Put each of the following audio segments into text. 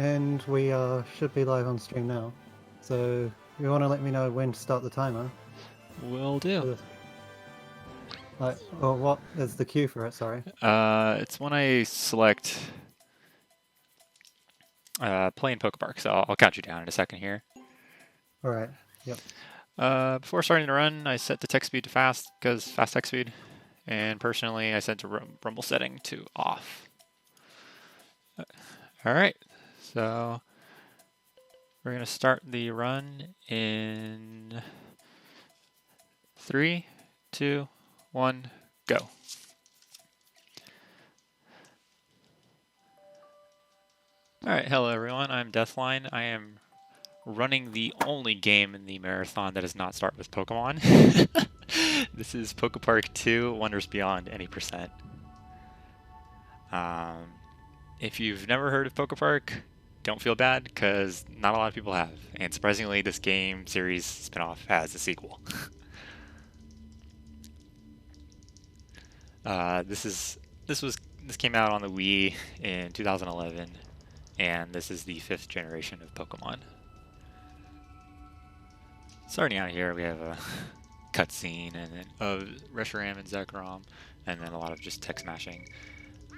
And we should be live on stream now. So you want to let me know when to start the timer? Will do. Like, or what is the cue for it? Sorry. It's when I select play in PokéPark, so I'll count you down in a second here. All right. Yep. Before starting to run, I set the text speed to fast because fast text speed, and personally, I set the rumble setting to off. All right, so we're gonna start the run in 3, 2, 1, go. All right, hello everyone. I'm Deathline. I am running the only game in the marathon that does not start with Pokemon. This is PokéPark 2, Wonders Beyond any percent. If you've never heard of PokéPark, don't feel bad, because not a lot of people have. And surprisingly, this game series spinoff has a sequel. This came out on the Wii in 2011, and this is the 5th generation of Pokemon. Starting out here, we have a cutscene and then of Reshiram and Zekrom, and then a lot of just tech smashing.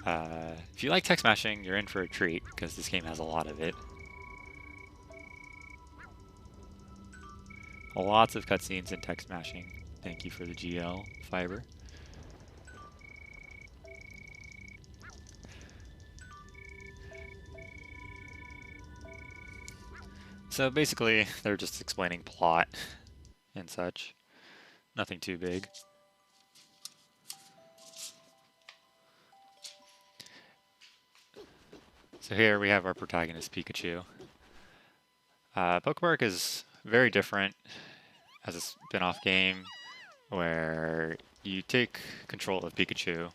If you like tech smashing, you're in for a treat, because this game has a lot of it. Lots of cutscenes and tech smashing. Thank you for the GL fiber. So basically, they're just explaining plot and such. Nothing too big. So here we have our protagonist, Pikachu. PokéPark is very different as a spin-off game where you take control of Pikachu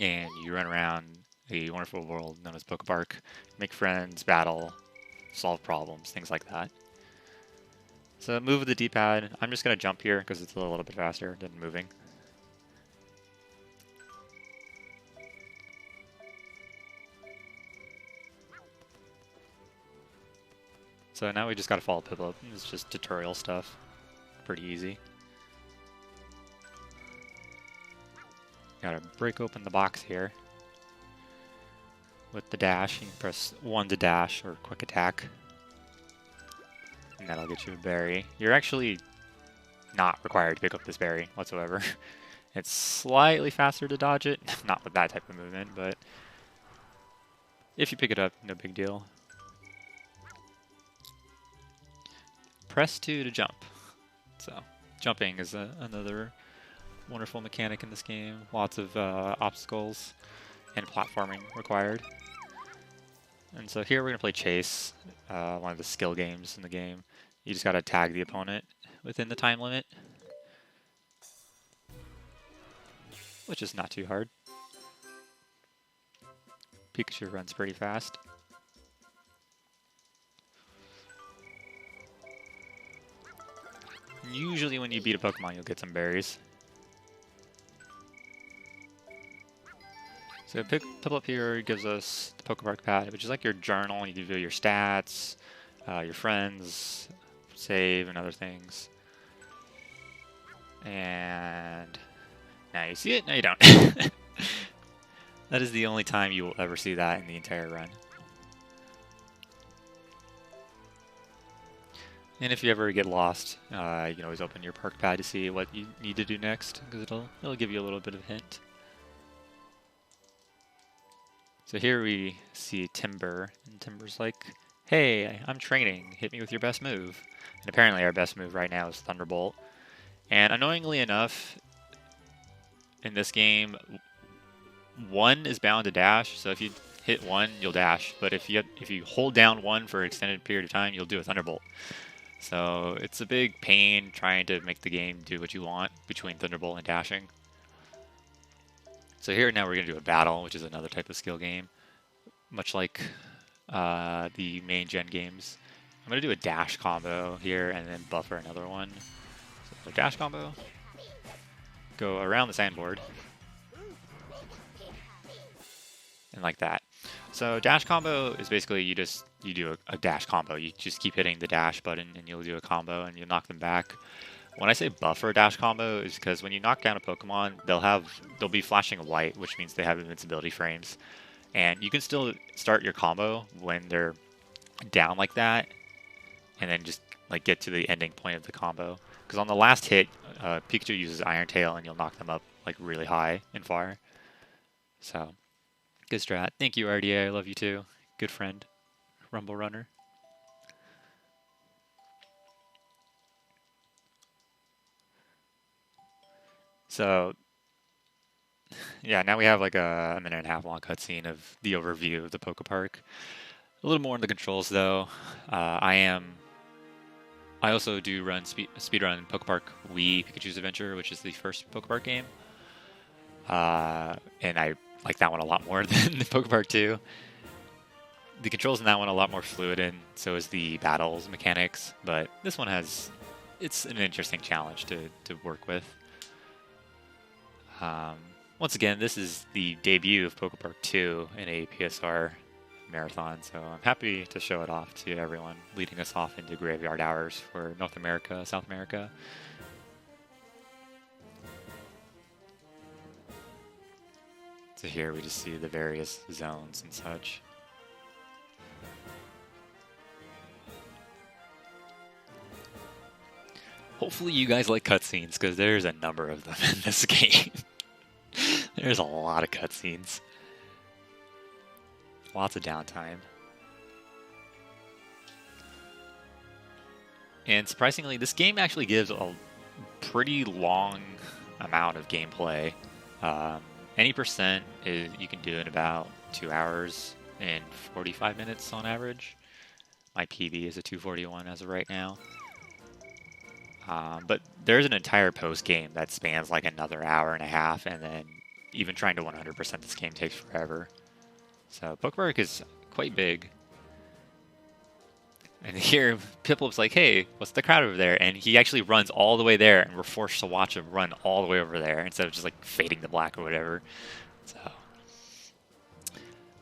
and you run around a wonderful world known as PokéPark, make friends, battle, solve problems, things like that. So move with the D-pad. I'm just going to jump here because it's a little bit faster than moving. So now we just got to follow Piplup. It's just tutorial stuff. Pretty easy. Gotta break open the box here. With the dash, you can press 1 to dash or quick attack. And that'll get you a berry. You're actually not required to pick up this berry whatsoever. It's slightly faster to dodge it. Not with that type of movement, but if you pick it up, no big deal. Press 2 to jump. So, jumping is another wonderful mechanic in this game. Lots of obstacles and platforming required. And so here we're going to play Chase, one of the skill games in the game. You just got to tag the opponent within the time limit, which is not too hard. Pikachu runs pretty fast. Usually when you beat a Pokemon, you'll get some berries. So Piplup here gives us the PokéPark pad, which is like your journal. You do your stats, your friends, save, and other things. And now you see it, now you don't. That is the only time you will ever see that in the entire run. And if you ever get lost, you can always open your park pad to see what you need to do next, because it'll give you a little bit of hint. So here we see Timber, and Timber's like, "Hey, I'm training, hit me with your best move." And apparently our best move right now is Thunderbolt. And annoyingly enough, in this game, 1 is bound to dash, so if you hit 1, you'll dash. But if you hold down 1 for an extended period of time, you'll do a Thunderbolt. So it's a big pain trying to make the game do what you want between Thunderbolt and dashing. So here now we're going to do a battle, which is another type of skill game, much like the main gen games. I'm going to do a dash combo here and then buffer another one. So dash combo, go around the sandboard, and like that. So dash combo is basically you do a dash combo. You just keep hitting the dash button and you'll do a combo and you'll knock them back. When I say buffer dash combo is because when you knock down a Pokemon, they'll be flashing white, which means they have invincibility frames. And you can still start your combo when they're down like that, and then just like get to the ending point of the combo. Because on the last hit, Pikachu uses Iron Tail and you'll knock them up like really high and far. So, good strat. Thank you, RDA. I love you too. Good friend. Rumble Runner. So, yeah, now we have like a minute and a half long cutscene of the overview of the PokéPark. A little more on the controls though. I also do run speedrun PokéPark Wii Pikachu's Adventure, which is the first PokéPark game. And I like that one a lot more than the PokéPark 2. The controls in that one are a lot more fluid, and so is the battles mechanics. But this one it's an interesting challenge to work with. Once again, this is the debut of PokéPark 2 in a PSR Marathon, so I'm happy to show it off to everyone, leading us off into graveyard hours for North America, South America. So here we just see the various zones and such. Hopefully you guys like cutscenes, because there's a number of them in this game. There's a lot of cutscenes. Lots of downtime. And surprisingly, this game actually gives a pretty long amount of gameplay. Any percent you can do in about 2 hours and 45 minutes on average. My PB is a 241 as of right now. But there's an entire post game that spans like another hour and a half, and then even trying to 100% this game takes forever. So PokéPark is quite big. And here, Piplup's like, hey, what's the crowd over there? And he actually runs all the way there, and we're forced to watch him run all the way over there instead of just like fading to black or whatever. So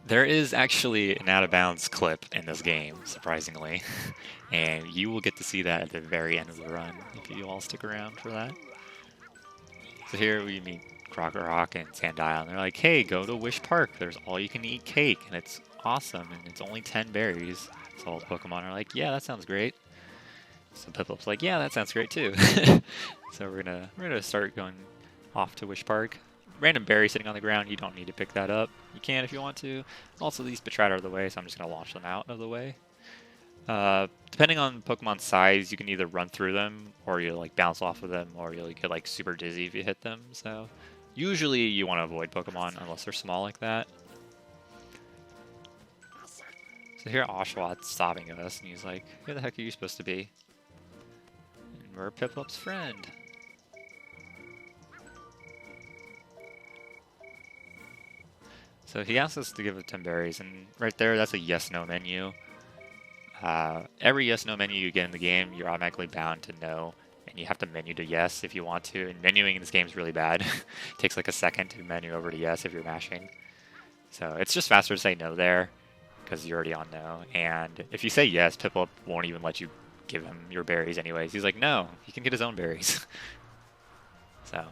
there is actually an out of bounds clip in this game, surprisingly. And you will get to see that at the very end of the run if you all stick around for that. So here we meet Rock and Sandile, and they're like, hey, go to Wish Park. There's all you can eat cake, and it's awesome, and it's only 10 berries. So all the Pokemon are like, yeah, that sounds great. So Piplup's like, yeah, that sounds great too. So we're gonna start going off to Wish Park. Random berry sitting on the ground, you don't need to pick that up. You can if you want to. Also, these Betrayed are the way, so I'm just gonna launch them out of the way. Depending on Pokemon's size, you can either run through them, or you'll like bounce off of them, or you'll get like super dizzy if you hit them. So usually you want to avoid Pokemon unless they're small like that. So here Oshaw's stopping us, and he's like, who the heck are you supposed to be? And we're Piplup's friend. So he asks us to give him 10 berries, and right there, that's a yes-no menu. Every yes-no menu you get in the game, you're automatically bound to no, and you have to menu to yes if you want to, and menuing in this game is really bad. It takes like a second to menu over to yes if you're mashing. So it's just faster to say no there, because you're already on no, and if you say yes, Piplup won't even let you give him your berries anyways. He's like, no, he can get his own berries. So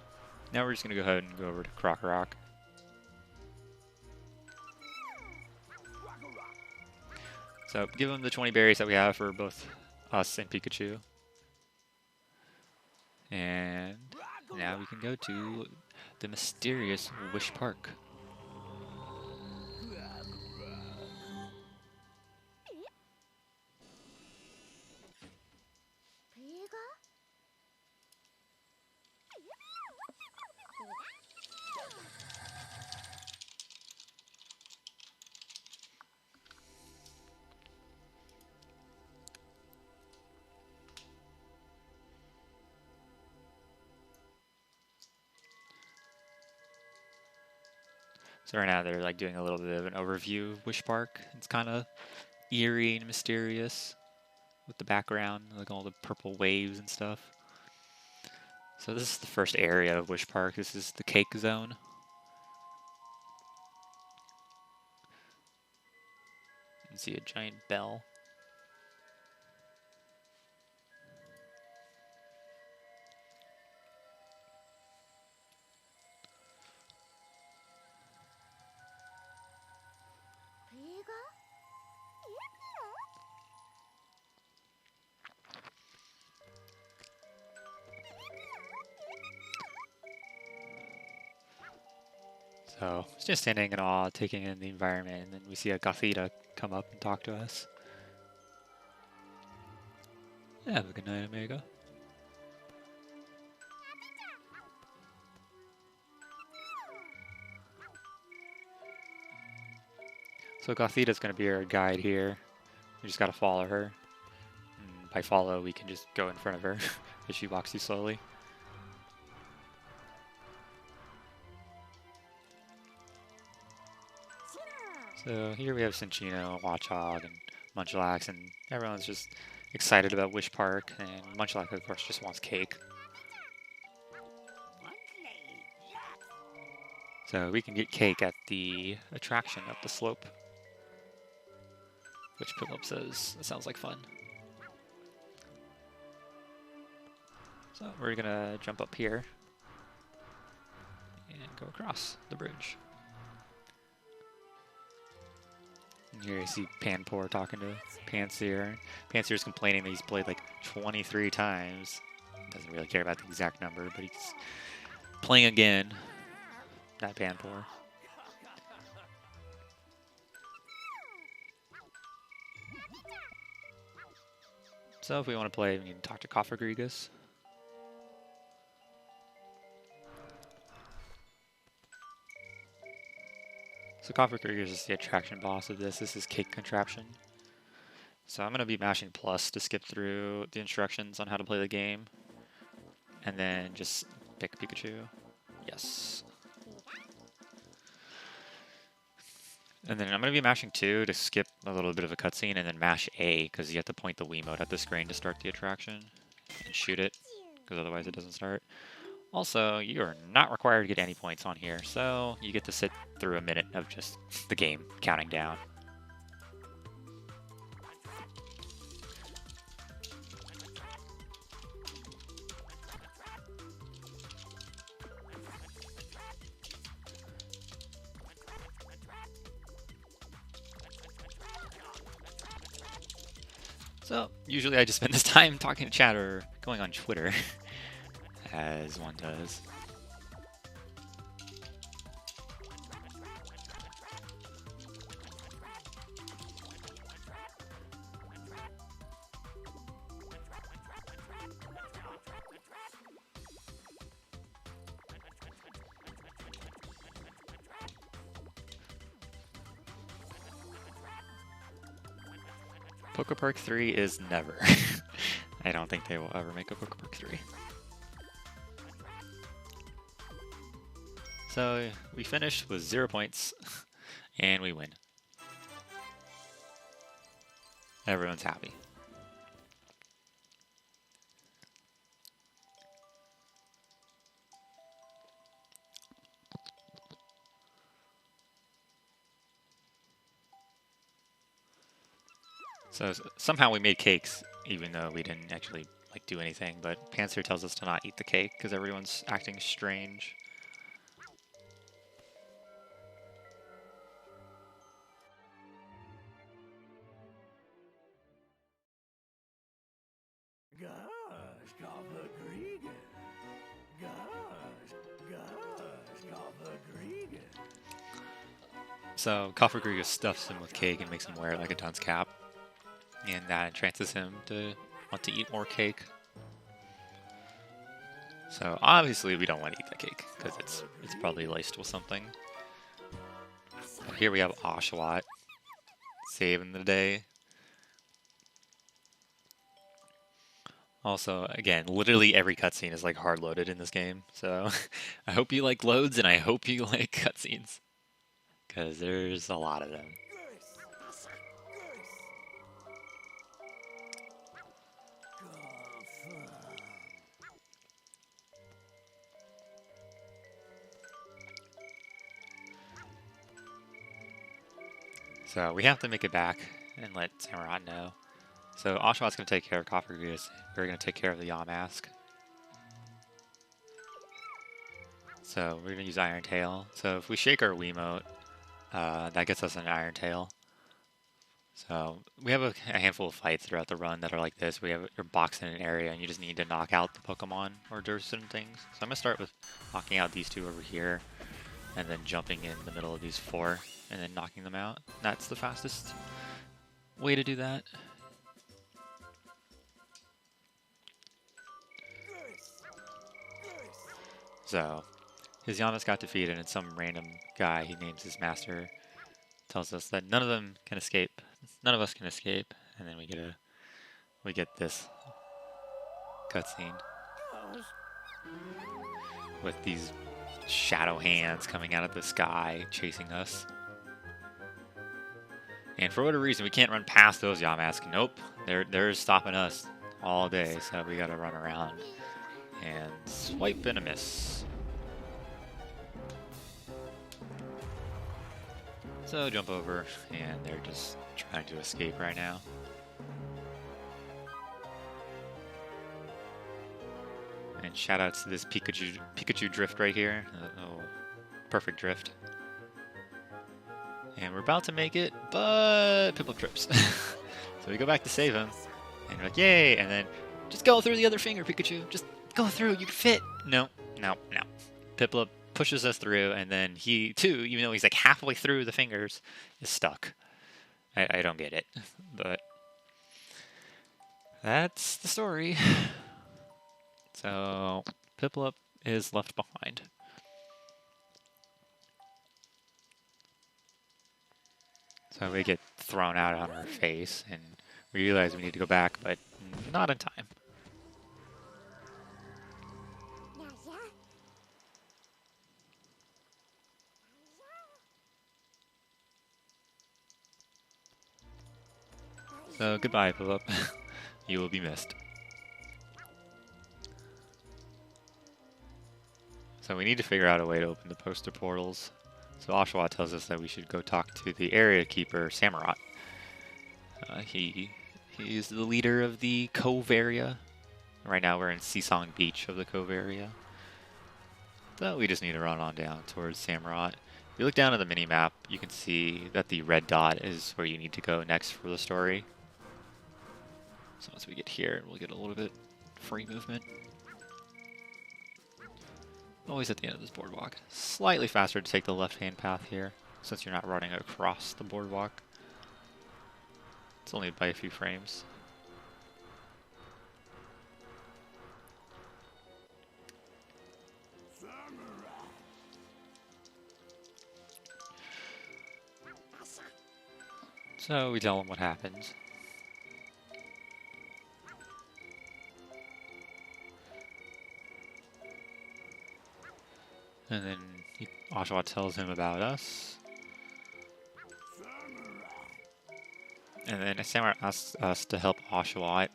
now we're just going to go ahead and go over to Krokorok. So give him the 20 berries that we have for both us and Pikachu. And now we can go to the mysterious Wish Park. So right now they're like doing a little bit of an overview of Wish Park. It's kind of eerie and mysterious with the background, like all the purple waves and stuff. So this is the first area of Wish Park. This is the cake zone. see a giant bell. So it's just standing in awe, taking in the environment, and then we see a Gothita come up and talk to us. Have a good night, Omega. So Gothita's going to be our guide here. We just got to follow her. And by follow, we can just go in front of her as she walks too slowly. So here we have Cinchino, Watchog, and Munchlax, and everyone's just excited about Wish Park, and Munchlax, of course, just wants cake. So we can get cake at the attraction up the slope, which Piplup says it sounds like fun. So we're gonna jump up here and go across the bridge. And here you see Panpour talking to Pansear. Pansear's complaining that he's played like 23 times. Doesn't really care about the exact number, but he's playing again. Not Panpour. So if we want to play, we need to talk to Cofagrigus. So Cofagrigus is the attraction boss of this. This is Cake Contraption. So I'm going to be mashing plus to skip through the instructions on how to play the game. And then just pick Pikachu. Yes. And then I'm going to be mashing 2 to skip a little bit of a cutscene, and then mash A, because you have to point the Wiimote at the screen to start the attraction. And shoot it, because otherwise it doesn't start. Also, you are not required to get any points on here, so you get to sit through a minute of just the game counting down. So, usually I just spend this time talking to chat or going on Twitter, as one does. PokéPark 3 is never. I don't think they will ever make a PokéPark 3. So we finished with 0 points, and we win. Everyone's happy. So somehow we made cakes, even though we didn't actually do anything. But Panzer tells us to not eat the cake because everyone's acting strange. So Cofagrigus stuffs him with cake and makes him wear it like a dunce cap. And that entrances him to want to eat more cake. So obviously we don't want to eat that cake, because it's probably laced with something. And here we have Oshawa saving the day. Also, again, literally every cutscene is hard loaded in this game. So I hope you like loads, and I hope you like cutscenes, because there's a lot of them. So we have to make it back and let Samurott know. So Oshaw's going to take care of Coffergoose. We're going to take care of the Yamask. So we're going to use Iron Tail. So if we shake our Wiimote, that gets us an Iron Tail. So we have a handful of fights throughout the run that are like this. You're boxed in an area and you just need to knock out the Pokemon or do certain things. So I'm going to start with knocking out these two over here and then jumping in the middle of these four and then knocking them out. That's the fastest way to do that. So his Yamask got defeated and some random guy he names his master tells us that none of them can escape. None of us can escape, and then we get this cutscene with these shadow hands coming out of the sky chasing us. And for whatever reason, we can't run past those Yamask. Nope, they're stopping us all day, so we gotta run around and swipe and a miss. So jump over, and they're just trying to escape right now. And shoutouts to this Pikachu drift right here. Oh, perfect drift. And we're about to make it, but Piplup trips. So we go back to save him, and we're like, yay! And then just go through the other finger, Pikachu. Just go through. You can fit. No. Piplup pushes us through, and then he too, even though he's like halfway through the fingers, is stuck. I don't get it, but that's the story. So Piplup is left behind. So we get thrown out on our face, and we realize we need to go back, but not in time. So goodbye, Piplup. You will be missed. So we need to figure out a way to open the poster portals. So Oshawa tells us that we should go talk to the area keeper, Samurott. He is the leader of the Cove area. Right now we're in Seasong Beach of the Cove area. So we just need to run on down towards Samurott. If you look down at the mini-map, you can see that the red dot is where you need to go next for the story. So once we get here, we'll get a little bit free movement. Always at the end of this boardwalk. Slightly faster to take the left-hand path here, since you're not running across the boardwalk. It's only by a few frames. So we tell him what happens. And then Oshawa tells him about us. And then Samurott asks us to help Oshawa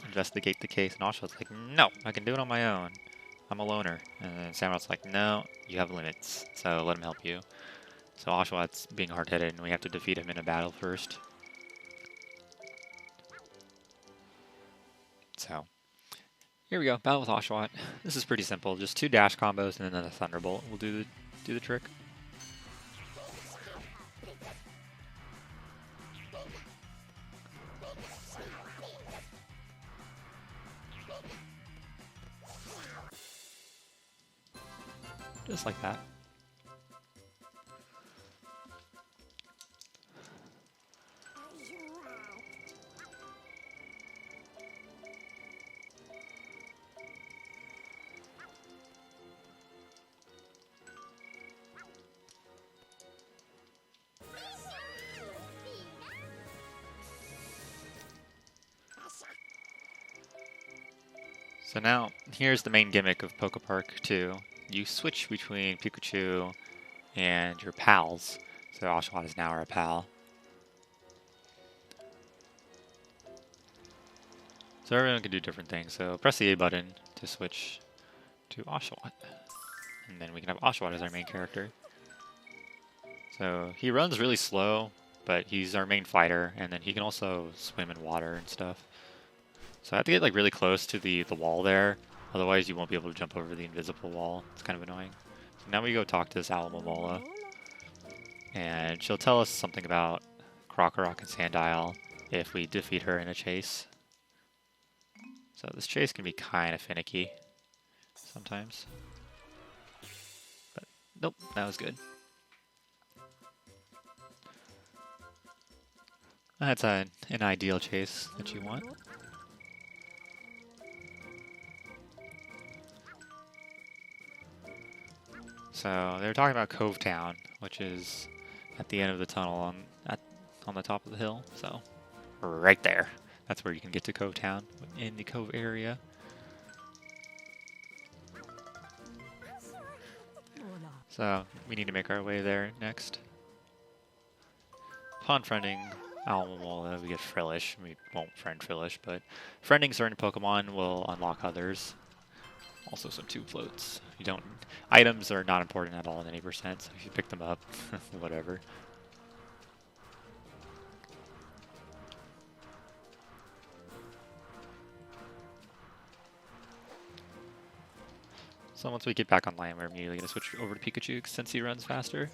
investigate the case. And Oshawa's like, no, I can do it on my own. I'm a loner. And then Samurott's like, no, you have limits, so let him help you. So Oshawat's being hard-headed, and we have to defeat him in a battle first. So here we go, battle with Oshawott. This is pretty simple, just 2 dash combos and then a Thunderbolt will do the trick. Just like that. So now, here's the main gimmick of PokéPark 2. You switch between Pikachu and your pals. So Oshawott is now our pal. So everyone can do different things. So press the A button to switch to Oshawott. And then we can have Oshawott as our main character. So he runs really slow, but he's our main fighter, and then he can also swim in water and stuff. So I have to get like really close to the wall there, otherwise you won't be able to jump over the invisible wall. It's kind of annoying. So now we go talk to this Alamomola, and she'll tell us something about Krokorok and Sandile if we defeat her in a chase. So this chase can be kind of finicky sometimes. But nope, that was good. That's an ideal chase that you want. So they're talking about Cove Town, which is at the end of the tunnel on the top of the hill. So right there. That's where you can get to Cove Town, in the Cove area. So we need to make our way there next. Upon friending Alamomola, we get Frillish. We won't friend Frillish, but friending certain Pokemon will unlock others. Also some tube floats. You don't. Items are not important at all in any percent, so if you pick them up, whatever. So once we get back online, we're immediately going to switch over to Pikachu since he runs faster.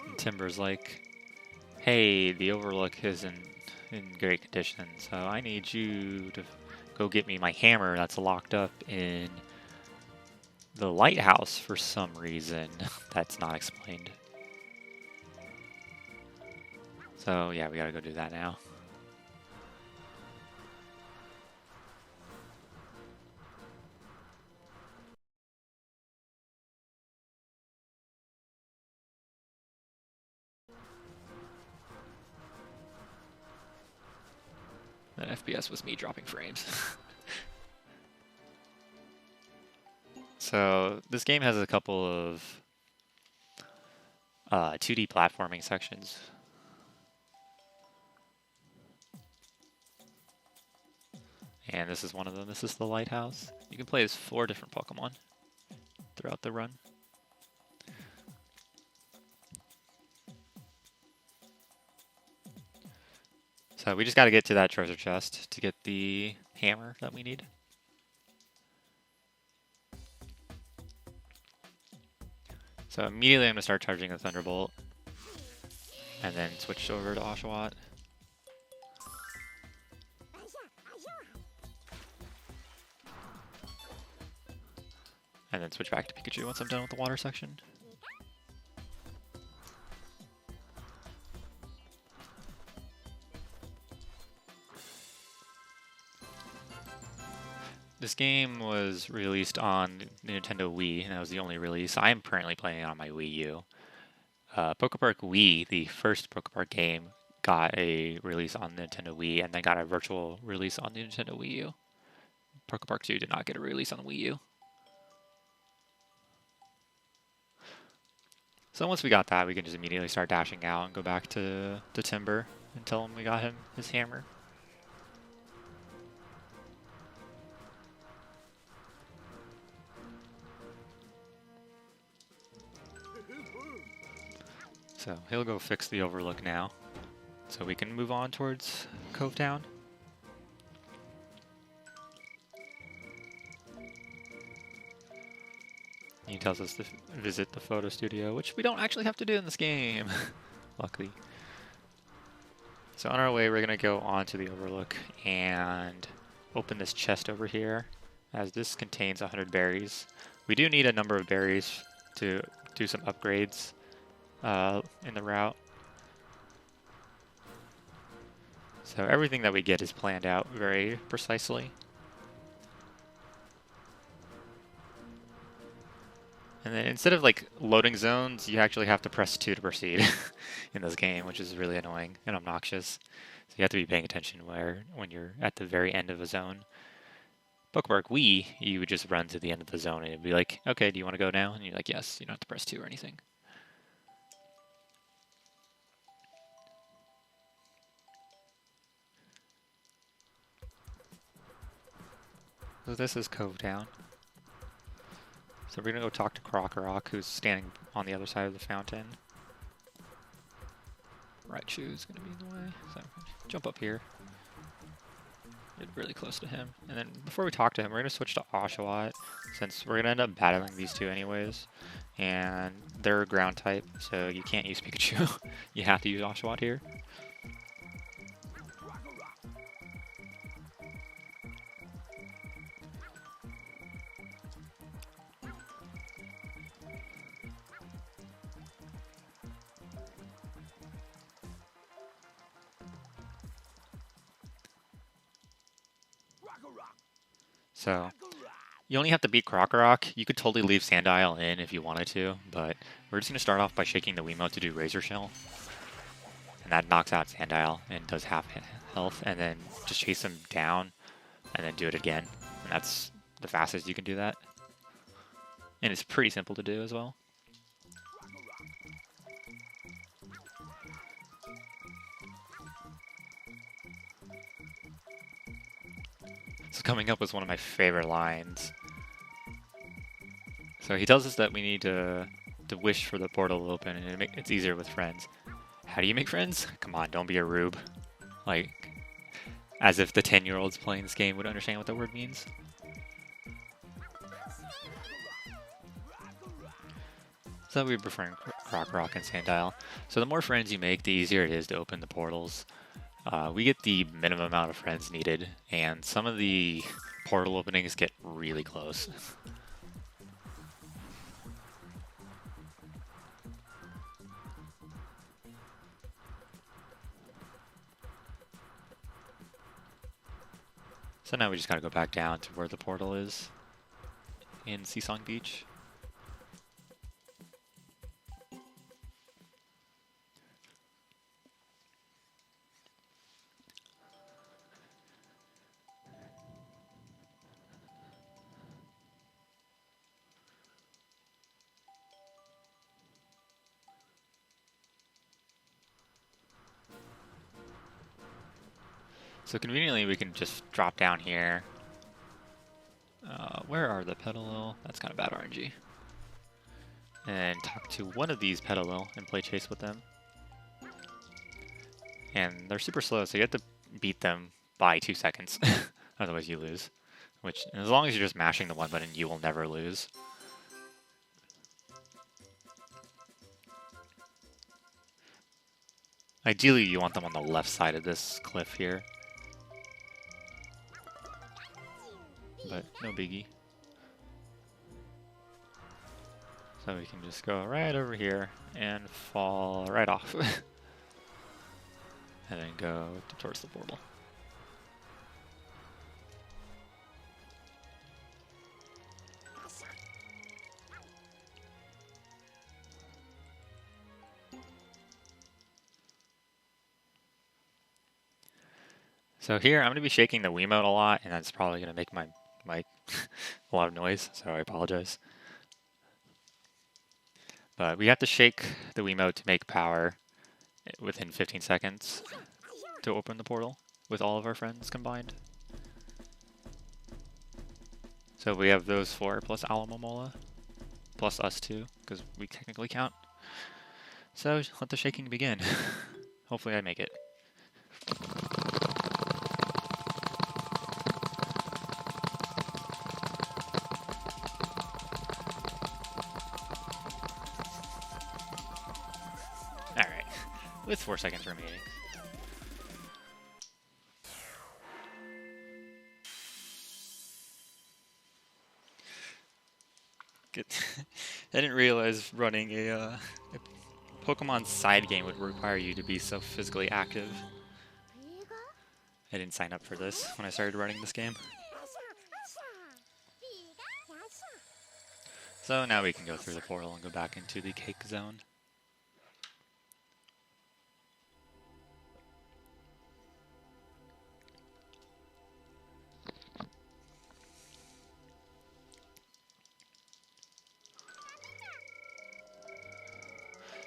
And Timber's like, hey, the Overlook isn't in great condition, so I need you to go get me my hammer that's locked up in the lighthouse for some reason. That's not explained. So yeah, we gotta go do that now. That FPS was me dropping frames. So this game has a couple of 2D platforming sections. And this is one of them. This is the lighthouse. You can play as 4 different Pokemon throughout the run. So we just got to get to that treasure chest to get the hammer that we need. So immediately I'm going to start charging the Thunderbolt. And then switch over to Oshawa. And then switch back to Pikachu once I'm done with the water section. This game was released on the Nintendo Wii, and that was the only release. I'm currently playing it on my Wii U. PokéPark Wii, the first PokéPark game, got a release on the Nintendo Wii, and then got a virtual release on the Nintendo Wii U. PokéPark 2 did not get a release on the Wii U. So once we got that, we can just immediately start dashing out and go back to Timber and tell him we got him his hammer. So he'll go fix the Overlook now, so we can move on towards Cove Town. He tells us to visit the photo studio, which we don't actually have to do in this game, luckily. So on our way, we're going to go on to the Overlook and open this chest over here, as this contains 100 berries. We do need a number of berries to do some upgrades in the route. So everything that we get is planned out very precisely. And then instead of like loading zones, you actually have to press 2 to proceed in this game, which is really annoying and obnoxious. So you have to be paying attention when you're at the very end of a zone. PokéPark Wii, you would just run to the end of the zone and it'd be like, okay, do you want to go now? And you're like, yes, you don't have to press 2 or anything. So this is Cove Town. So we're gonna go talk to Krokorok, who's standing on the other side of the fountain. Raichu's gonna be in the way, so jump up here. Get really close to him. And then before we talk to him, we're gonna switch to Oshawa, since we're gonna end up battling these two anyways. And they're ground type, so you can't use Pikachu. You have to use Oshawa here. So, you only have to beat Krokorok. You could totally leave Sandile in if you wanted to, but we're just going to start off by shaking the Wiimote to do Razor Shell. And that knocks out Sandile and does half health, and then just chase him down, and then do it again. And that's the fastest you can do that. And it's pretty simple to do as well. So coming up was one of my favorite lines. So he tells us that we need to wish for the portal to open, and it's easier with friends. How do you make friends? Come on, don't be a rube. Like, as if the 10-year-olds playing this game would understand what that word means. So we prefer Krokorok and Sandile. So the more friends you make, the easier it is to open the portals. We get the minimum amount of friends needed, and some of the portal openings get really close. So now we just gotta go back down to where the portal is in Seasong Beach. So conveniently, we can just drop down here. Where are the Petalil? That's kind of bad RNG. And talk to one of these Petalil and play chase with them. And they're super slow, so you have to beat them by 2 seconds. Otherwise you lose. Which, as long as you're just mashing the one button, you will never lose. Ideally, you want them on the left side of this cliff here. But no biggie. So we can just go right over here and fall right off. And then go towards the portal. So here, I'm going to be shaking the Wiimote a lot, and that's probably going to make my mic a lot of noise, so I apologize. But we have to shake the Wiimote to make power within 15 seconds to open the portal with all of our friends combined. So we have those 4 plus Alamomola, plus us 2, because we technically count. So let the shaking begin. Hopefully I make it. Alright, with 4 seconds remaining. Good. I didn't realize running a Pokemon side game would require you to be so physically active. I didn't sign up for this when I started running this game. So now we can go through the portal and go back into the cake zone.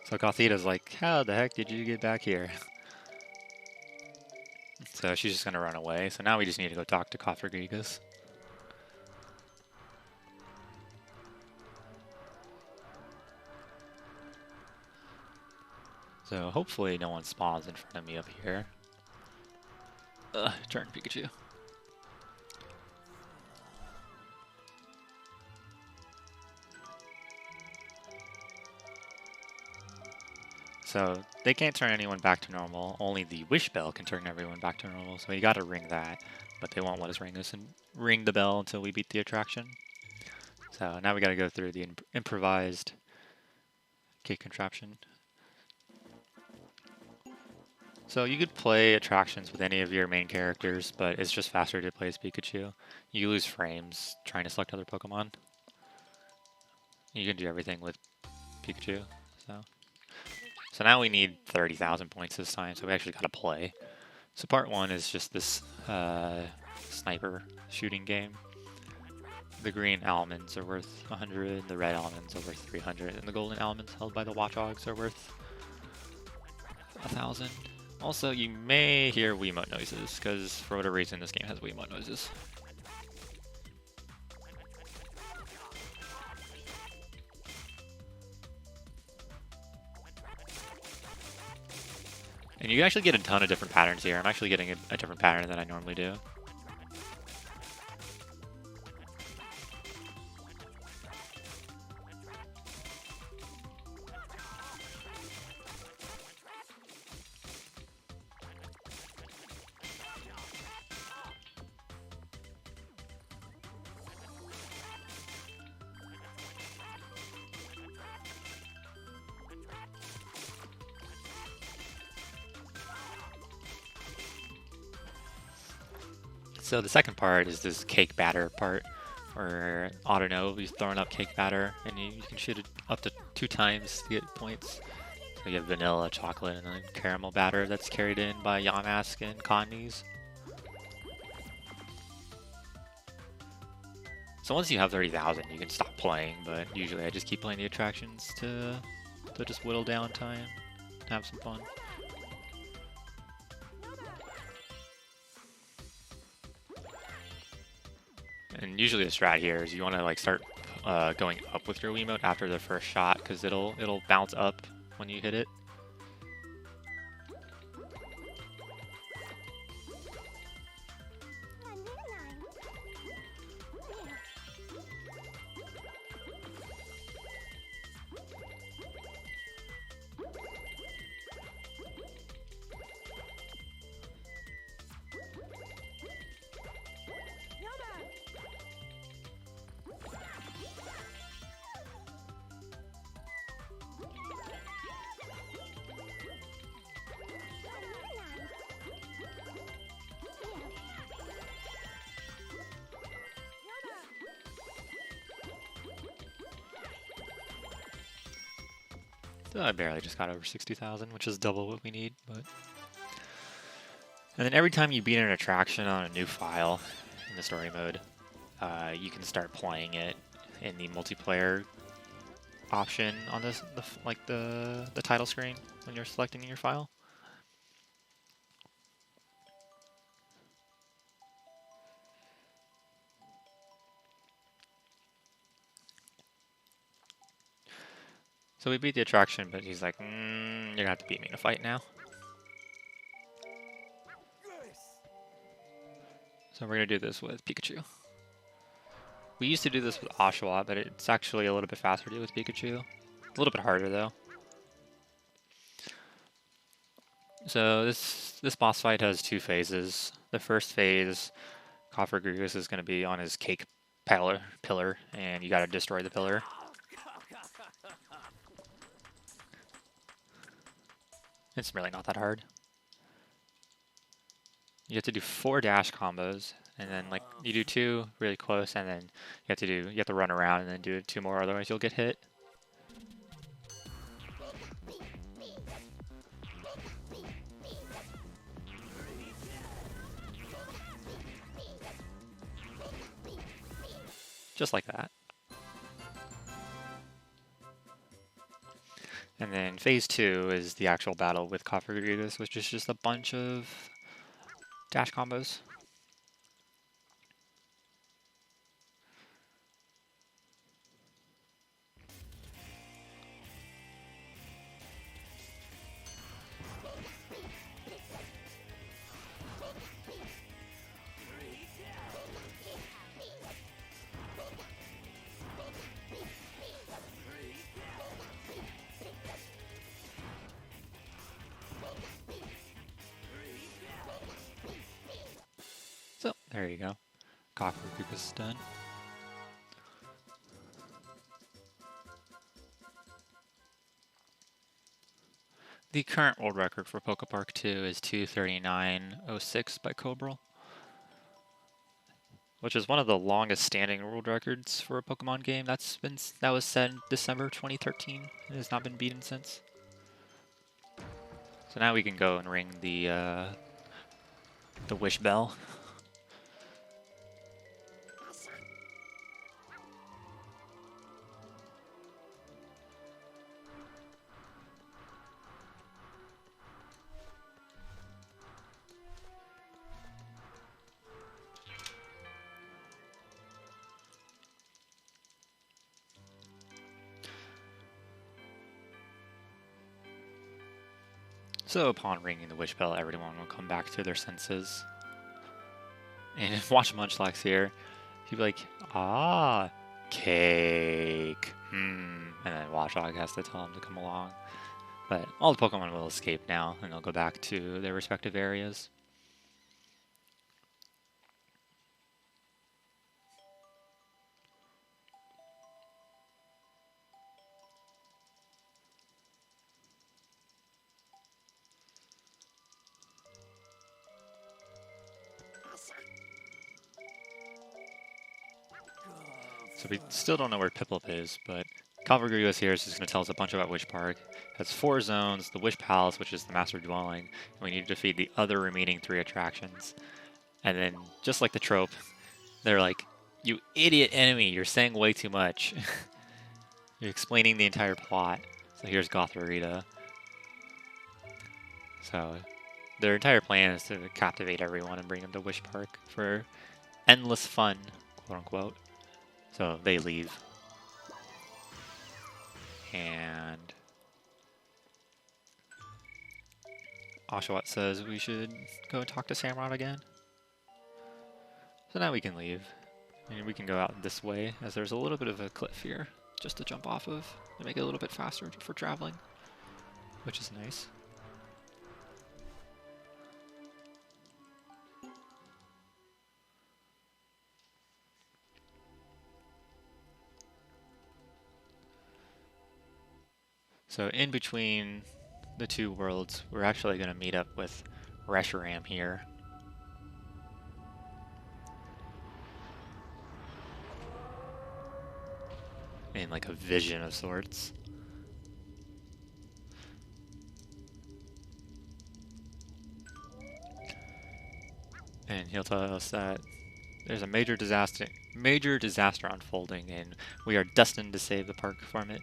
So Gothita's like, how the heck did you get back here? So she's just gonna run away. So now we just need to go talk to Cofagrigus. So hopefully no one spawns in front of me up here. Turn Pikachu. So they can't turn anyone back to normal. Only the wish bell can turn everyone back to normal. So you got to ring that, but they won't let us ring this and ring the bell until we beat the attraction. So now we got to go through the improvised cake contraption. So you could play attractions with any of your main characters, but it's just faster to play as Pikachu. You lose frames trying to select other Pokemon. You can do everything with Pikachu. So now we need 30,000 points this time, so we actually got to play. So part 1 is just this sniper shooting game. The green almonds are worth 100, the red almonds are worth 300, and the golden almonds held by the Watchdogs are worth 1,000. Also, you may hear Wiimote noises, because for whatever reason this game has Wiimote noises. And you actually get a ton of different patterns here. I'm actually getting a different pattern than I normally do. So the second part is this cake batter part, or auto know. You're throwing up cake batter, and you can shoot it up to 2 times to get points. So you have vanilla, chocolate, and then caramel batter that's carried in by Yamask and Connies. So once you have 30,000, you can stop playing, but usually I just keep playing the attractions to just whittle down time, and have some fun. And usually the strat here is you want to like start going up with your Wiimote after the first shot, because it'll bounce up when you hit it. So I barely just got over 60,000, which is double what we need. But and then every time you beat an attraction on a new file in the story mode, you can start playing it in the multiplayer option on this, the title screen when you're selecting your file. So we beat the attraction, but he's like, you're gonna have to beat me in a fight now. So we're gonna do this with Pikachu. We used to do this with Oshawa, but it's actually a little bit faster to do with Pikachu. A little bit harder though. So this boss fight has 2 phases. The first phase, Coffer is gonna be on his cake pillar, and you gotta destroy the pillar. It's really not that hard. You have to do 4 dash combos, and then like you do 2 really close, and then you have to run around and then do 2 more, otherwise you'll get hit. Just like that. And then phase 2 is the actual battle with Coffer, which is just a bunch of dash combos. There you go. Copper group is done. The current world record for PokéPark 2 is 2:39:06 by Cobrel, which is one of the longest standing world records for a Pokemon game. That was set in December 2013 and has not been beaten since. So now we can go and ring the wish bell. So upon ringing the wish bell, everyone will come back to their senses. And watch Munchlax here. He'll be like, ah, cake. And then Watchog has to tell him to come along. But all the Pokemon will escape now, and they'll go back to their respective areas. So we still don't know where Piplup is, but Calvagrios here is just going to tell us a bunch about Wish Park. It has 4 zones, the Wish Palace, which is the Master Dwelling, and we need to defeat the other remaining 3 attractions. And then, just like the trope, they're like, you idiot enemy, you're saying way too much. You're explaining the entire plot. So here's Gothorita. So their entire plan is to captivate everyone and bring them to Wish Park for endless fun, quote unquote. So they leave. And Oshawa says we should go and talk to Samurott again. So now we can leave. And we can go out this way, as there's a little bit of a cliff here just to jump off of to make it a little bit faster for traveling, which is nice. So in between the 2 worlds, we're actually going to meet up with Reshiram here. In like a vision of sorts. And he'll tell us that there's a major disaster unfolding, and we are destined to save the park from it.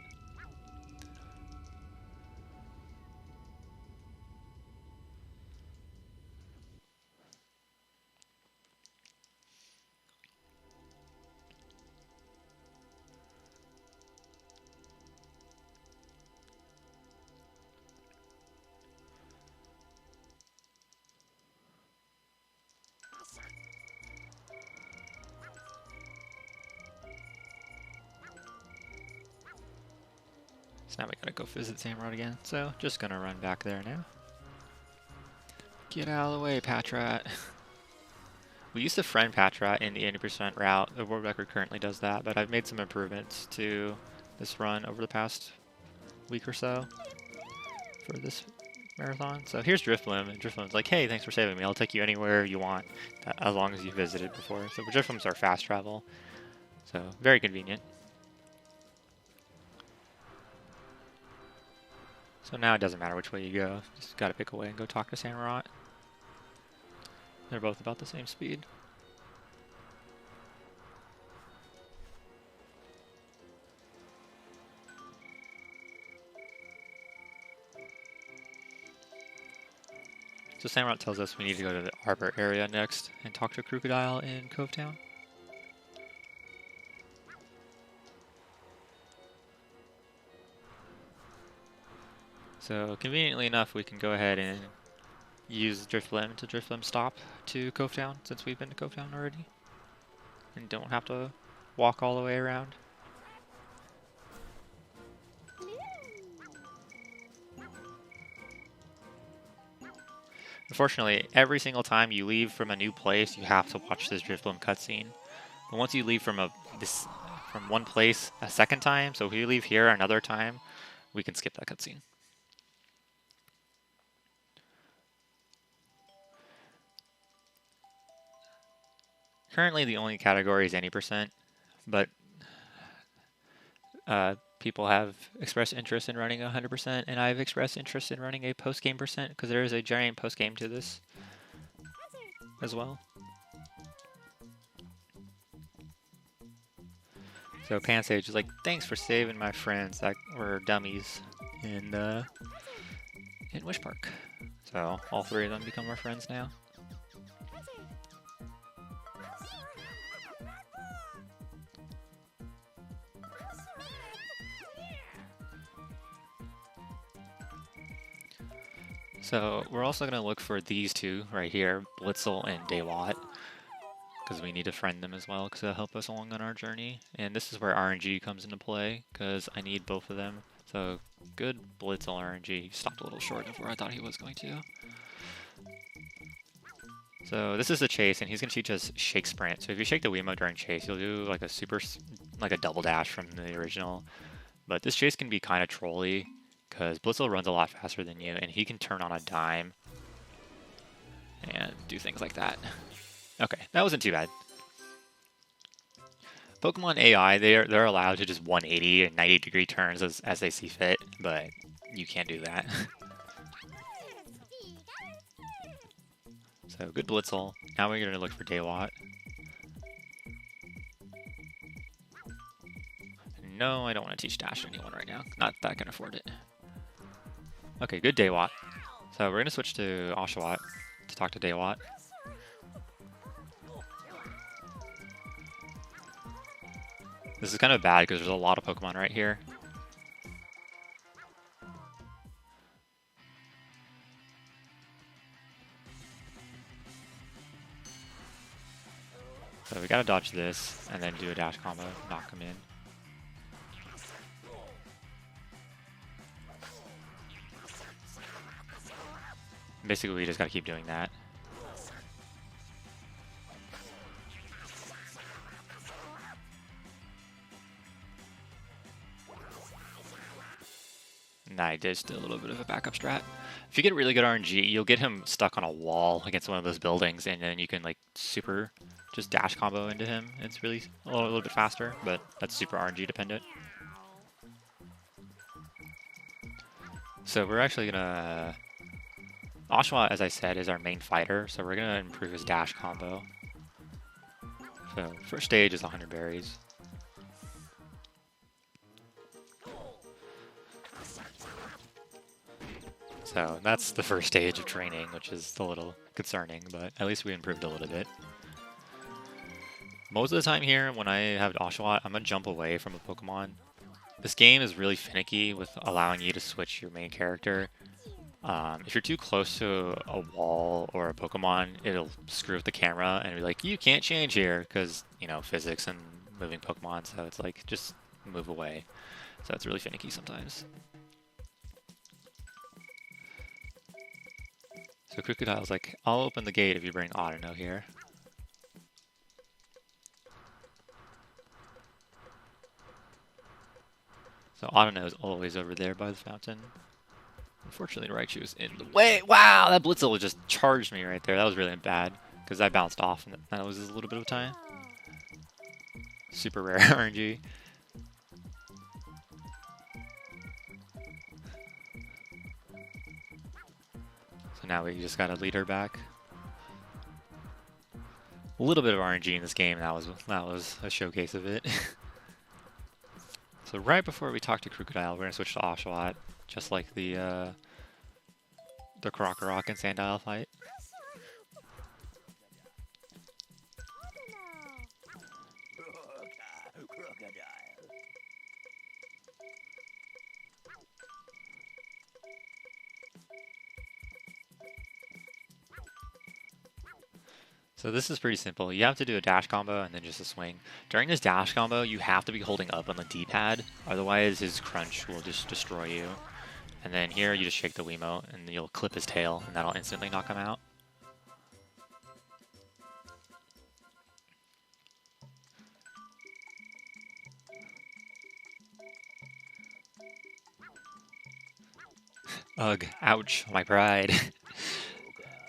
So now we gotta go visit Samurott again, so just gonna run back there now. Get out of the way, Patrat. We used to friend Patrat in the 80% route. The world record currently does that, but I've made some improvements to this run over the past week or so for this marathon. So here's Drifblim, and Drifblim's like, hey, thanks for saving me. I'll take you anywhere you want, as long as you visited before. So Drifblim's our fast travel, so very convenient. So now it doesn't matter which way you go, just gotta pick a way and go talk to Samurott. They're both about the same speed. So Samurott tells us we need to go to the Arbor area next and talk to Crocodile in Covetown. So conveniently enough, we can go ahead and use Drifblim to Drifblim stop to Covetown, since we've been to Covetown already. And don't have to walk all the way around. Unfortunately, every single time you leave from a new place, you have to watch this Drifloon cutscene. But once you leave from from one place a second time, so if you leave here another time, we can skip that cutscene. Currently, the only category is any %, but people have expressed interest in running 100%, and I've expressed interest in running a post-game %, because there is a giant post-game to this as well. So Pansage is like, thanks for saving my friends that were dummies in Wish Park. So all three of them become our friends now. So we're also going to look for these two right here, Blitzel and Daywat, because we need to friend them as well, because they'll help us along on our journey. And this is where RNG comes into play, because I need both of them. So good Blitzel RNG. He stopped a little short of where I thought he was going to. So this is the chase, and he's going to teach us Shake Sprint. So if you shake the Wiimote during chase, you'll do like a double dash from the original. But this chase can be kind of trolly, because Blitzel runs a lot faster than you, and he can turn on a dime and do things like that. Okay, that wasn't too bad. Pokemon AI, they're allowed to just 180 and 90-degree turns as they see fit, but you can't do that. So good Blitzel. Now we're going to look for Daywat. No, I don't want to teach Dash to anyone right now. Not that I can afford it. Okay, good Daywat. So we're going to switch to Oshawa to talk to Daywat. This is kind of bad because there's a lot of Pokemon right here. So we gotta dodge this and then do a dash combo, knock him in. Basically, we just gotta keep doing that. Nah, just a little bit of a backup strat. If you get really good RNG, you'll get him stuck on a wall against one of those buildings, and then you can like super just dash combo into him. It's really a little bit faster, but that's super RNG dependent. So we're actually gonna... Oshawa, as I said, is our main fighter, so we're gonna improve his dash combo. So first stage is 100 berries. So that's the first stage of training, which is a little concerning, but at least we improved a little bit. Most of the time here, when I have Oshawa, I'm going to jump away from a Pokemon. This game is really finicky with allowing you to switch your main character. If you're too close to a wall or a Pokemon, it'll screw with the camera and be like, you can't change here, because, you know, physics and moving Pokemon, so it's like, just move away. So it's really finicky sometimes. So Crocodile's like, I'll open the gate if you bring Audino here. So Audino is always over there by the fountain. Unfortunately, Raichu is in the way. Wow, that Blitzel just charged me right there. That was really bad, because I bounced off, and that was a little bit of time. Super rare RNG. So now we just gotta lead her back. A little bit of RNG in this game. That was a showcase of it. So right before we talk to Crocodile, we're gonna switch to Oshawott, just like the Krokorok and Sandile fight. So this is pretty simple. You have to do a dash combo and then just a swing. During this dash combo, you have to be holding up on the D-pad, otherwise his crunch will just destroy you. And then here you just shake the Wiimote and you'll clip his tail and that'll instantly knock him out. Ugh, ouch, my pride.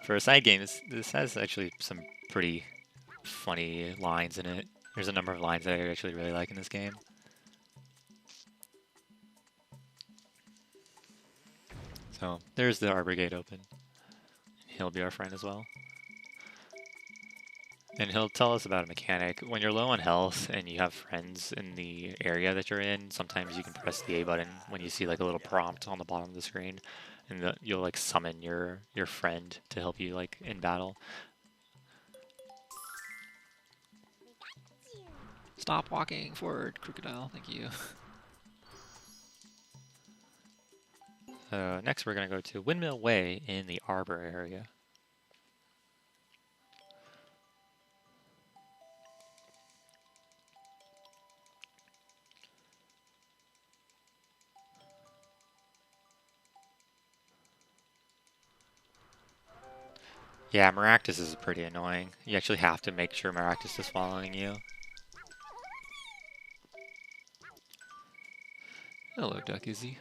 For a side game, this has actually some pretty funny lines in it. There's a number of lines that I actually really like in this game. So there's the Arbor Gate open. He'll be our friend as well. And he'll tell us about a mechanic. When you're low on health and you have friends in the area that you're in, sometimes you can press the A button when you see like a little prompt on the bottom of the screen, and you'll like summon your friend to help you like in battle. Stop walking forward, Crocodile. Thank you. Next, we're gonna go to Windmill Way in the Arbor area. Yeah, Maractus is pretty annoying. You actually have to make sure Maractus is following you. Hello, Duck Izzy.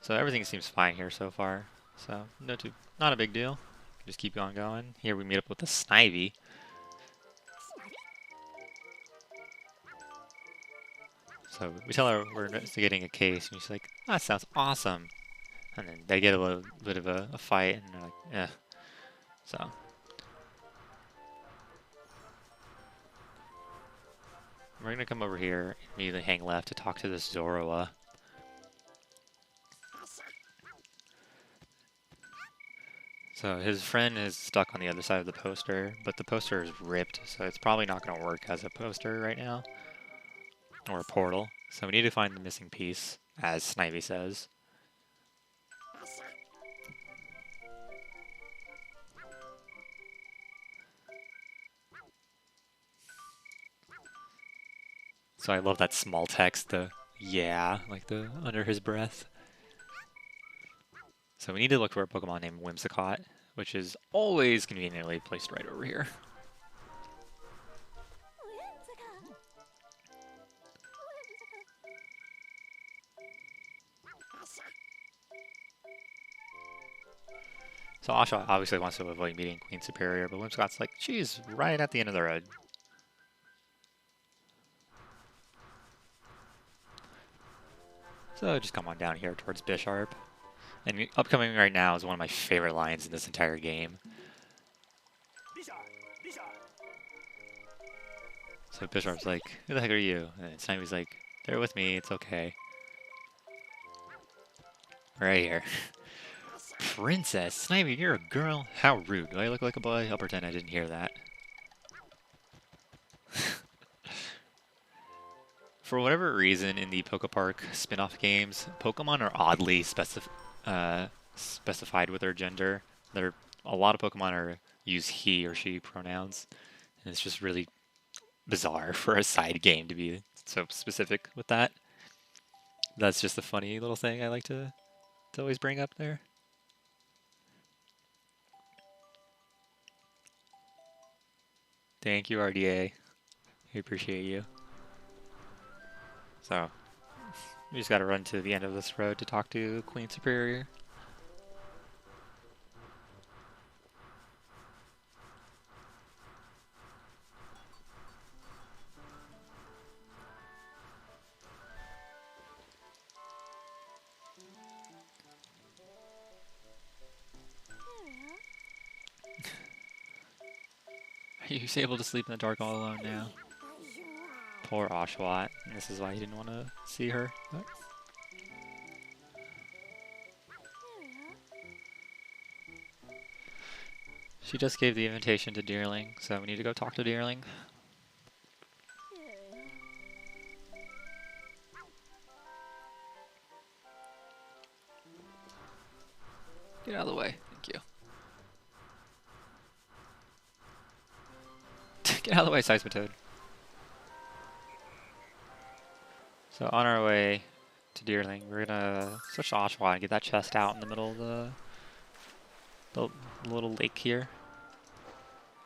So everything seems fine here so far. So not a big deal. Just keep on going. Here we meet up with the Snivy. So we tell her we're investigating a case, and she's like, "That sounds awesome." And then they get a little bit of a fight, and they're like, "Eh." So we're gonna come over here, immediately hang left to talk to this Zoroa. So his friend is stuck on the other side of the poster, but the poster is ripped, so it's probably not going to work as a poster right now, or a portal. So we need to find the missing piece, as Snivy says. So I love that small text, the yeah, like the under his breath. So we need to look for a Pokemon named Whimsicott, which is always conveniently placed right over here. So Oshawa obviously wants to avoid meeting Queen Superior, but Whimsicott's like, she's right at the end of the road. So just come on down here towards Bisharp. And upcoming right now is one of my favorite lines in this entire game. So Bisharp's like, who the heck are you? And Snivy's like, they're with me, it's okay. Right here. Princess, Snivy, you're a girl? How rude. Do I look like a boy? I'll pretend I didn't hear that. For whatever reason, in the PokéPark spin-off games, Pokemon are oddly specified with their gender. A lot of Pokemon use he or she pronouns, and it's just really bizarre for a side game to be so specific with that. That's just a funny little thing I like to always bring up there. Thank you, RDA. We appreciate you. So, we just gotta run to the end of this road to talk to Queen Superior. Are you able to sleep in the dark all alone now? Poor Oshawa. This is why he didn't want to see her. But... She just gave the invitation to Deerling, so we need to go talk to Deerling. Get out of the way. Thank you. Get out of the way, Seismitoad. So on our way to Deerling. We're gonna switch to Oshawa and get that chest out in the middle of the little lake here,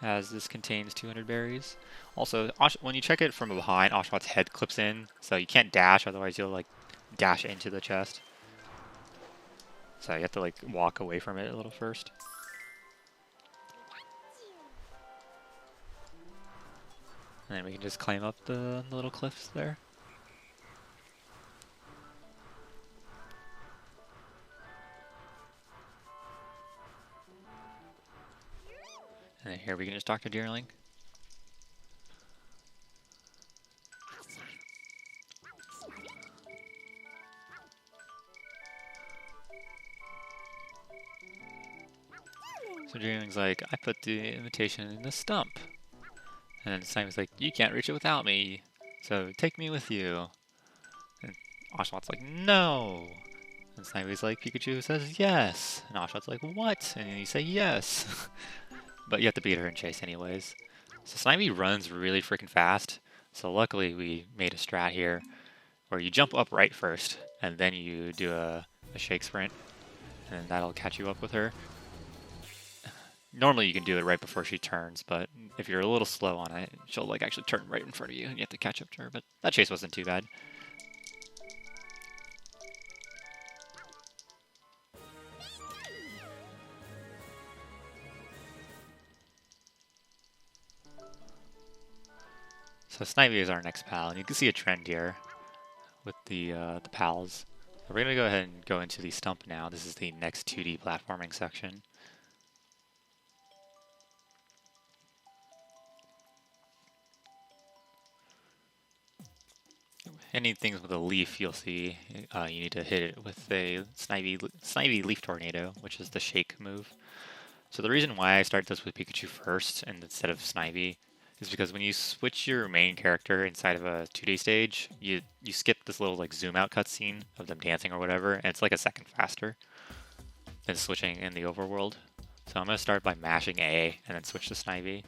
as this contains 200 berries. Also, when you check it from behind, Oshawa's head clips in, so you can't dash, otherwise you'll like dash into the chest. So you have to like walk away from it a little first. And then we can just climb up the little cliffs there. And then here we can just talk to Deerling. So Deerling's like, I put the invitation in the stump. And then Simon's like, you can't reach it without me, so take me with you. And Oshaw's like, no! And Snively's like, Pikachu says yes! And Oshaw's like, what? And then you say yes! But you have to beat her in chase anyways. So Snivy runs really freaking fast, so luckily we made a strat here where you jump up right first, and then you do a shake sprint, and that'll catch you up with her. Normally you can do it right before she turns, but if you're a little slow on it, she'll like actually turn right in front of you and you have to catch up to her, but that chase wasn't too bad. So Snivy is our next pal, and you can see a trend here with the pals. So we're going to go ahead and go into the stump now. This is the next 2D platforming section. Any things with a leaf, you'll see you need to hit it with a Snivy Leaf Tornado, which is the shake move. So the reason why I start this with Pikachu first and instead of Snivy is because when you switch your main character inside of a 2D stage, you skip this little like zoom out cutscene of them dancing or whatever, and it's like a second faster than switching in the overworld. So I'm going to start by mashing A and then switch to Snivy.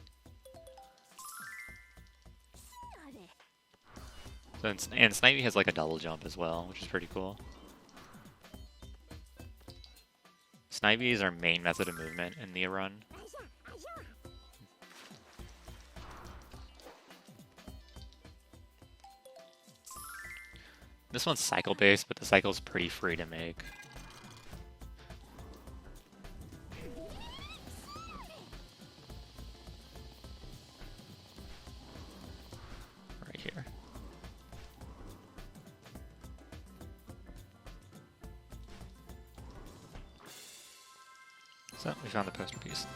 So, and Snivy has like a double jump as well, which is pretty cool. Snivy is our main method of movement in the run. This one's cycle based, but the cycle's pretty free to make. Right here. So, we found the poster piece.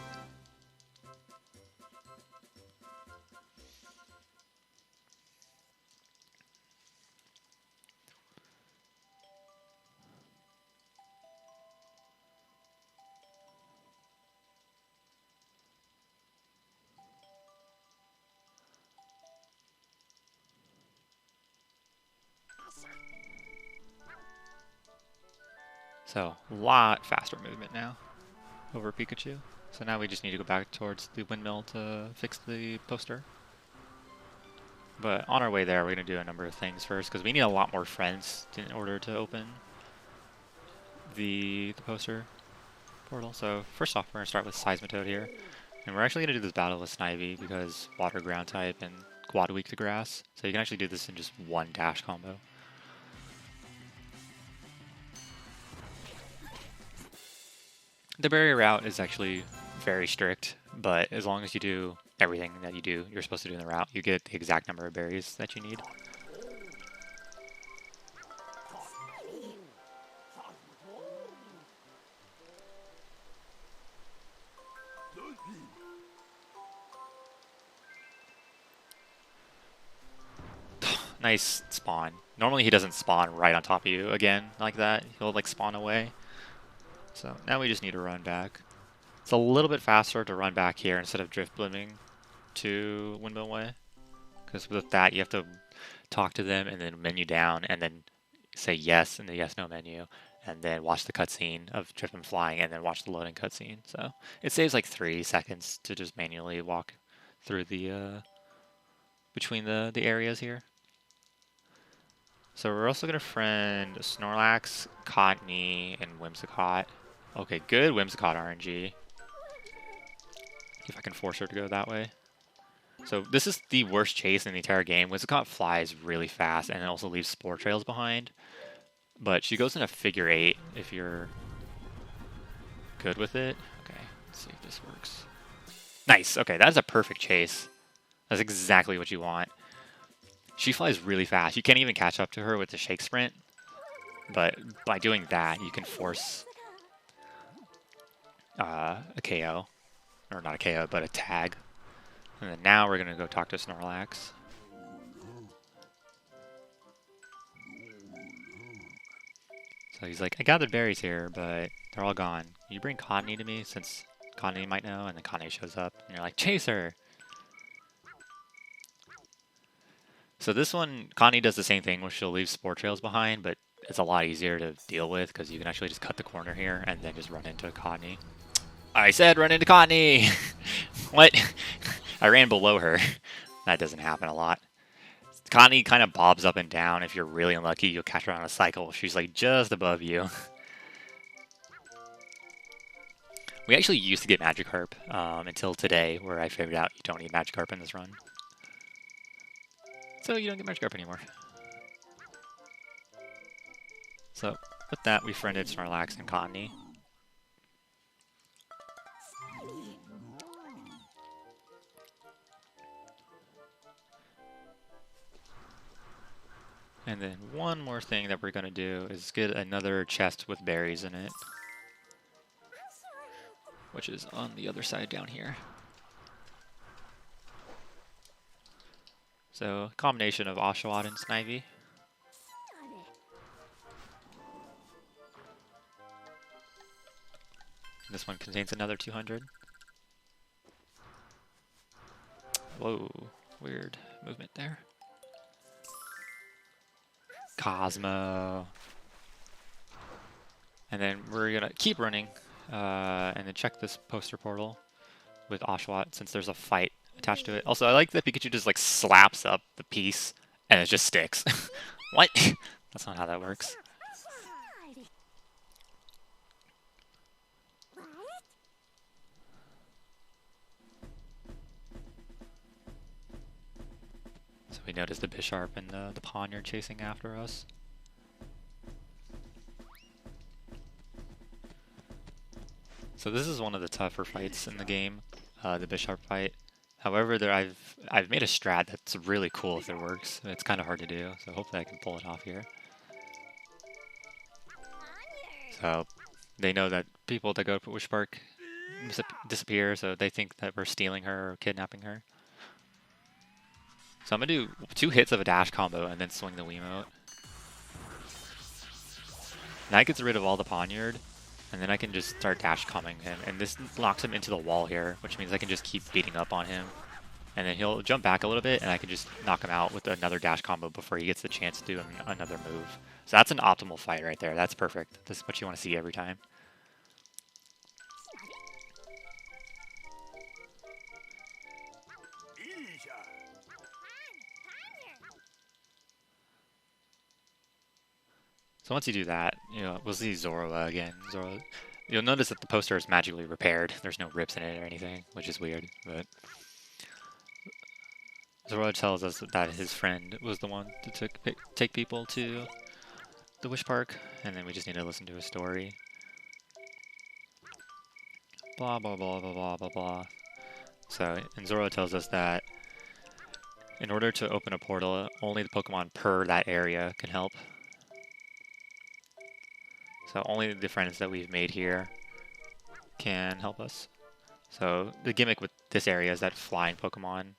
So, a lot faster movement now over Pikachu. So now we just need to go back towards the windmill to fix the poster. But on our way there, we're going to do a number of things first, because we need a lot more friends in order to open the poster portal. So first off, we're going to start with Seismitoad here. And we're actually going to do this battle with Snivy, because water ground type and quad weak to grass. So you can actually do this in just one dash combo. The barrier route is actually very strict, but as long as you do everything that you're supposed to do in the route, you get the exact number of berries that you need. Nice spawn. Normally he doesn't spawn right on top of you again like that. He'll like spawn away. So now we just need to run back. It's a little bit faster to run back here instead of drift blooming to Windmill Way, because with that you have to talk to them and then menu down and then say yes in the yes no menu and then watch the cutscene of Drift flying and then watch the loading cutscene. So it saves like 3 seconds to just manually walk through the between the areas here. So we're also gonna friend Snorlax, Cottonee, and Whimsicott. Okay, good Whimsicott RNG. If I can force her to go that way. So this is the worst chase in the entire game. Whimsicott flies really fast and it also leaves spore trails behind. But she goes in a figure 8 if you're good with it. Okay, let's see if this works. Nice. Okay, that's a perfect chase. That's exactly what you want. She flies really fast. You can't even catch up to her with the shake sprint. But by doing that, you can force a KO. Or not a KO, but a tag. And then now we're going to go talk to Snorlax. So he's like, I gathered berries here, but they're all gone. Can you bring Cottonee to me, since Cottonee might know? And then Cottonee shows up, and you're like, chase her! So this one, Cottonee does the same thing, where she'll leave spore trails behind, but it's a lot easier to deal with, because you can actually just cut the corner here, and then just run into Cottonee. I said run into Cottonee! What? I ran below her. That doesn't happen a lot. Cottonee kind of bobs up and down. If you're really unlucky, you'll catch her on a cycle. She's like just above you. We actually used to get Magikarp until today, where I figured out you don't need Magikarp in this run. So you don't get Magikarp anymore. So with that, we friended Snorlax and Cottonee. And then one more thing that we're going to do is get another chest with berries in it, which is on the other side down here. So, combination of Oshawa and Snivy. This one contains another 200. Whoa, weird movement there. Cosmo. And then we're gonna keep running, and then check this poster portal with Oshawott, since there's a fight attached to it. Also, I like that Pikachu just like slaps up the piece and it just sticks. What? That's not how that works. So we noticed the Bisharp and the Pawniard chasing after us. So this is one of the tougher fights in the game, the Bisharp fight. However, I've made a strat that's really cool if it works. It's kind of hard to do, so hopefully I can pull it off here. So they know that people that go to PokéPark disappear, so they think that we're stealing her or kidnapping her. So I'm going to do 2 hits of a dash combo and then swing the Wiimote. That gets rid of all the Pawniard, and then I can just start dash combing him. And this knocks him into the wall here, which means I can just keep beating up on him. And then he'll jump back a little bit, and I can just knock him out with another dash combo before he gets the chance to do another move. So that's an optimal fight right there. That's perfect. This is what you want to see every time. So once you do that, we'll see Zorua again. Zorua, you'll notice that the poster is magically repaired. There's no rips in it or anything, which is weird. But Zorua tells us that his friend was the one to take people to the Wish Park, and then we just need to listen to his story. Blah, blah, blah, blah, blah, blah, blah. So, and Zorua tells us that in order to open a portal, only the Pokemon per that area can help. So only the friends that we've made here can help us. So the gimmick with this area is that flying Pokemon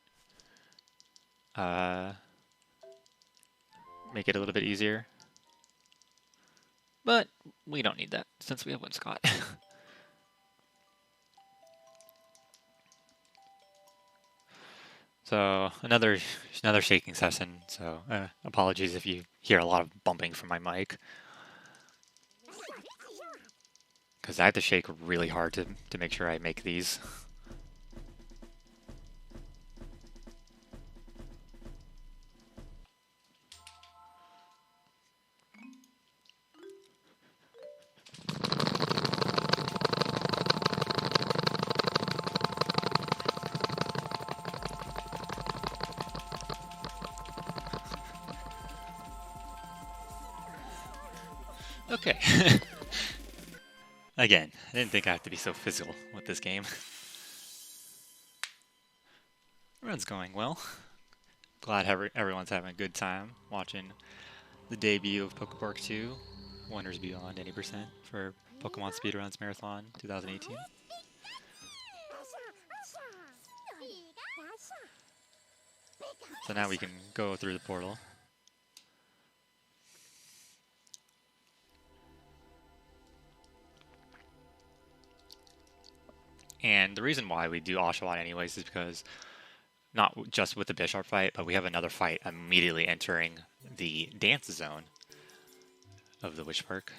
make it a little bit easier. But we don't need that since we have Whimsicott. So another shaking session. So apologies if you hear a lot of bumping from my mic, because I have to shake really hard to make sure I make these. Okay. Again, I didn't think I have to be so physical with this game. Run's going well. Glad everyone's having a good time watching the debut of PokéPark 2, Wonders Beyond any percent for Pokemon Speedruns Marathon 2018. So now we can go through the portal. And the reason why we do Oshawa anyways is because not just with the Bisharp fight, but we have another fight immediately entering the dance zone of the Witch Park.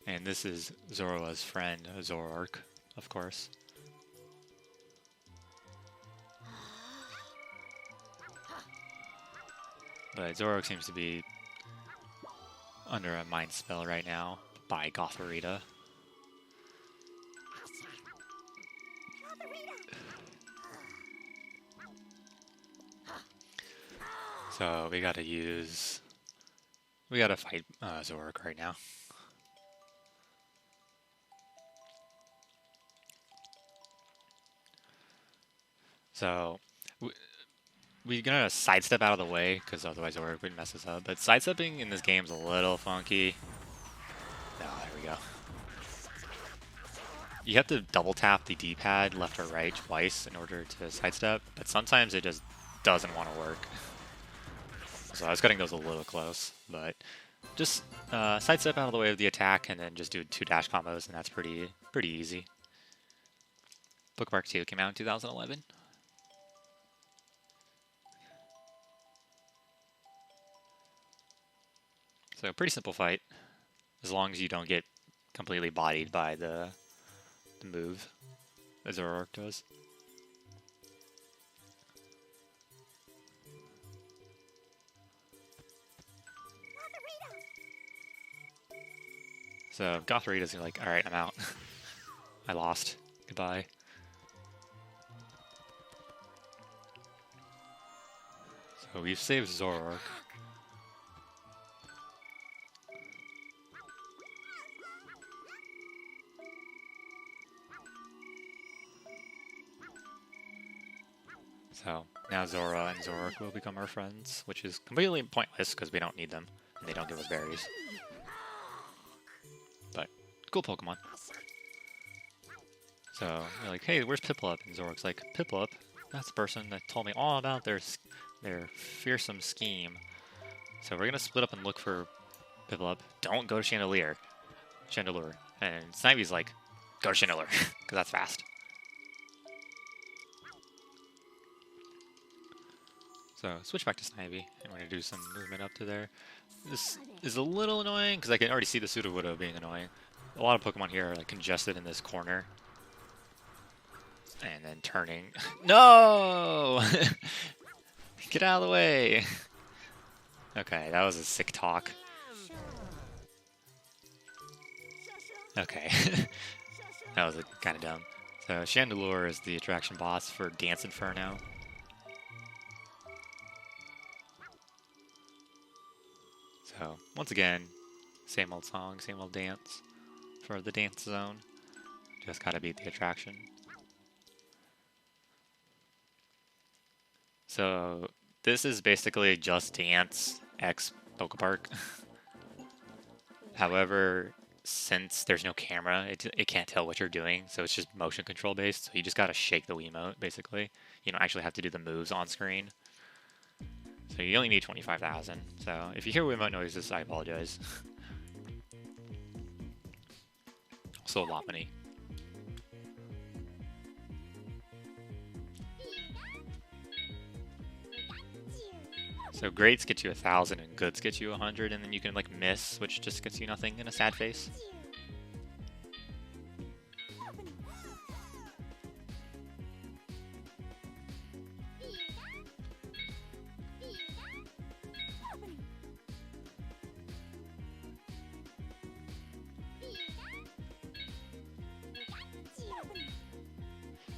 And this is Zoroa's friend, Zoroark, of course. But Zoroark seems to be under a mind spell right now by Gothorita. So we gotta fight Zoroark right now. So we're gonna sidestep out of the way because otherwise Zoroark would mess us up. But sidestepping in this game is a little funky. Oh, there we go. You have to double tap the D-pad left or right twice in order to sidestep, but sometimes it just doesn't want to work. So I was cutting those a little close, but just sidestep out of the way of the attack and then just do 2 dash combos, and that's pretty easy. PokéPark 2 came out in 2011. So pretty simple fight, as long as you don't get completely bodied by the move that Zoroark does. So Gothorita's like, alright, I'm out. I lost. Goodbye. So we've saved Zoroark. So now Zora and Zoroark will become our friends, which is completely pointless because we don't need them, and they don't give us berries. But cool Pokemon. So you're like, hey, where's Piplup? And Zoroark's like, Piplup? That's the person that told me all about their fearsome scheme. So we're gonna split up and look for Piplup. Don't go to Chandelure. And Snivy's like, go to Chandelure, because that's fast. So switch back to Snivy, and we're going to do some movement up to there. This is a little annoying, because I can already see the Sudowoodo being annoying. A lot of Pokemon here are like congested in this corner. And then turning. No! Get out of the way! Okay, that was a sick talk. Okay. That was kind of dumb. So Chandelure is the attraction boss for Dance Inferno. So, once again, same old song, same old dance for the dance zone. Just gotta beat the attraction. So, this is basically just Dance X PokéPark. However, since there's no camera, it can't tell what you're doing, so it's just motion control based, so you just gotta shake the Wiimote, basically. You don't actually have to do the moves on screen. So you only need 25,000. So if you hear Wiimote noises, I apologize. Also a lot money. So greats get you 1,000 and goods get you 100, and then you can like miss, which just gets you nothing and a sad face.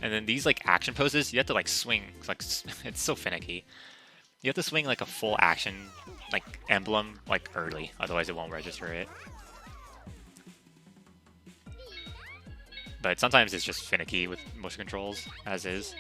And then these like action poses, you have to like swing. It's like it's so finicky. You have to swing like a full action like emblem like early, otherwise it won't register it. But sometimes it's just finicky with motion controls, as is.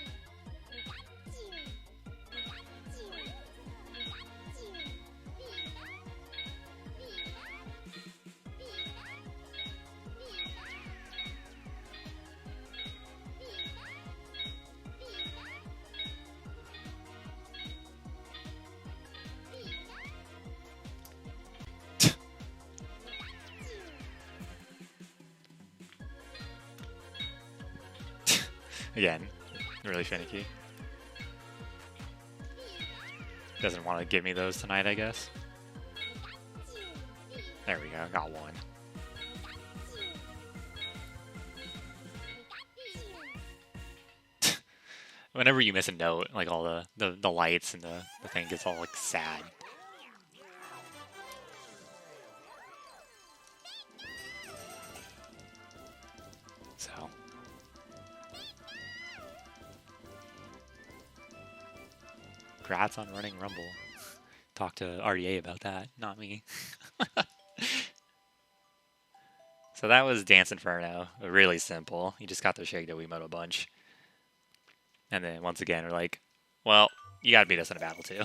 Again, really finicky. Doesn't want to give me those tonight, I guess. There we go, got one. Whenever you miss a note, like all the lights and the thing gets all like sad. So. Congrats on running Rumble. Talk to RDA about that, not me. So that was Dance Inferno. Really simple. You just got to shake the Wiimote a bunch. And then once again, we're like, well, you gotta beat us in a battle too.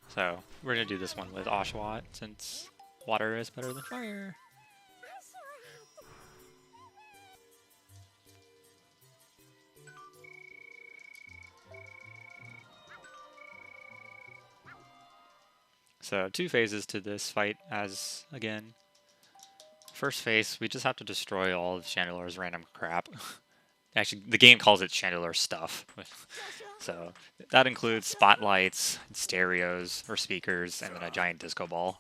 So we're gonna do this one with Oshawa since water is better than fire. So 2 phases to this fight as, again, first phase, we just have to destroy all of Chandelar's random crap. Actually, the game calls it Chandelar stuff. So that includes spotlights, stereos, or speakers, and then a giant disco ball.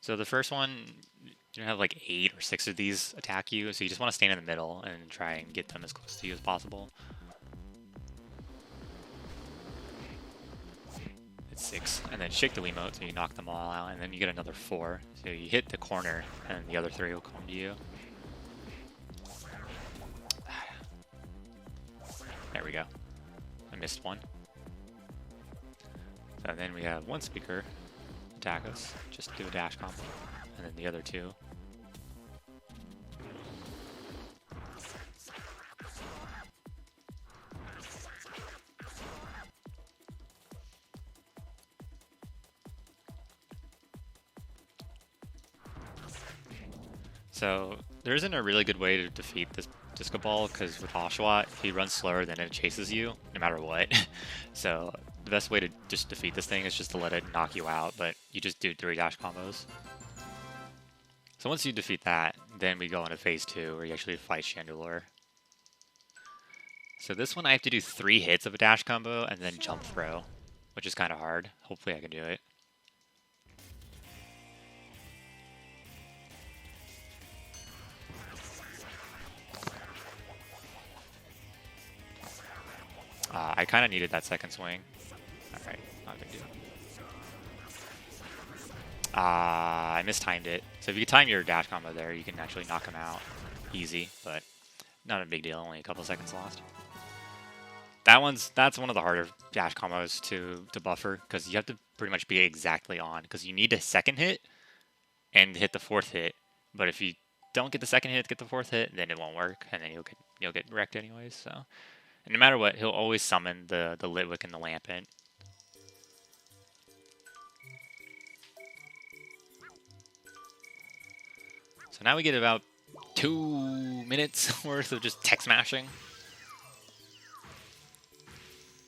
So the first one, you have like 8 or 6 of these attack you, so you just want to stand in the middle and try and get them as close to you as possible. It's 6, and then shake the Wiimote so you knock them all out, and then you get another 4. So you hit the corner, and the other 3 will come to you. There we go. I missed one. So then we have one speaker attack us, just do a dash combo, and then the other 2. So there isn't a really good way to defeat this disco ball, because with Oshawa, if he runs slower, then it chases you no matter what. So the best way to just defeat this thing is just to let it knock you out, but you just do 3 dash combos. So once you defeat that, then we go into phase 2 where you actually fight Chandelure. So this one I have to do 3 hits of a dash combo and then jump throw, which is kind of hard. Hopefully I can do it. I kind of needed that second swing. Alright, not a big deal. I mistimed it. So if you time your dash combo there, you can actually knock him out easy, but not a big deal, only a couple seconds lost. That's one of the harder dash combos to buffer, because you have to pretty much be exactly on, because you need a second hit and hit the 4th hit. But if you don't get the second hit to get the 4th hit, then it won't work, and then you'll get wrecked anyways, so. And no matter what, he'll always summon the Litwick and the Lampent. So now we get about 2 minutes worth of just tech smashing.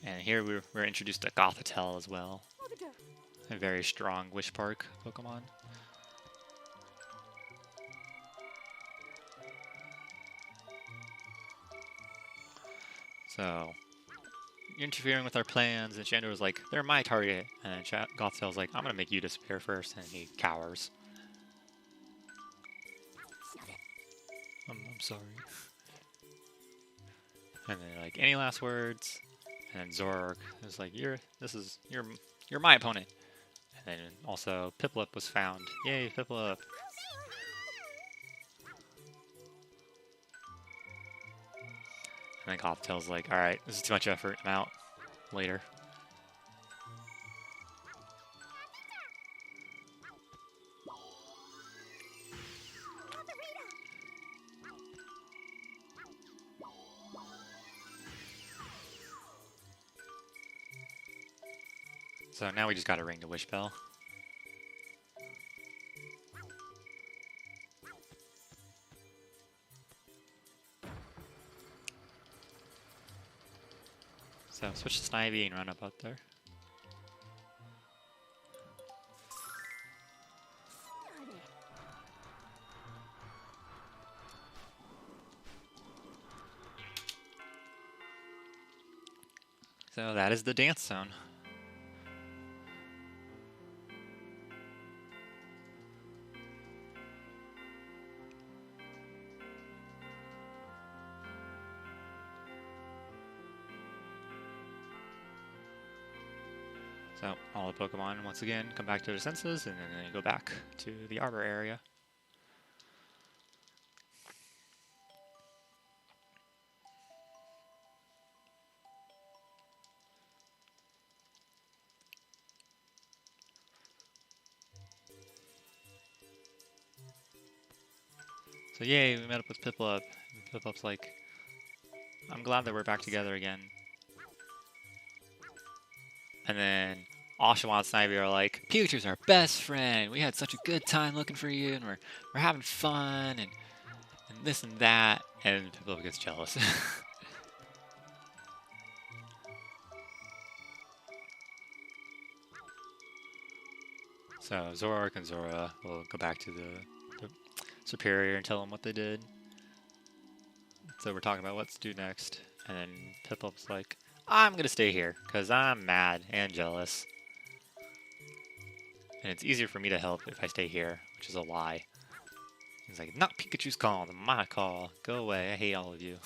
And here we're introduced to Gothitelle as well. A very strong Wish Park Pokemon. So, you're interfering with our plans, and Chandra was like, they're my target. And then Gothitelle's like, I'm gonna make you disappear first, and he cowers. I'm sorry. And then like, any last words? And then Zork is like, you're You're my opponent. And then also Piplup was found. Yay, Piplup. And then Cofftail's like, alright, this is too much effort. I'm out. Later. So now we just gotta ring the wish bell. So switch to Snivy and run up out there. So that is the dance zone. So all the Pokemon once again come back to their senses, and then they go back to the arbor area. So yay, we met up with Piplup. And Piplup's like, I'm glad that we're back together again. And then Oshawa and Snivy are like, Pikachu's our best friend. We had such a good time looking for you, and we're having fun, and this and that. And Piplup gets jealous. So Zoroark and Zora will go back to the Superior and tell them what they did. So we're talking about what to do next. And then Piplup's like, I'm going to stay here because I'm mad and jealous. And it's easier for me to help if I stay here, which is a lie. He's like, not Pikachu's call, my call. Go away, I hate all of you.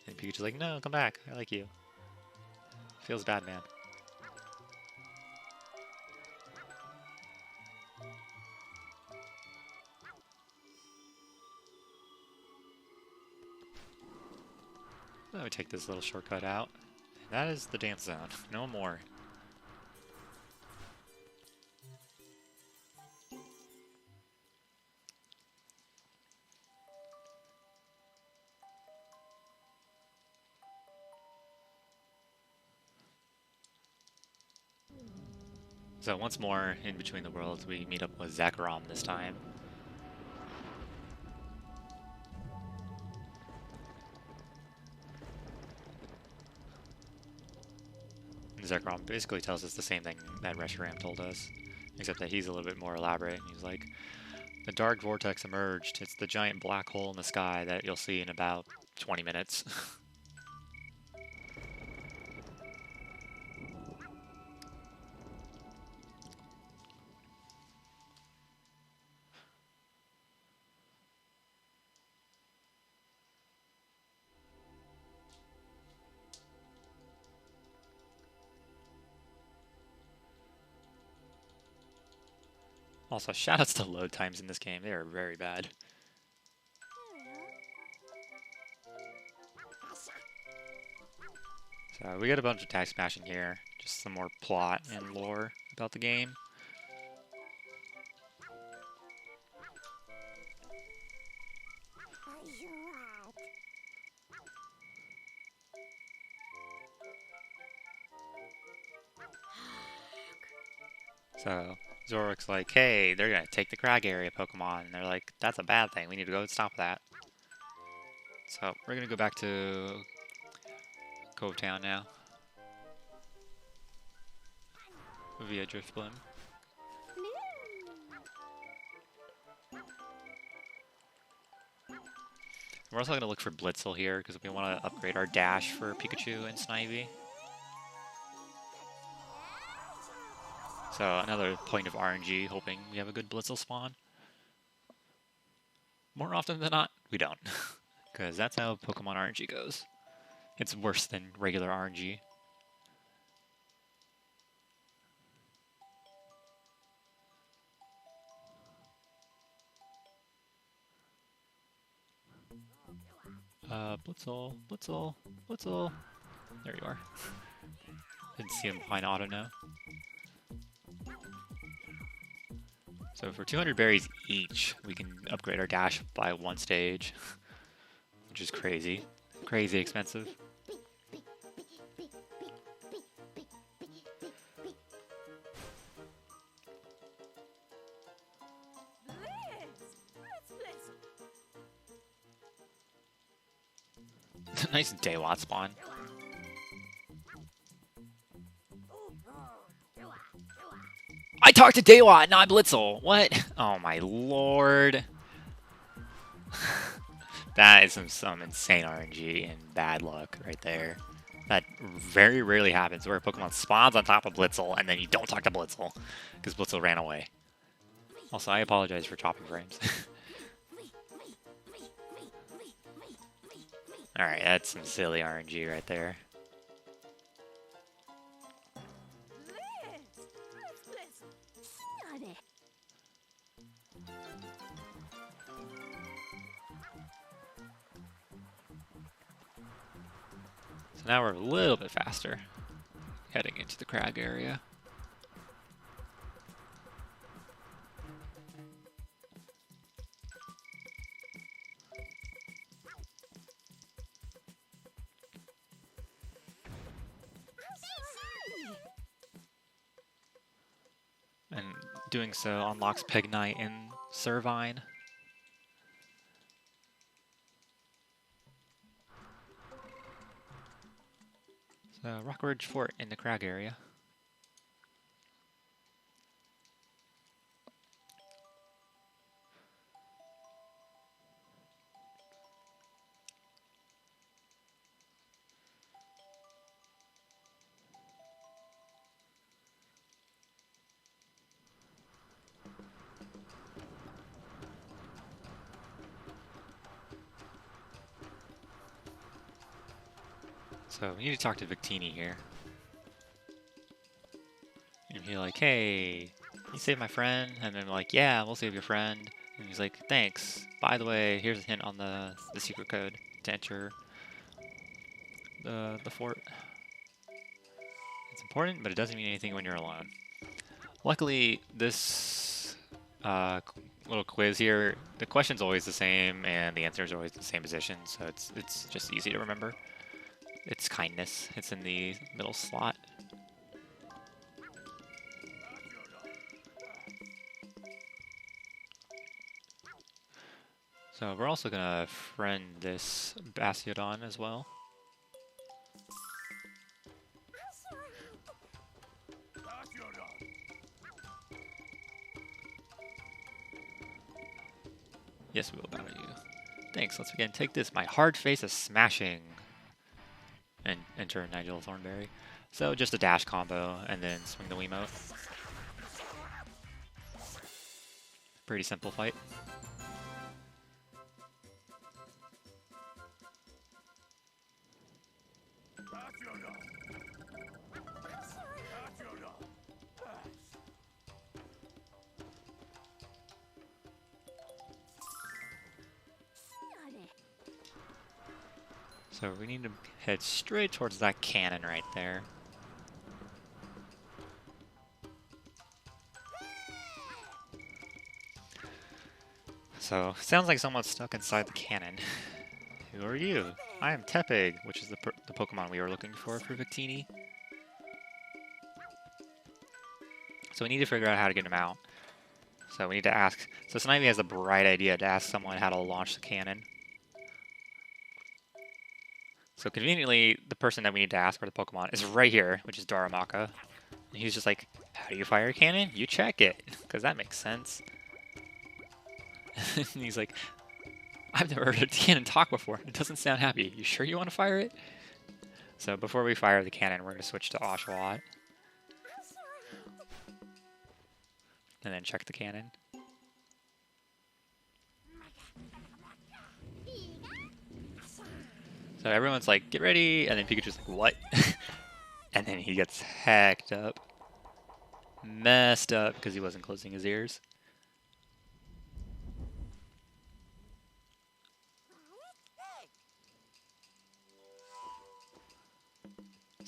And Pikachu's like, no, come back, I like you. Feels bad, man. Let me take this little shortcut out. And that is the dance zone. No more. So once more, in between the worlds, we meet up with Zekrom this time. And Zekrom basically tells us the same thing that Reshiram told us, except that he's a little bit more elaborate. He's like, the dark vortex emerged. It's the giant black hole in the sky that you'll see in about 20 minutes. Also, shoutouts to load times in this game. They are very bad. So we get a bunch of tag smashing here. Just some more plot and lore about the game. So Zoroark's like, hey, they're gonna take the Crag area Pokemon. And they're like, that's a bad thing. We need to go stop that. So we're gonna go back to Cove Town now. Via Driftblim. We're also gonna look for Blitzel here because we want to upgrade our dash for Pikachu and Snivy. So another point of RNG, hoping we have a good Blitzel spawn. More often than not, we don't. Because that's how Pokemon RNG goes. It's worse than regular RNG. Blitzel, Blitzel, Blitzel. There you are. Didn't see him behind auto now. So for 200 berries each, we can upgrade our dash by 1 stage, which is crazy. Crazy expensive. Nice Daywat spawn. I talked to Daywat, not Blitzel. What? Oh my lord. That is some insane RNG and bad luck right there. That very rarely happens where a Pokemon spawns on top of Blitzel and then you don't talk to Blitzel because Blitzel ran away. Also, I apologize for chopping frames. Alright, that's some silly RNG right there. So now we're a little bit faster, heading into the crag area. And doing so unlocks Pignite and Servine. So Rockridge Fort in the crag area. So we need to talk to Victini here. And be like, hey, you saved my friend? And then we're like, yeah, we'll save your friend. And he's like, thanks. By the way, here's a hint on the secret code to enter the fort. It's important, but it doesn't mean anything when you're alone. Luckily, this little quiz here, the question's always the same, and the answer is always the same position, so it's just easy to remember. It's kindness. It's in the middle slot. So we're also gonna friend this Bastiodon as well. Yes, we will battle you. Thanks, let's again take this. My hard face is smashing. And enter Nigel Thornberry. So just a dash combo and then swing the Wiimote. Pretty simple fight. So we need to head straight towards that cannon right there. So, sounds like someone's stuck inside the cannon. Who are you? I am Tepig, which is the Pokemon we were looking for Victini. So we need to figure out how to get him out. So we need to ask... So Snivy has a bright idea to ask someone how to launch the cannon. So conveniently, the person that we need to ask for the Pokemon is right here, which is Darumaka. And he's just like, how do you fire a cannon? You check it, because that makes sense. And he's like, I've never heard a cannon talk before. It doesn't sound happy. You sure you want to fire it? So before we fire the cannon, we're going to switch to Oshawa. And then check the cannon. So everyone's like, get ready, and then Pikachu's like, what? And then he gets hacked up. Messed up because he wasn't closing his ears.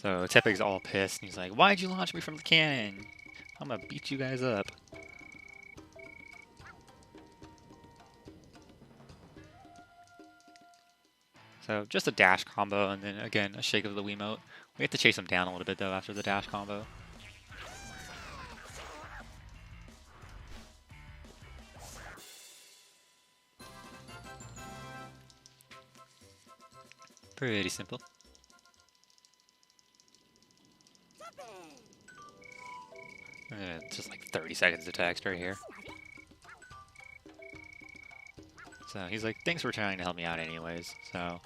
So Tepig's all pissed, and he's like, "Why'd you launch me from the cannon? I'm gonna beat you guys up." So just a dash combo, and then again a shake of the Wiimote. We have to chase him down a little bit though after the dash combo. Pretty simple. Just like 30 seconds of text right here. So he's like, "Thanks for trying to help me out anyways. So,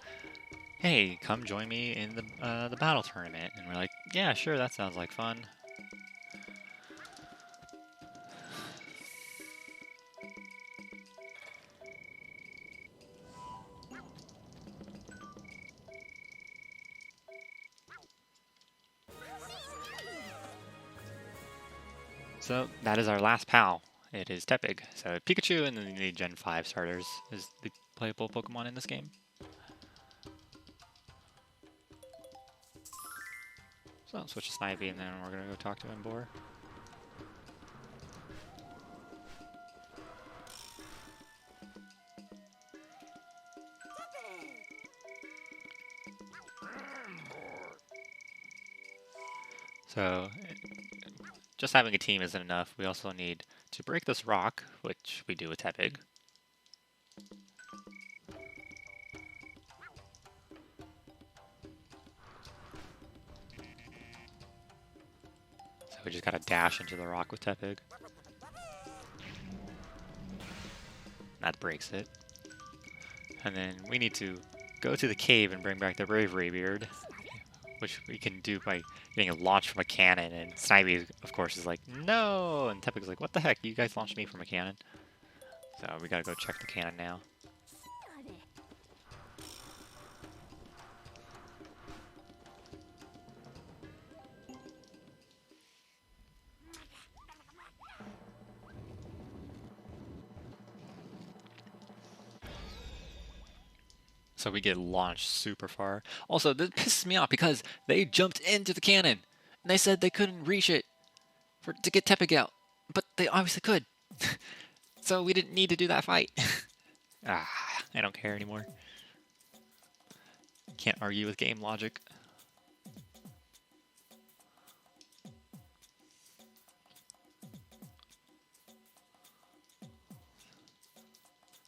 hey, come join me in the battle tournament." And we're like, "Yeah, sure, that sounds like fun." So that is our last pal. It is Tepig. So Pikachu and then the Gen 5 starters is the playable Pokemon in this game. So switch to Snivy and then we're gonna go talk to Embor. So just having a team isn't enough. We also need to break this rock, which we do with Tepig. So we just gotta dash into the rock with Tepig. That breaks it. And then we need to go to the cave and bring back the Bravery Beard, which we can do by getting launched from a cannon. And Snivy, of course, is like, "No!" And Tepig's like, "What the heck? You guys launched me from a cannon." So we gotta go check the cannon now. So we get launched super far. Also, this pisses me off because they jumped into the cannon and they said they couldn't reach it to get Tepig out, but they obviously could. So we didn't need to do that fight. I don't care anymore. Can't argue with game logic.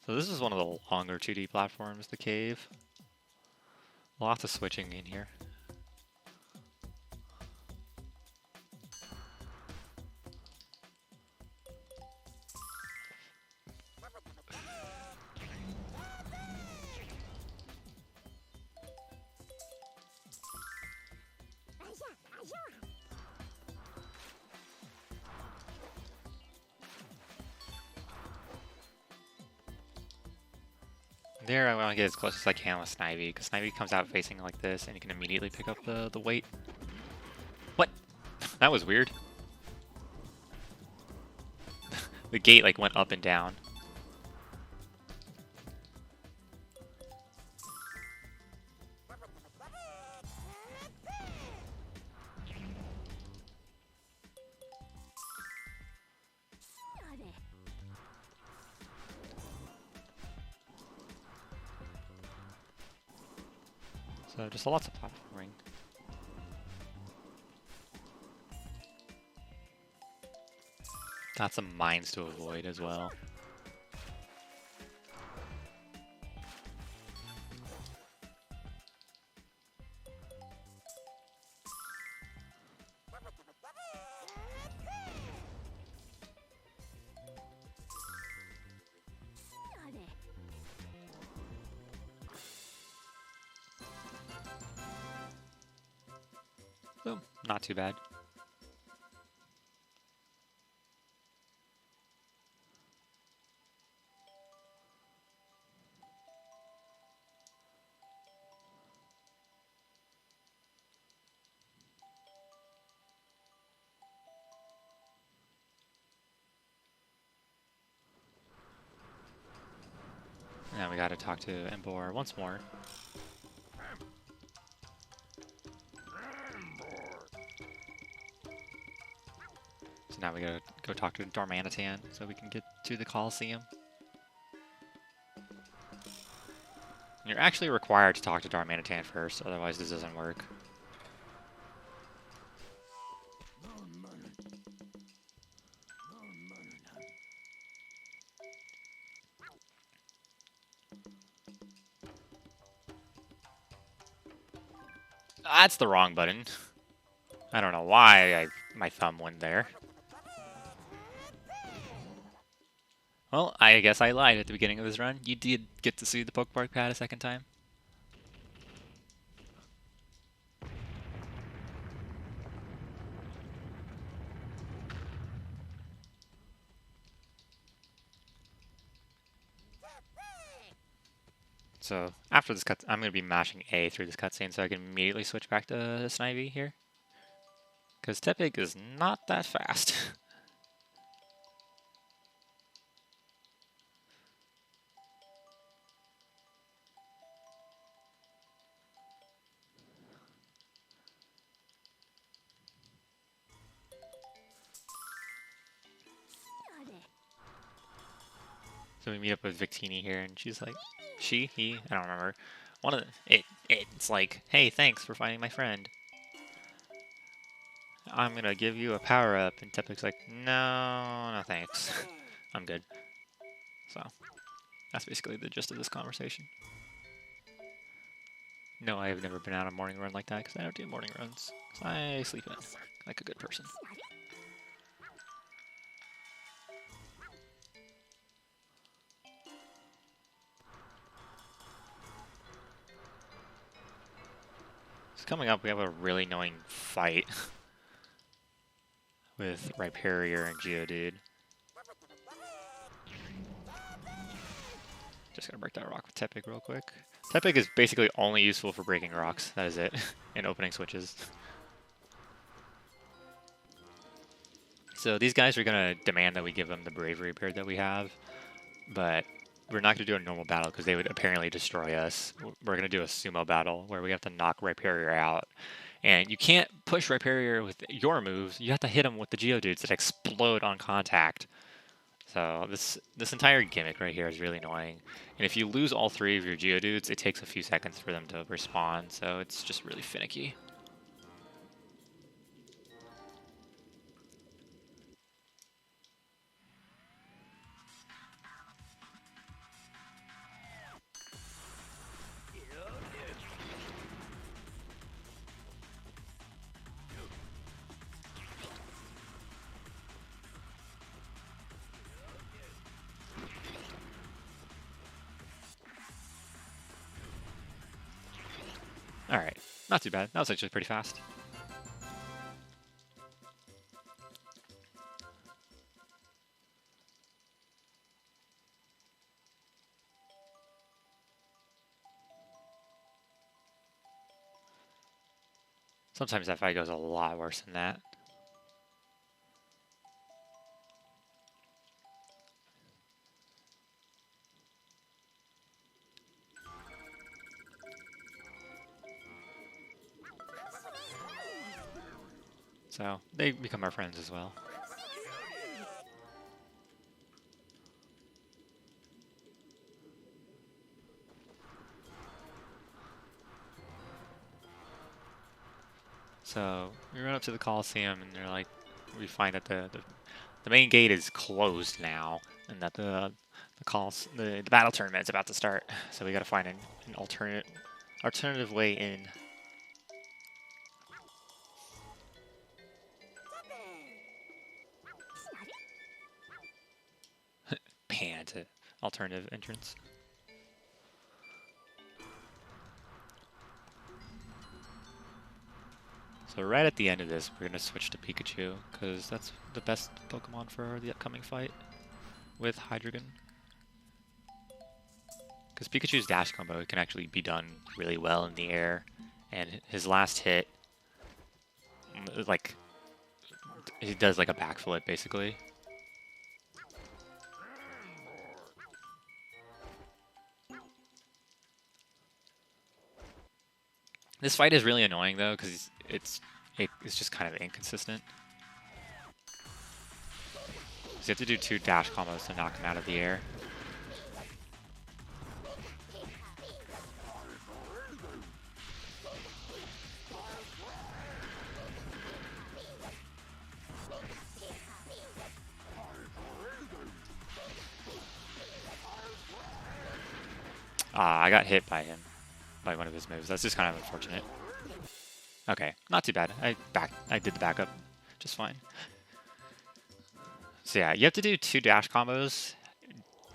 So this is one of the longer 2D platforms, the cave. Lots of switching in here. There, I want to get as close as I can with Snivy, because Snivy comes out facing like this, and you can immediately pick up the weight. What? That was weird. The gate like went up and down. So just lots of platforming. Got some mines to avoid as well. So, not too bad. Now we gotta talk to Embor once more. now we gotta go talk to Darmanitan so we can get to the Coliseum. You're actually required to talk to Darmanitan first, otherwise this doesn't work. That's the wrong button. I don't know why my thumb went there. Well, I guess I lied at the beginning of this run. You did get to see the PokéPark pad a second time. So after this cut, I'm going to be mashing A through this cutscene so I can immediately switch back to Snivy here. Because Tepig is not that fast. So we meet up with Victini here, and she's like, he, I don't remember. One of the, it's like, hey, thanks for finding my friend. I'm gonna give you a power up, and Tepig's like, no thanks, I'm good. So that's basically the gist of this conversation. No, I have never been out on a morning run like that because I don't do morning runs. I sleep in like a good person. So coming up, we have a really annoying fight with Rhyperior and Geodude. Just gonna break that rock with Tepig real quick. Tepig is basically only useful for breaking rocks. That is it. And opening switches. So these guys are gonna demand that we give them the bravery beard that we have, but we're not gonna do a normal battle because they would apparently destroy us. We're gonna do a sumo battle where we have to knock Rhyperior out. And you can't push Rhyperior with your moves. You have to hit him with the Geodudes that explode on contact. So this entire gimmick right here is really annoying. And if you lose all three of your Geodudes, it takes a few seconds for them to respawn, so it's just really finicky. Alright, not too bad. That was actually pretty fast. Sometimes that fight goes a lot worse than that. So, they become our friends as well. So, we run up to the Coliseum and they're like, we find that the main gate is closed now, and that the battle tournament is about to start. So we gotta find an alternative way in. Pan to alternative entrance. So right at the end of this, we're gonna switch to Pikachu because that's the best Pokemon for the upcoming fight with Hydreigon. Because Pikachu's dash combo can actually be done really well in the air, and his last hit, like, he does like a backflip basically. This fight is really annoying though because it's just kind of inconsistent. So you have to do 2 dash combos to knock him out of the air. I got hit by him, by one of his moves. That's just kind of unfortunate. Okay, not too bad. I did the backup just fine. So yeah, you have to do 2 dash combos.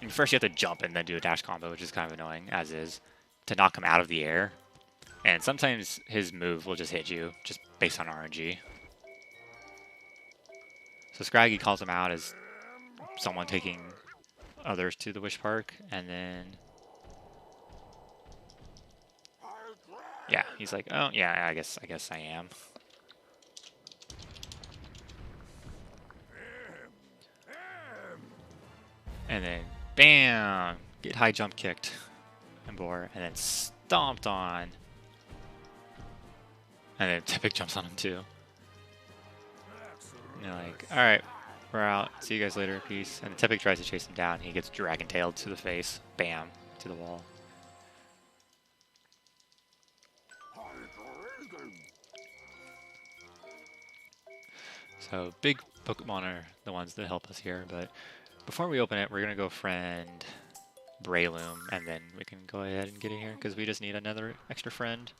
And first you have to jump and then do a dash combo, which is kind of annoying, as is, to knock him out of the air. And sometimes his move will just hit you, just based on RNG. So Scraggy calls him out as someone taking others to the Wish Park, and then... yeah, he's like, oh, yeah, I guess I am. And then, bam! Get high jump kicked. And Boar, and then stomped on. And then Tepic jumps on him too. And you're like, alright, we're out. See you guys later. Peace. And Tepic tries to chase him down. He gets dragon-tailed to the face. Bam. To the wall. So big Pokemon are the ones that help us here, but before we open it, we're going to go friend Breloom, and then we can go ahead and get in here, because we just need another extra friend.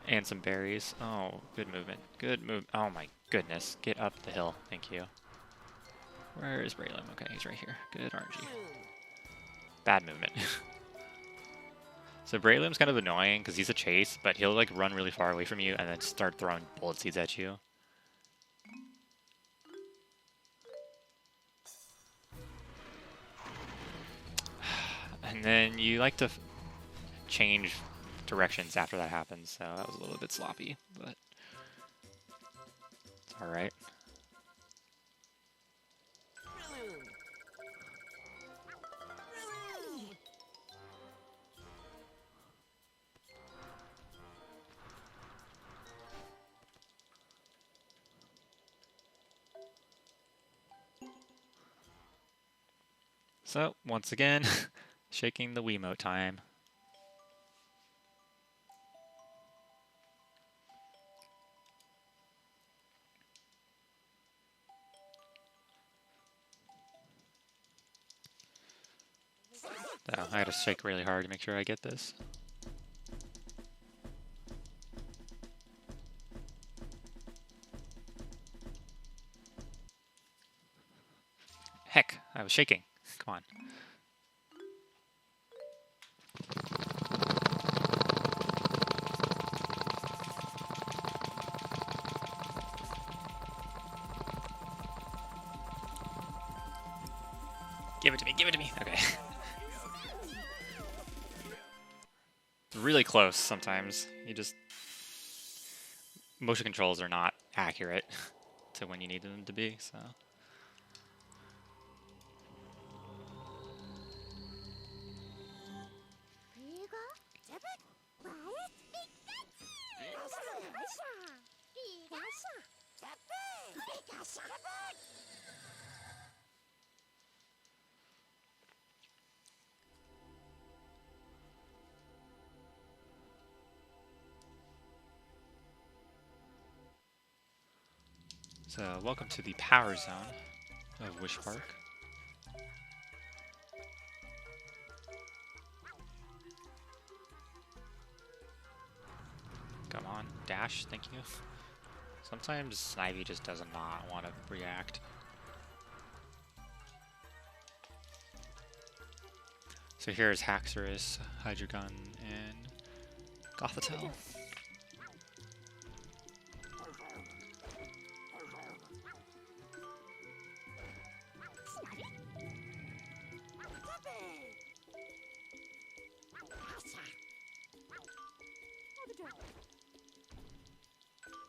And some berries. Oh, good movement. Good move. Oh my goodness. Get up the hill. Thank you. Where is Breloom? Okay, he's right here. Good RNG. Bad movement. So Breloom's kind of annoying because he's a chase, but he'll like run really far away from you and then start throwing bullet seeds at you. And then you like to change directions after that happens, so that was a little bit sloppy, but it's alright. So, once again, shaking the Wiimote time. So, I gotta shake really hard to make sure I get this. Heck, I was shaking. Come on. Give it to me, give it to me. Okay. It's really close sometimes. You just... motion controls are not accurate to when you need them to be, so... So, welcome to the power zone of Wish Park. Come on, dash, thank you. Sometimes Snivy just does not want to react. So here's Haxorus, Hydreigon, and Gothitelle.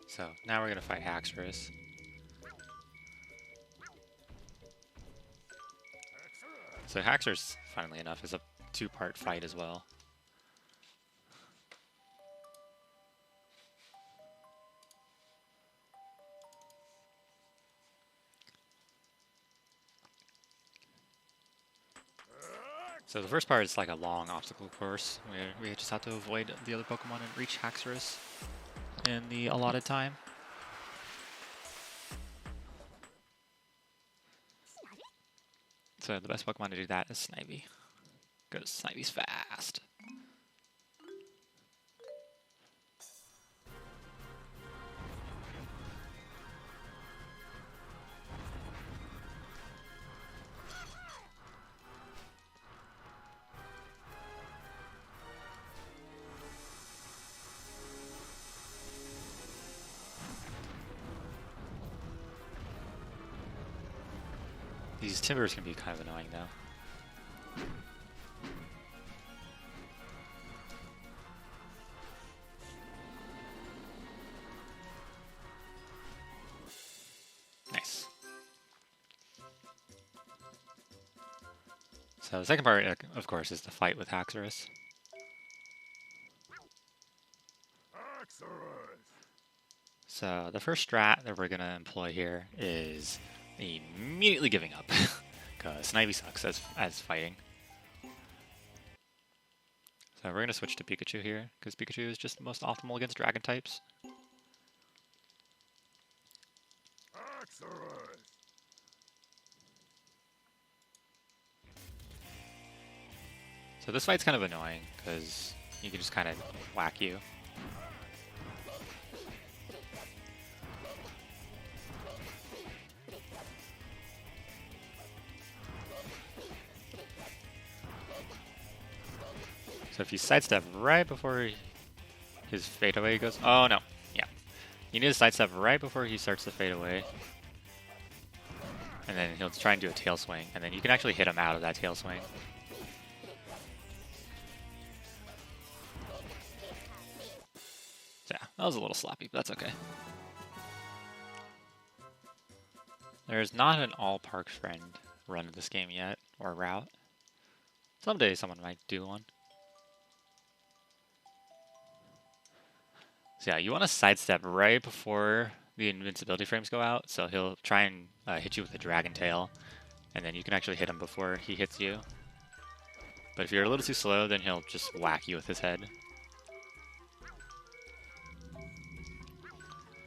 So now we're gonna fight Haxorus. So Haxorus, funnily enough, is a 2-part fight as well. So the first part is like a long obstacle course. We just have to avoid the other Pokemon and reach Haxorus in the allotted time. So the best Pokemon to do that is Snivy, because Snivy's fast. These Timbers can be kind of annoying though. Nice. So the second part, of course, is the fight with Haxorus. So the first strat that we're going to employ here is immediately giving up, because Snivy sucks as fighting. So we're going to switch to Pikachu here, because Pikachu is just the most optimal against dragon types. So this fight's kind of annoying, because he can just kind of whack you. So if you sidestep right before his fadeaway goes... Oh, no. Yeah. You need to sidestep right before he starts to fade away. And then he'll try and do a tail swing. And then you can actually hit him out of that tail swing. So yeah, that was a little sloppy, but that's okay. There's not an all-park friend run of this game yet, or route. Someday someone might do one. So yeah, you want to sidestep right before the invincibility frames go out, so he'll try and hit you with a dragon tail, and then you can actually hit him before he hits you. But if you're a little too slow, then he'll just whack you with his head.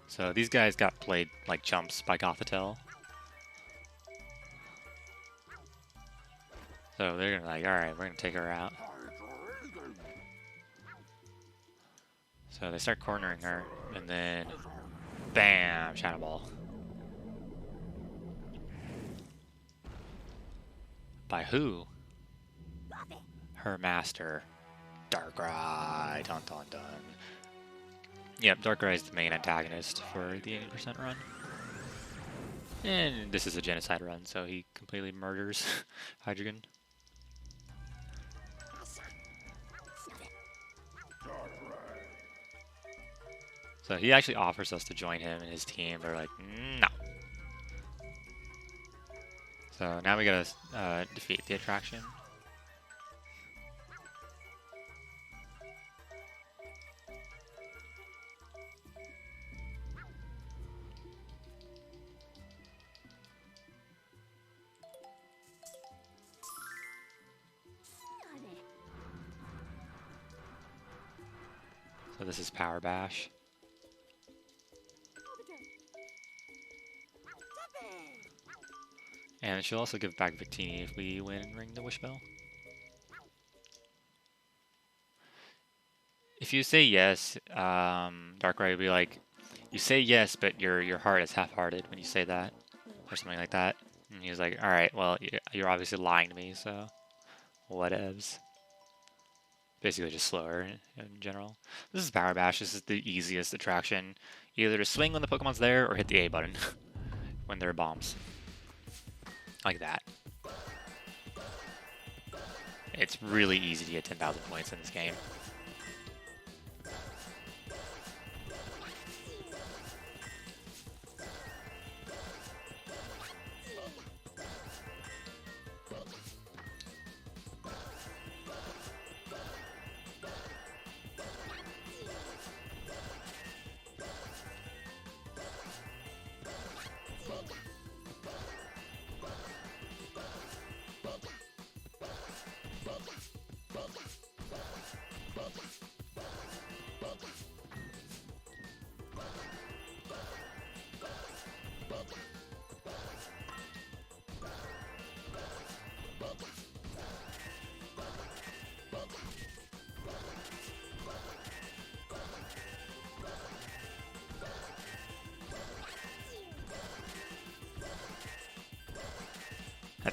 So these guys got played like chumps by Gothitelle. So they're gonna be like, alright, we're gonna take her out. So they start cornering her, and then bam, Shadow Ball. By who? Her master, Darkrai. Dun dun dun. Yep, Darkrai is the main antagonist for the 80% run. And this is a genocide run, so he completely murders Hydreigon. So he actually offers us to join him and his team, but we're like, no. So now we gotta defeat the attraction. So this is Power Bash. And she'll also give back Victini if we win and ring the Wish Bell. If you say yes, Darkrai will be like, you say yes, but your heart is half-hearted when you say that, or something like that. And he's like, all right, well, you're obviously lying to me, so whatevs. Basically just slower in general. This is Power Bash. This is the easiest attraction. Either to swing when the Pokemon's there, or hit the A button when there are bombs. Like that. It's really easy to get 10,000 points in this game.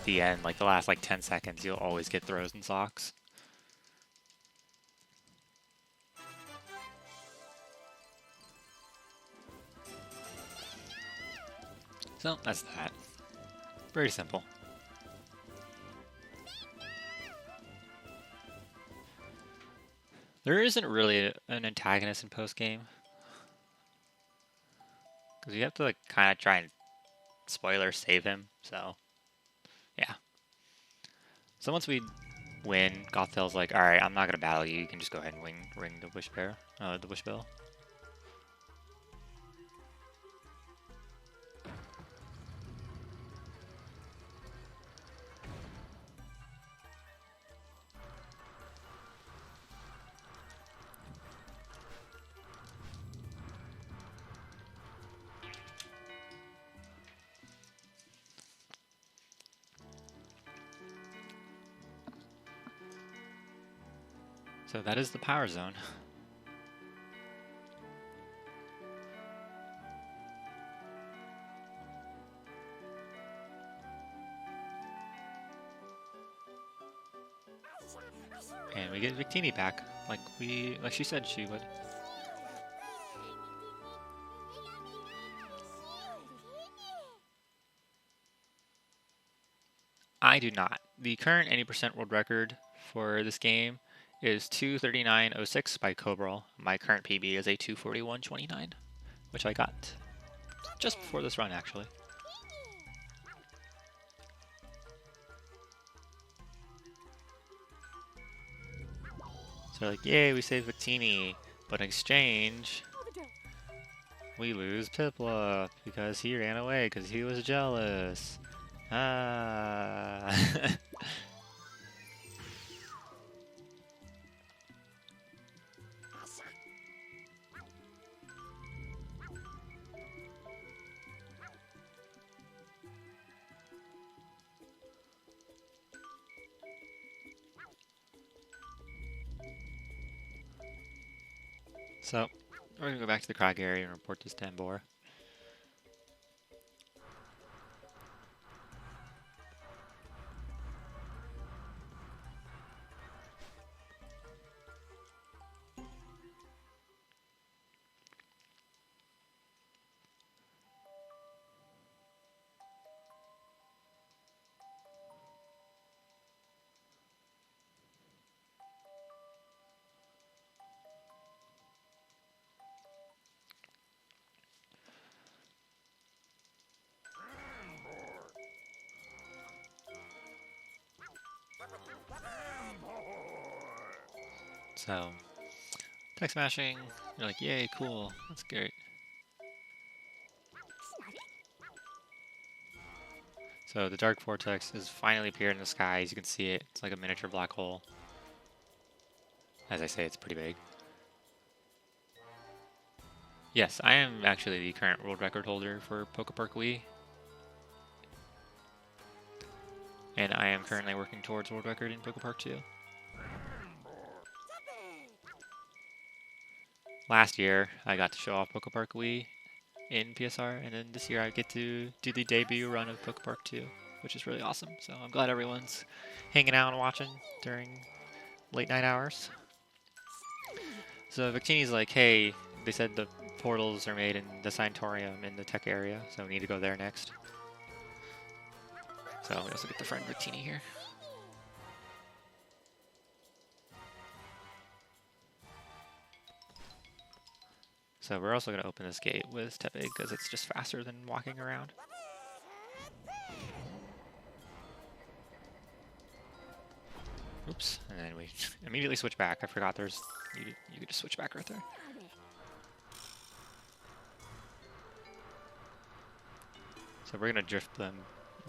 the end, like the last like 10 seconds, you'll always get throws and socks. So that's that. Very simple. There isn't really an antagonist in post-game. Because you have to like kind of try and spoiler save him, so yeah. So once we win, Gothfel's like, alright, I'm not gonna battle you, you can just go ahead and ring the wish bear, the wish bell. So that is the power zone. And we get Victini back, like she said she would. I do not. The current 80% world record for this game is 2:39.06 by Cobral. My current PB is a 2:41.29, which I got just before this run, actually. So they're like, yay, we saved Victini, but in exchange, we lose Piplup because he ran away because he was jealous. Ah. So, we're gonna go back to the Krog area and report this to Tambor. So, tech smashing, you're like, yay, cool, that's great. So the dark vortex has finally appeared in the sky. As you can see it, it's like a miniature black hole. As I say, it's pretty big. Yes, I am actually the current world record holder for PokéPark Wii. And I am currently working towards world record in PokéPark 2. Last year, I got to show off PokéPark Wii in PSR, and then this year I get to do the debut run of PokéPark 2, which is really awesome. So I'm glad everyone's hanging out and watching during late night hours. So Victini's like, hey, they said the portals are made in the Sanatorium in the tech area, so we need to go there next. So we also get the friend Victini here. So we're also going to open this gate with Tepe because it's just faster than walking around. Oops, and then we immediately switch back. I forgot there's, you could just switch back right there. So we're going to drift them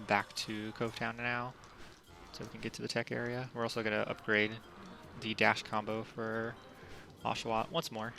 back to Covetown now so we can get to the tech area. We're also going to upgrade the dash combo for Oshawa once more.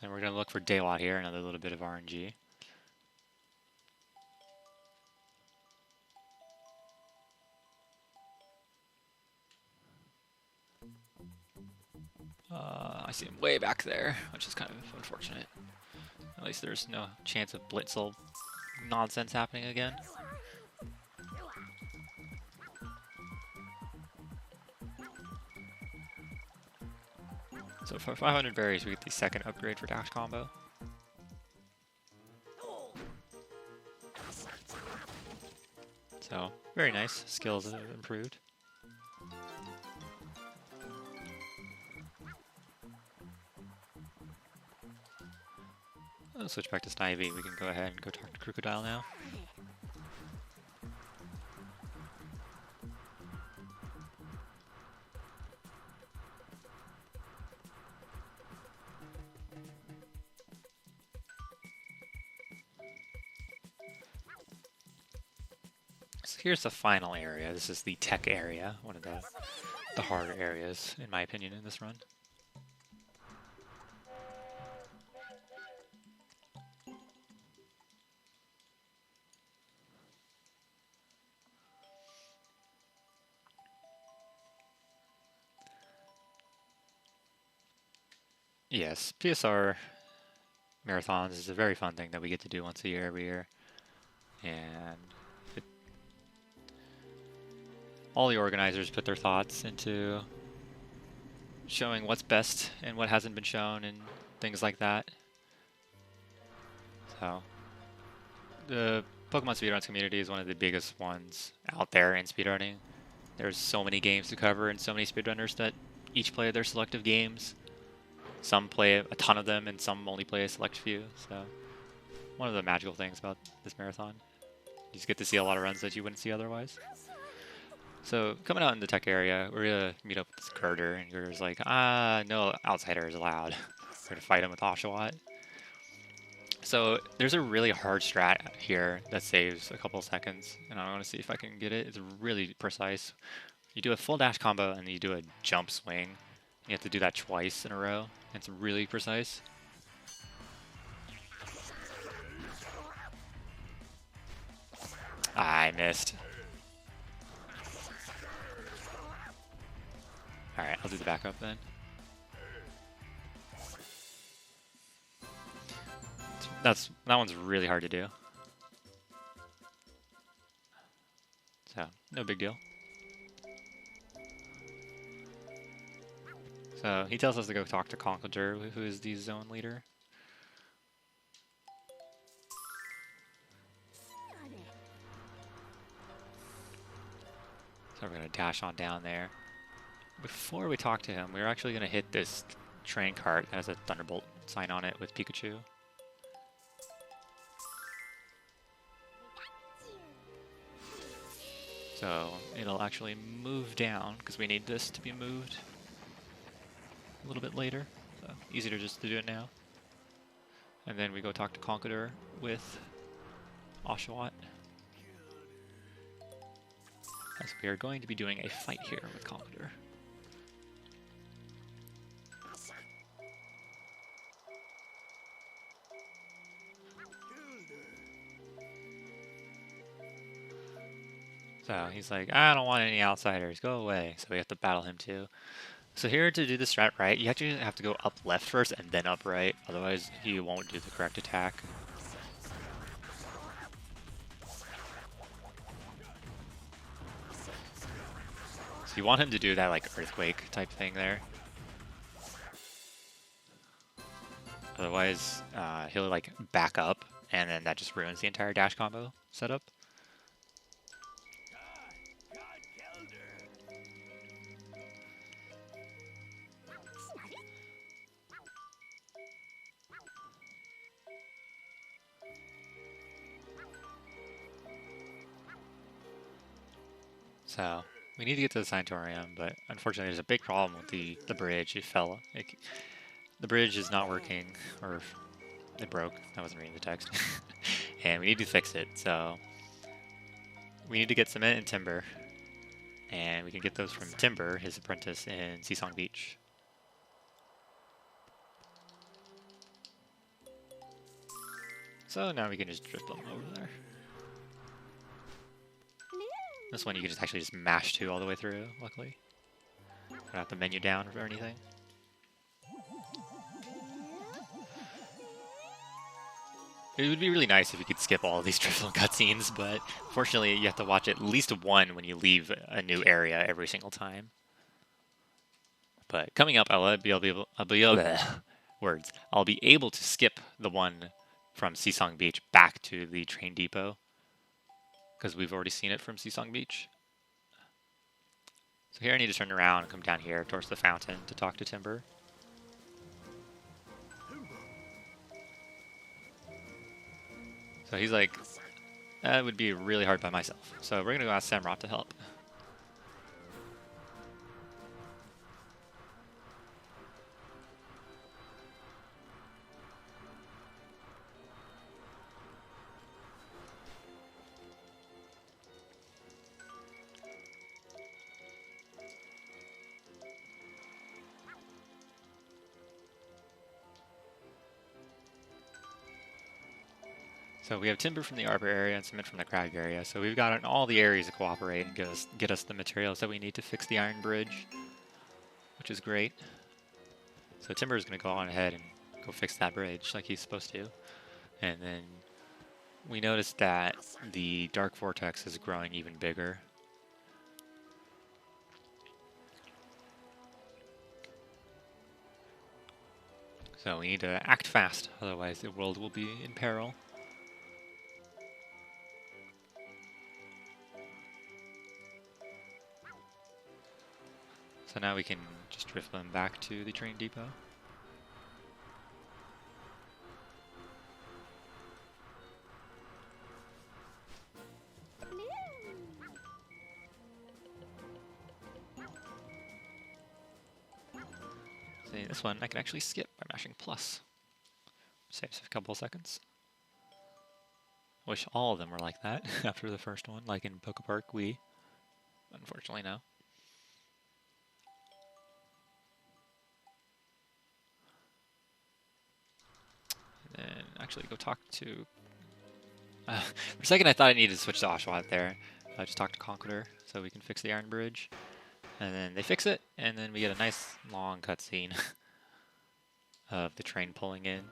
And we're going to look for Daywat here, another little bit of RNG. I see him way back there, which is kind of unfortunate. At least there's no chance of Blitzel nonsense happening again. So for 500 berries, we get the second upgrade for dash combo. So, very nice. Skills have improved. I'll switch back to Snivy. We can go ahead and go talk to Crocodile now. So here's the final area. This is the tech area, one of the harder areas, in my opinion, in this run. Yes, PSR Marathons is a very fun thing that we get to do once a year, every year. And all the organizers put their thoughts into showing what's best and what hasn't been shown and things like that. So, the Pokemon Speedruns community is one of the biggest ones out there in speedrunning. There's so many games to cover and so many speedrunners that each play their selective games. Some play a ton of them and some only play a select few. So, one of the magical things about this marathon. You just get to see a lot of runs that you wouldn't see otherwise. So, coming out in the tech area, we're going to meet up with this Girder, and Girder's like, no outsiders allowed. We're going to fight him with Oshawa. So, there's a really hard strat here that saves a couple seconds, and I want to see if I can get it. It's really precise. You do a full dash combo, and you do a jump swing. You have to do that twice in a row. It's really precise. I missed. Alright, I'll do the backup then. That one's really hard to do. So, no big deal. So, he tells us to go talk to Conqueror, who is the zone leader. So we're going to dash on down there. Before we talk to him, we're actually going to hit this train cart that has a Thunderbolt sign on it with Pikachu. So it'll actually move down, because we need this to be moved a little bit later. So easier just to do it now. And then we go talk to Conqueror with Oshawa. As we are going to be doing a fight here with Conqueror. So he's like, I don't want any outsiders, go away. So we have to battle him too. So here to do the strat right, you actually have to go up left first and then up right. Otherwise he won't do the correct attack. So you want him to do that like earthquake type thing there. Otherwise he'll like back up and then that just ruins the entire dash combo setup. So we need to get to the Sanatorium, but unfortunately there's a big problem with the bridge. It fell. The bridge is not working, or it broke. I wasn't reading the text. And we need to fix it. So we need to get cement and timber. And we can get those from Timber, his apprentice in Seasong Beach. So now we can just drift them over there. This one you can just actually just mash to all the way through, luckily. Don't have the menu down or anything. It would be really nice if you could skip all of these Drifloon cutscenes, but fortunately you have to watch at least one when you leave a new area every single time. But coming up, I'll be able to skip the one from Seasong Beach back to the train depot, because we've already seen it from Seasong Beach. So here I need to turn around and come down here towards the fountain to talk to Timber. So he's like, that would be really hard by myself. So we're going to go ask Samrot to help. So we have Timber from the Arbor area and Cement from the Crag area. So we've got all the areas to cooperate and get us the materials that we need to fix the Iron Bridge, which is great. So Timber is going to go on ahead and go fix that bridge like he's supposed to. And then we noticed that the Dark Vortex is growing even bigger. So we need to act fast, otherwise the world will be in peril. So now we can just drift them back to the train depot. See, this one I can actually skip by mashing plus. Saves a couple of seconds. Wish all of them were like that after the first one, like in PokéPark Wii. Unfortunately, no. And then actually go talk to... for a second I thought I needed to switch to Oshawa there. Just talk to Conqueror so we can fix the Iron Bridge. And then they fix it, and then we get a nice long cutscene of the train pulling in.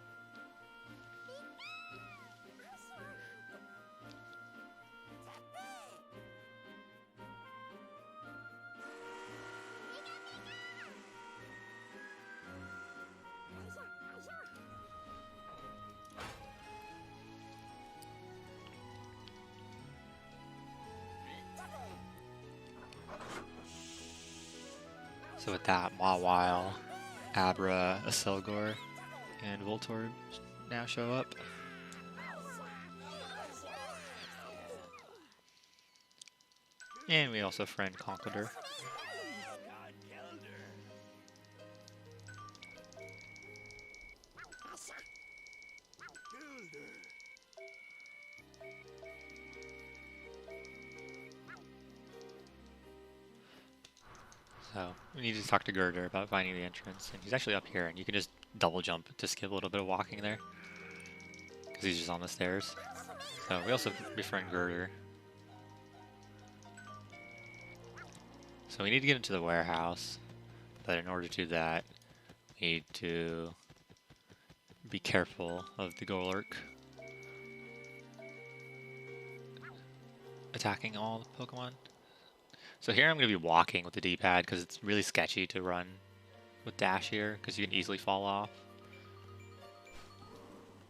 So with that, Mawile, Abra, Aselgor, and Voltorb now show up. And we also friend Conqueror. So we need to talk to Girder about finding the entrance, and he's actually up here, and you can just double jump to skip a little bit of walking there, because he's just on the stairs. So we also befriend Girder. So we need to get into the warehouse, but in order to do that, we need to be careful of the Golurk attacking all the Pokemon. So here I'm going to be walking with the D-pad because it's really sketchy to run with dash here because you can easily fall off.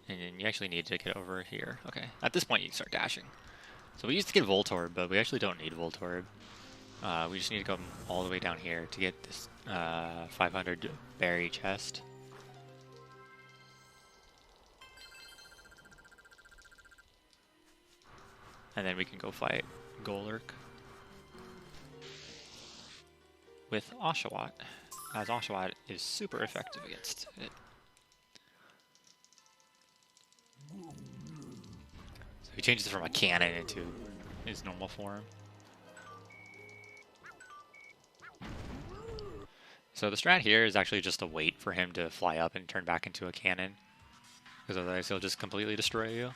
And then you actually need to get over here. Okay, at this point you can start dashing. So we used to get Voltorb, but we actually don't need Voltorb. We just need to go all the way down here to get this 500 berry chest. And then we can go fight Golurk with Oshawa, as Oshawa is super effective against it. So he changes it from a cannon into his normal form. So the strat here is actually just to wait for him to fly up and turn back into a cannon. because otherwise he'll just completely destroy you.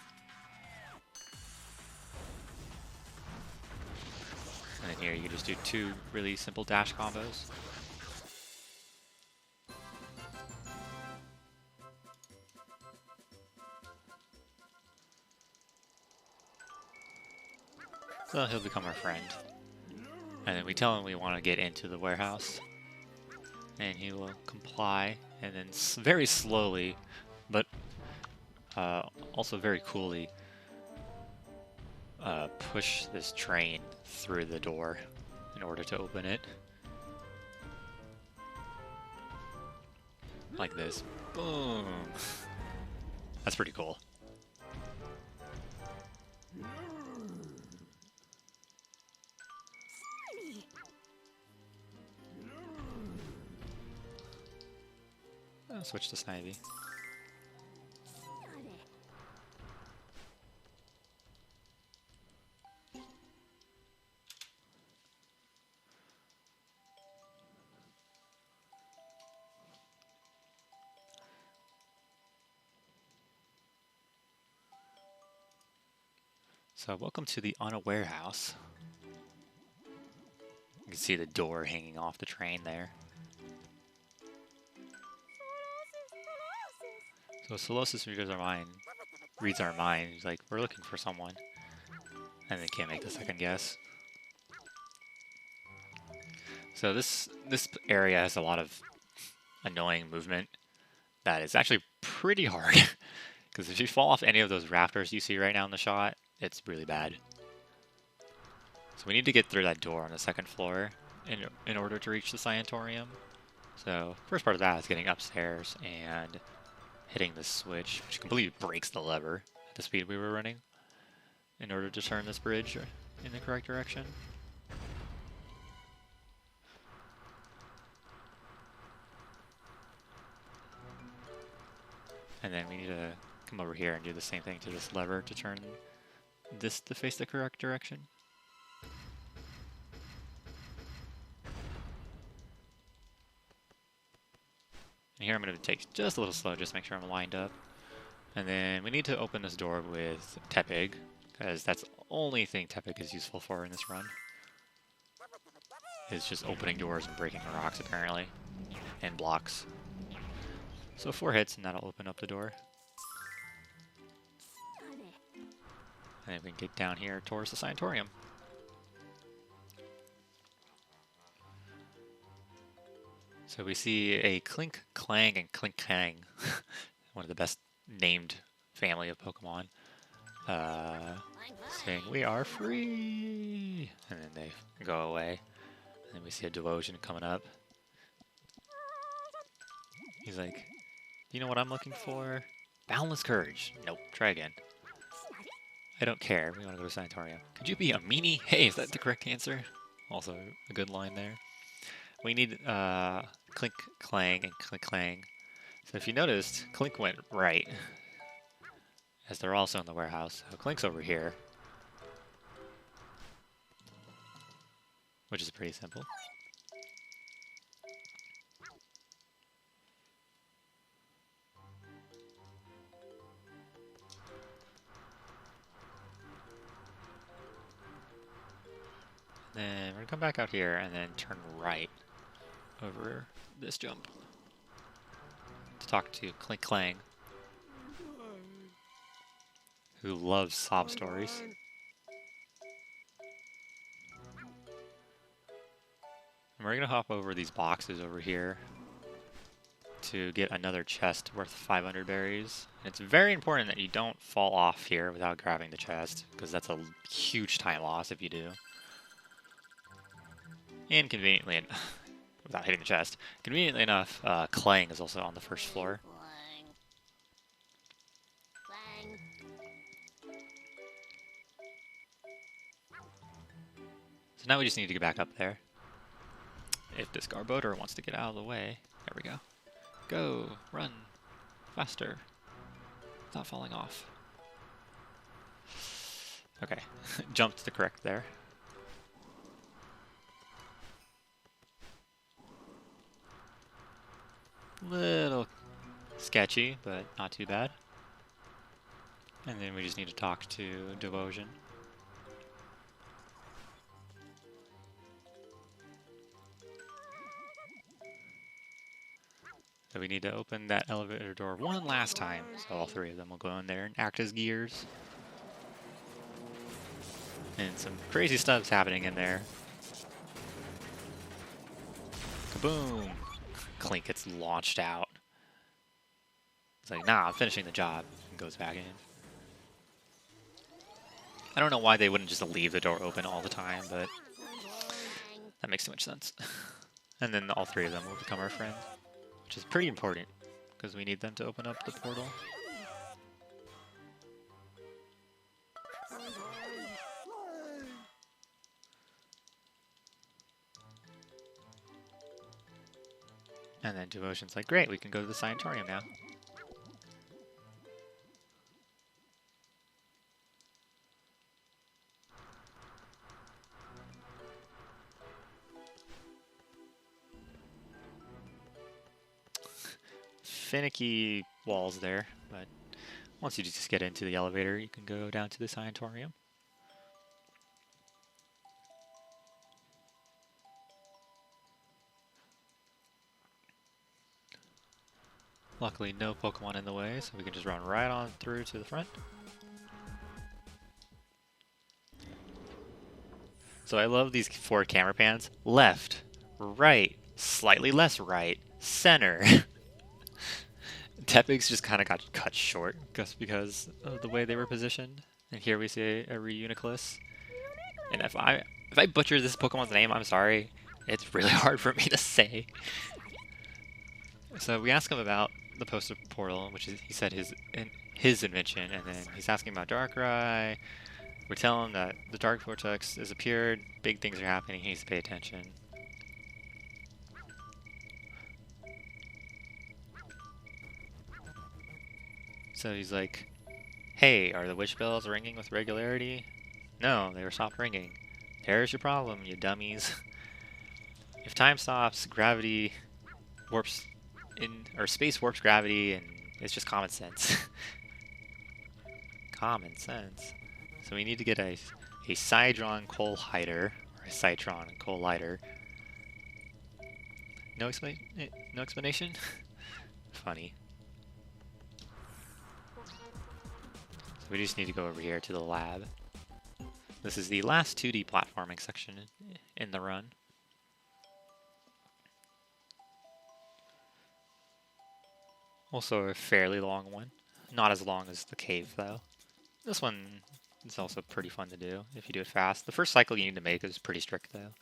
And then here you can just do 2 really simple dash combos. So he'll become our friend. And then we tell him we want to get into the warehouse. And he will comply. And then very slowly, but also very coolly, push this train through the door in order to open it. Like this. Boom! That's pretty cool. I'll switch to Snivy. So welcome to the Unaware House. You can see the door hanging off the train there. So Solosis reads our mind. He's like, we're looking for someone. And they can't make the second guess. So this area has a lot of annoying movement that is actually pretty hard. Because if you fall off any of those rafters you see right now in the shot, it's really bad. So we need to get through that door on the 2nd floor in order to reach the Scientorium. So first part of that is getting upstairs and hitting the switch, which completely breaks the lever at the speed we were running in order to turn this bridge in the correct direction. And then we need to come over here and do the same thing to this lever to turn this to face the correct direction. And here I'm going to take just a little slow, just to make sure I'm lined up. And then we need to open this door with Tepig, because that's the only thing Tepig is useful for in this run. It's just opening doors and breaking rocks, apparently, and blocks. So 4 hits, and that'll open up the door. And then we can get down here towards the Scientorium. So we see a Clink, Clang, and Clink Kang, one of the best named family of Pokemon, saying, "We are free!" And then they go away. And then we see a Devotion coming up. He's like, "You know what I'm looking for? Boundless Courage." Nope, try again. "I don't care. We want to go to Sanatorium." "Could you be a meanie?" Hey, is that the correct answer? Also a good line there. We need Clink, Clang, and Clink, Clang. So if you noticed, Clink went right, as they're also in the warehouse. So Clink's over here, which is pretty simple. Then we're gonna come back out here and then turn right over this jump to talk to Clink Clang, who loves sob stories. And we're gonna hop over these boxes over here to get another chest worth 500 berries. And it's very important that you don't fall off here without grabbing the chest, because that's a huge time loss if you do. And conveniently, without hitting the chest, conveniently enough, Clang is also on the first floor. So now we just need to get back up there. If this Garbodor wants to get out of the way, there we go. Go, run, faster, without falling off. Okay, jumped to correct there. Little sketchy, but not too bad. And then we just need to talk to Devotion. So we need to open that elevator door one last time. So all three of them will go in there and act as gears. And some crazy stuff's happening in there. Kaboom! Clink gets launched out. It's like, nah, I'm finishing the job. And goes back in. I don't know why they wouldn't just leave the door open all the time, but that makes too much sense. And then all three of them will become our friends, which is pretty important, because we need them to open up the portal. And then Devotion's like, great, we can go to the sanatorium now. Finicky walls there, but once you just get into the elevator, you can go down to the sanatorium. Luckily, no Pokemon in the way, so we can just run right on through to the front. So I love these 4 camera pans. Left, right, slightly less right, center. Tepig's just kind of got cut short just because of the way they were positioned. And here we see a Reuniclus. And if I butcher this Pokemon's name, I'm sorry. It's really hard for me to say. So we ask him about the Poster Portal, which is, he said, his invention, and then he's asking about Darkrai. We tell him that the Dark Vortex has appeared, big things are happening, he needs to pay attention. So he's like, hey, are the witch bells ringing with regularity? No, they were stopped ringing. There's your problem, you dummies. If time stops, gravity warps or space warps gravity, and it's just common sense. Common sense. So we need to get a Sidron Collider, or a Citron Collider. No explanation? Funny. So we just need to go over here to the lab. This is the last 2D platforming section in the run. Also a fairly long one. Not as long as the cave, though. This one is also pretty fun to do if you do it fast. The first cycle you need to make is pretty strict, though.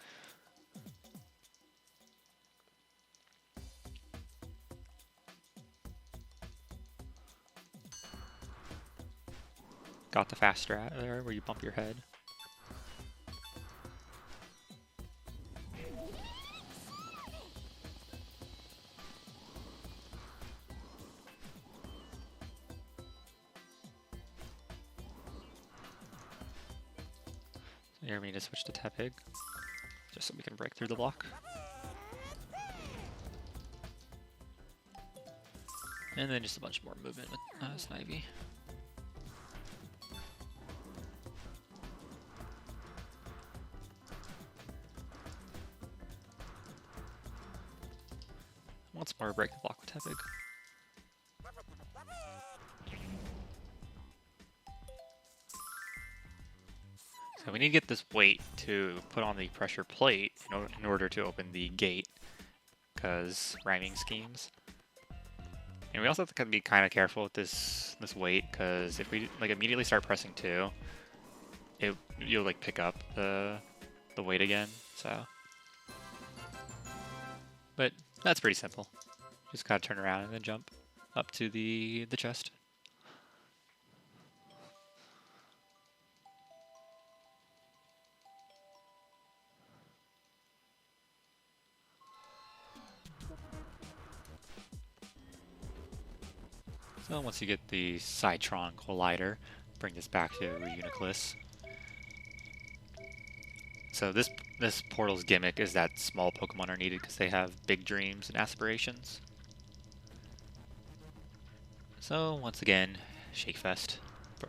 Got the fast strat there where you bump your head. Here we need to switch to Tepig, just so we can break through the block. And then just a bunch more movement with Snivy. Once more, break the block with Tepig. So we need to get this weight to put on the pressure plate in order to open the gate, because rhyming schemes. And we also have to be kind of careful with this weight, because if we like immediately start pressing 2, you'll like pick up the weight again. So, but that's pretty simple. Just gotta turn around and then jump up to the chest. So once you get the Citron Collider, bring this back to Reuniclus. So this portal's gimmick is that small Pokemon are needed because they have big dreams and aspirations. So once again, Shake Fest.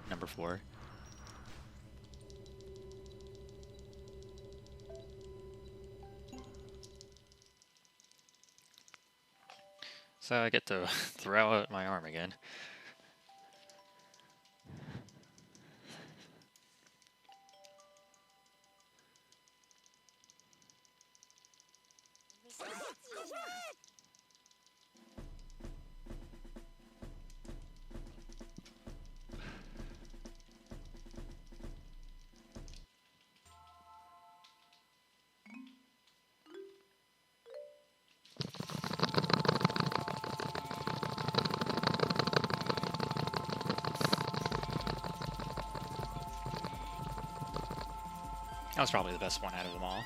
number 4. So I get to throw out my arm again. That was probably the best one out of them all.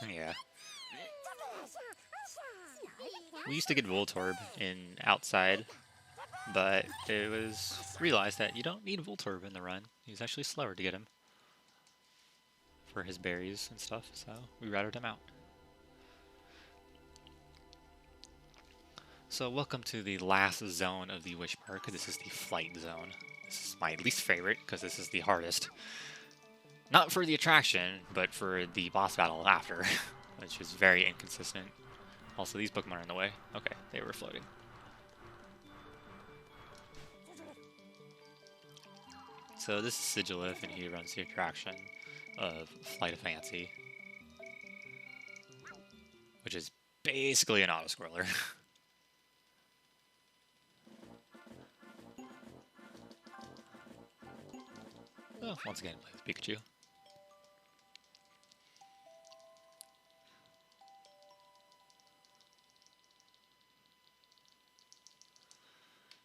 Yeah. We used to get Voltorb in outside, but it was realized that you don't need Voltorb in the run. He's actually slower to get him for his berries and stuff, so we routed him out. So welcome to the last zone of the Wish Park. This is the flight zone. This is my least favorite because this is the hardest. Not for the attraction, but for the boss battle after, which is very inconsistent. Also, these Pokemon are in the way. Okay, they were floating. So this is Sigilyph, and he runs the attraction of Flight of Fancy, which is basically an auto-scroller. Oh, once again, play with Pikachu.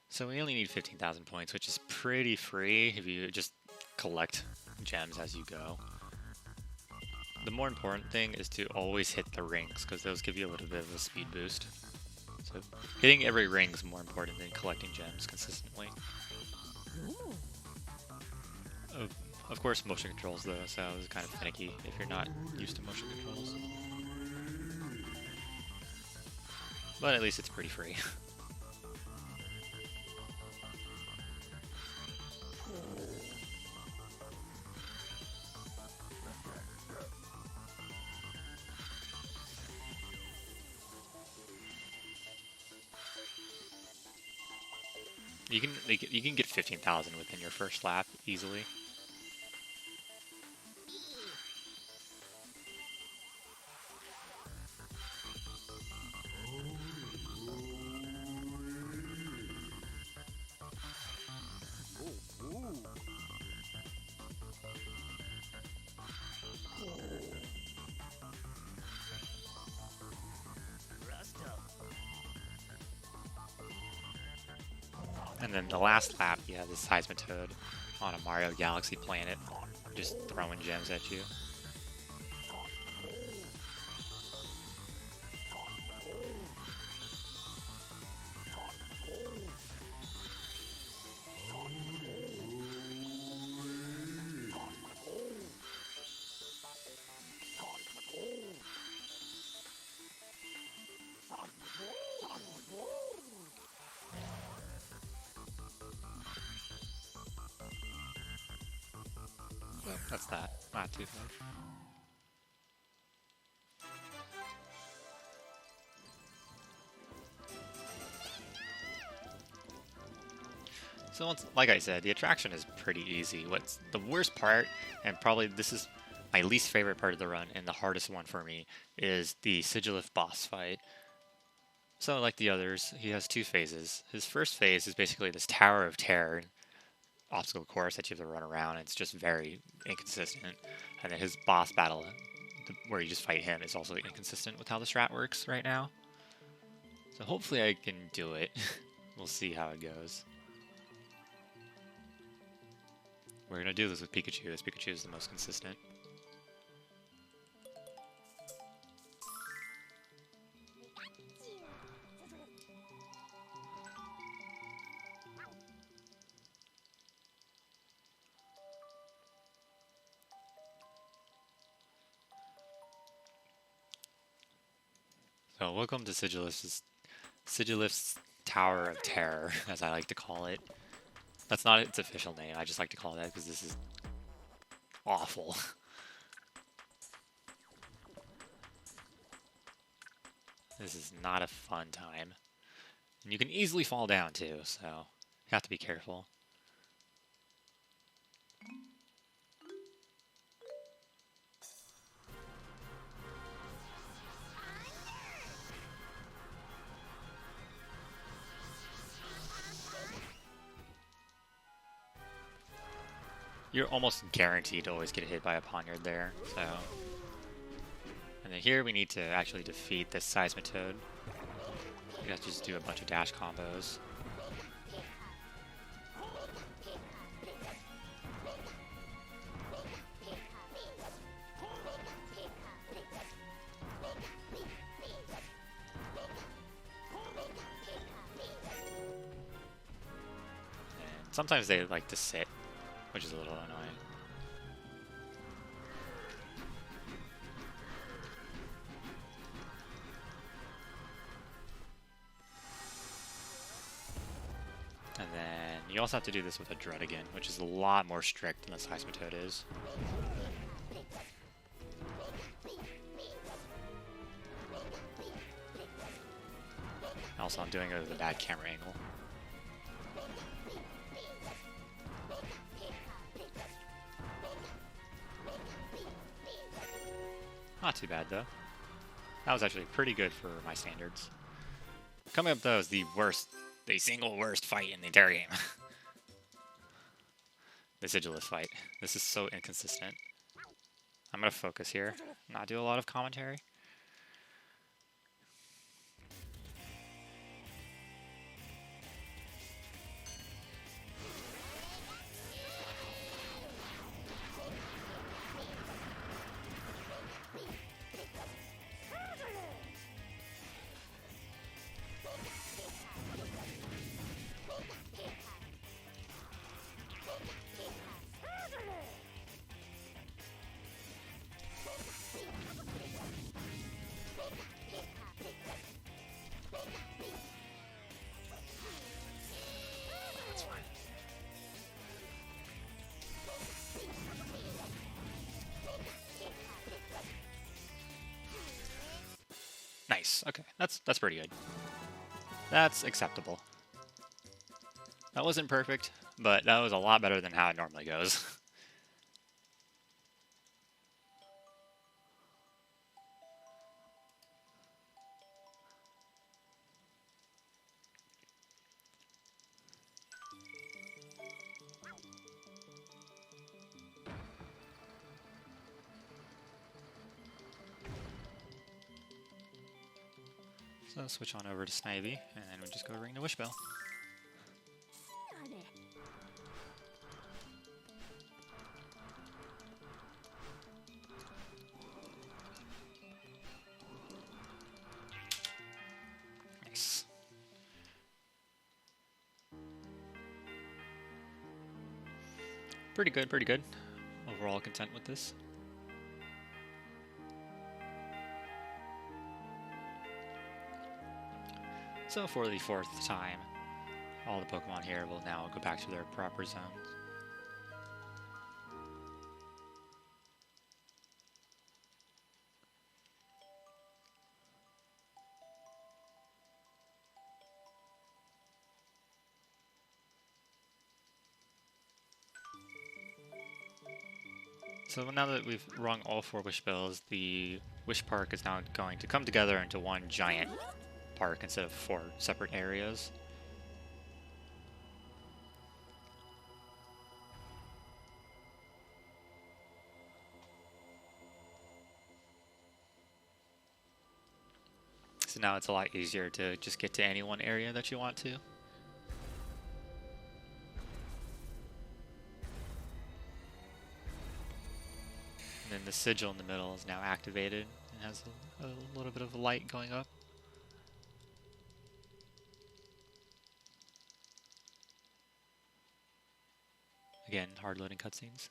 So we only need 15,000 points, which is pretty free if you just collect gems as you go. The more important thing is to always hit the rings, because those give you a little bit of a speed boost. So hitting every ring is more important than collecting gems consistently. Of course, motion controls though, so it's kind of finicky if you're not used to motion controls. But at least it's pretty free. You can get 15,000 within your first lap easily. And then the last lap, you have the Seismitoad on a Mario Galaxy planet, just throwing gems at you. Well, that's that. Not too bad. So like I said, the attraction is pretty easy. What's the worst part, and probably this is my least favorite part of the run and the hardest one for me, is the Sigilyph boss fight. So like the others, he has 2 phases. His first phase is basically this Tower of Terror obstacle course that you have to run around. It's just very inconsistent. And then his boss battle, where you just fight him, is also inconsistent with how the strat works right now. So hopefully I can do it. We'll see how it goes. we're gonna do this with Pikachu. This Pikachu is the most consistent. So welcome to Sigilyph's Tower of Terror, as I like to call it. That's not its official name, I just like to call it that because this is awful. This is not a fun time. And you can easily fall down too, so you have to be careful. You're almost guaranteed to always get hit by a Poniard there, so... And then here we need to actually defeat this Seismitoad. You have to just do a bunch of dash combos. And sometimes they like to sit, which is a little annoying. And then you also have to do this with a Druddigon, which is a lot more strict than the Seismitoad is. Also, I'm doing it with a bad camera angle. Not too bad, though. That was actually pretty good for my standards. Coming up, though, is the single worst fight in the entire game. The Sigilyph fight. This is so inconsistent. I'm going to focus here, not do a lot of commentary. Nice. Okay, that's pretty good. That's acceptable. That wasn't perfect, but that was a lot better than how it normally goes. So switch on over to Snivy, and then we just go ring the wish bell. Nice. Pretty good, pretty good. Overall content with this. So for the 4th time, all the Pokemon here will now go back to their proper zones. So now that we've rung all 4 wish bells, the wish park is now going to come together into one giant park instead of 4 separate areas. So now it's a lot easier to just get to any one area that you want to. then the sigil in the middle is now activated and has a little bit of light going up. Again, hard loading cutscenes.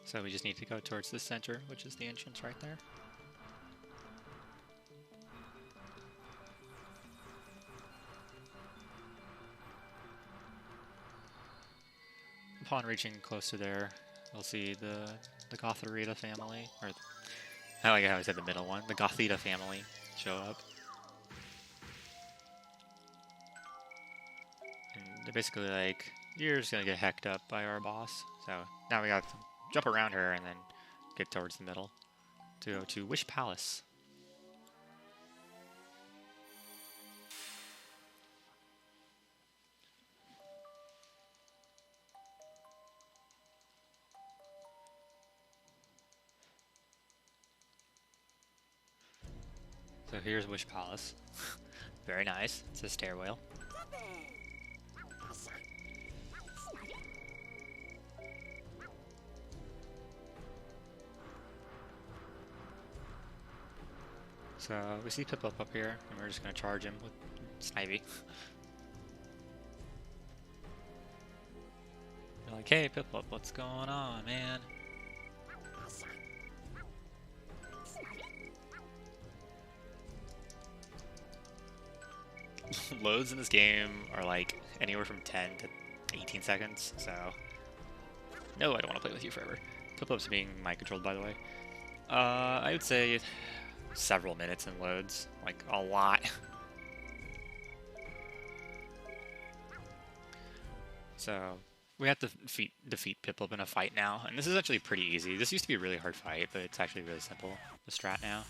So we just need to go towards the center, which is the entrance right there. Upon reaching close to there, we'll see the Gothorita family, or I like how I said the middle one, the Gothita family show up. And they're basically like, you're just gonna get hecked up by our boss. So now we got to jump around her and then get towards the middle to go to Wish Palace. So here's Wish Palace. Very nice. It's a stairwell. So we see Piplup up here, and we're just going to charge him with Snivy. They're like, hey Piplup, what's going on, man? Loads in this game are like anywhere from 10 to 18 seconds, so no, I don't want to play with you forever. Piplup's being mind controlled, by the way. I would say several minutes in loads, like a lot. So we have to defeat Piplup in a fight now, and this is actually pretty easy. This used to be a really hard fight, but it's actually really simple, the strat now.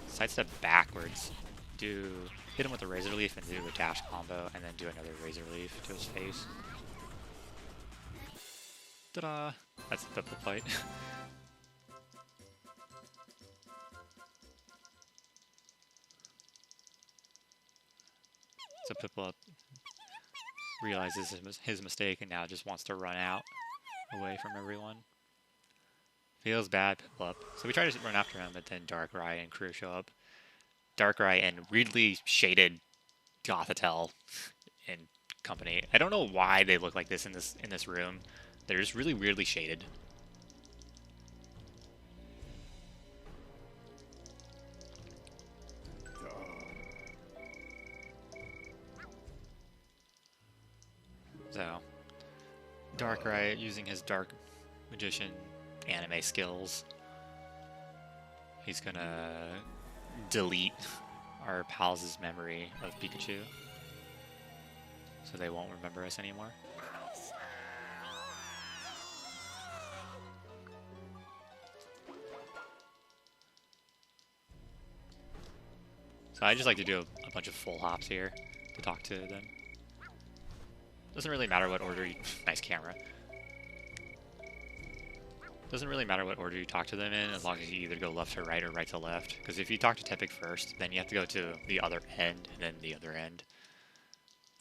Sidestep backwards. Hit him with a Razor Leaf and do a dash combo, and then do another Razor Leaf to his face. Ta-da! That's the Piplup fight. So Piplup realizes his mistake and now just wants to run out away from everyone. Feels bad, Piplup. So we try to run after him, but then Darkrai and crew show up. Darkrai and weirdly shaded Gothitelle and company. I don't know why they look like this in this room. They're just really weirdly shaded. So, Darkrai using his Dark Magician anime skills, he's gonna delete our pals' memory of Pikachu, so they won't remember us anymore. So I just like to do a bunch of full hops here to talk to them. Doesn't really matter what order you... Nice camera. Doesn't really matter what order you talk to them in, as long as you either go left to right or right to left. Because if you talk to Tepig first, then you have to go to the other end, and then the other end.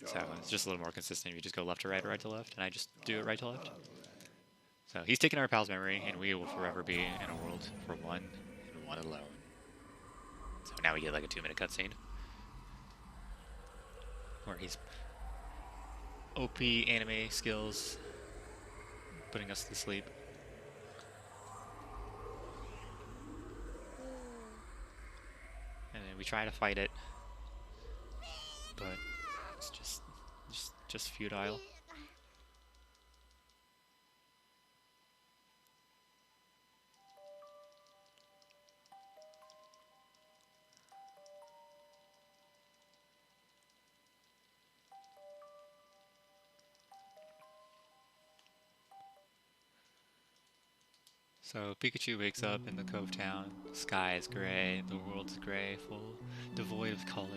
So it's just a little more consistent if you just go left to right or right to left, and I just do it right to left. So he's taking our pal's memory, and we will forever be in a world for one and one alone. So now we get like a 2-minute cutscene. Where he's OP anime skills putting us to sleep. And then we try to fight it, but it's just futile. So Pikachu wakes up in the Cove Town. The sky is gray, the world's gray, full, devoid of color.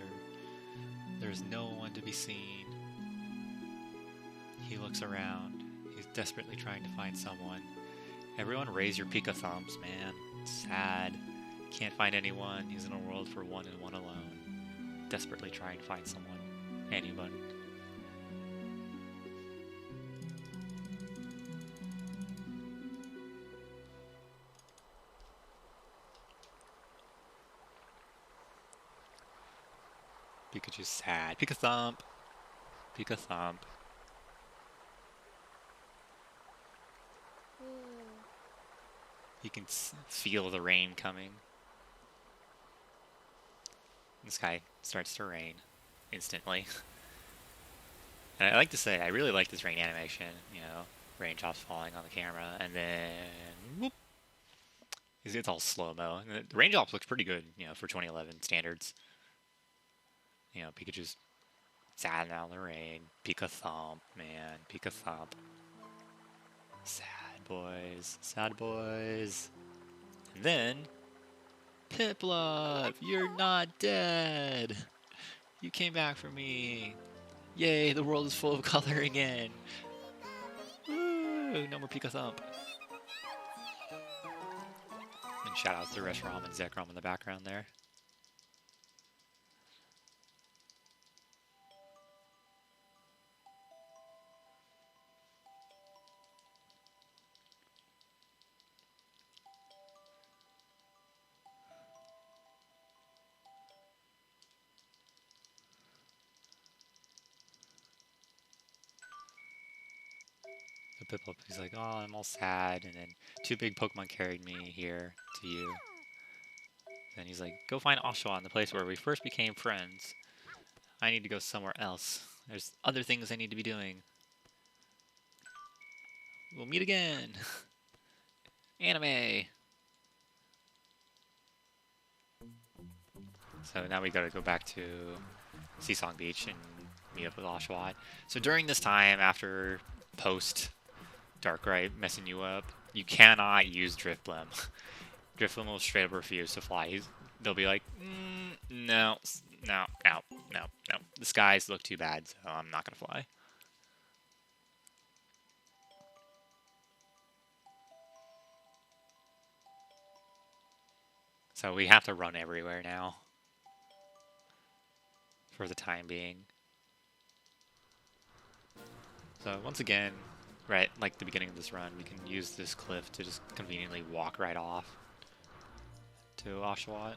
There's no one to be seen. He looks around. He's desperately trying to find someone. Everyone raise your Pika thumbs, man. It's sad. Can't find anyone. He's in a world for one and one alone. Desperately trying to find someone. Anyone. Pikachu's sad. Pika thump. Pika thump. You can feel the rain coming. The sky starts to rain instantly. And I like to say, I really like this rain animation, you know, raindrops falling on the camera, and then whoop, it's all slow-mo. And the raindrops looks pretty good, you know, for 2011 standards. You know, Pikachu's sad now in the rain. Pika thump, man, Pika thump. Sad boys, sad boys. And then, Piplup, you're not dead. You came back for me. Yay, the world is full of color again. Woo, no more Pika thump. And shout out to Reshiram and Zekrom in the background there. Piplup, he's like, oh, I'm all sad, and then 2 big Pokemon carried me here to you. Then he's like, go find Oshawa, the place where we first became friends. I need to go somewhere else. There's other things I need to be doing. We'll meet again. Anime. So now we gotta go back to Seasong Beach and meet up with Oshawa. So during this time, after post Darkrai messing you up, you cannot use Drifblim. Drifblim will straight up refuse to fly. They'll be like, no. The skies look too bad, so I'm not gonna fly. So we have to run everywhere now. For the time being. So once again, right, like the beginning of this run, we can use this cliff to just conveniently walk right off to Oshawa.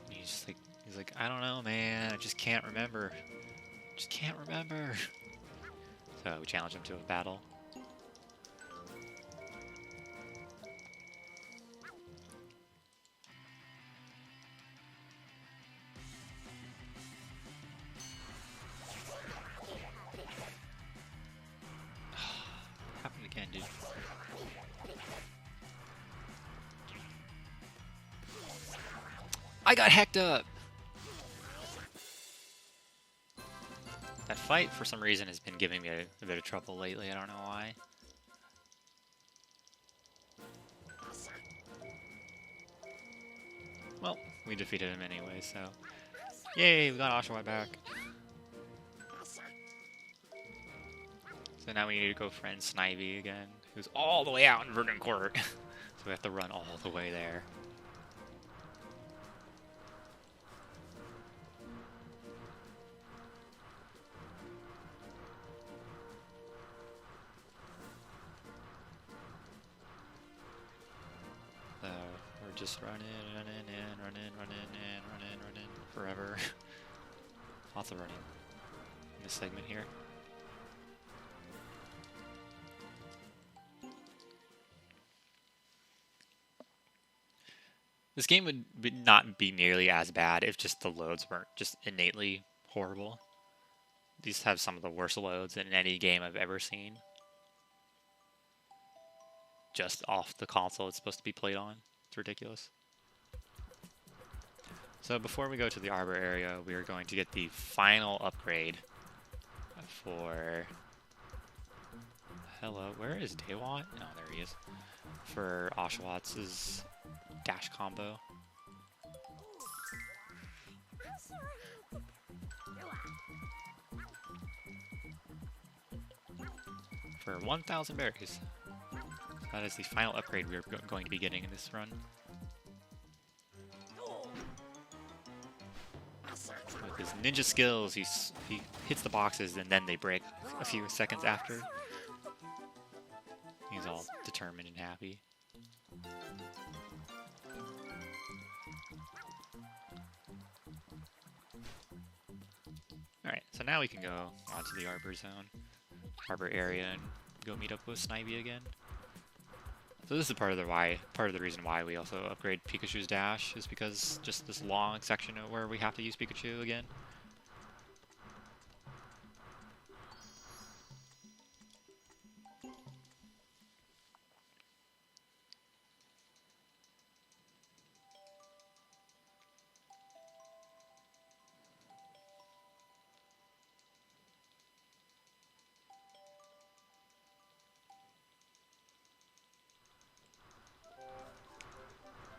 He's like, I don't know, man, I just can't remember. Just can't remember. So we challenge him to a battle. Happened again, dude. I got hacked up! That fight, for some reason, has been giving me a bit of trouble lately. I don't know why. Well, we defeated him anyway, so... Yay, we got Oshawa back. So now we need to go friend Snivy again, who's all the way out in Verdant Court. So we have to run all the way there. So we're just running forever. Lots of running in this segment here. This game would not be nearly as bad if just the loads weren't just innately horrible. These have some of the worst loads in any game I've ever seen. Just off the console it's supposed to be played on. It's ridiculous. So before we go to the Arbor area, we are going to get the final upgrade for... Hello, where is Daywat? Oh, there he is. For Oshawa's dash combo. For 1,000 berries. That is the final upgrade we're going to be getting in this run. With his ninja skills, he hits the boxes and then they break a few seconds after. He's all determined and happy. Alright, so now we can go onto the Arbor Zone, Arbor area, and go meet up with Snivy again. So this is part of the reason why we also upgrade Pikachu's dash, is because just this long section where we have to use Pikachu again.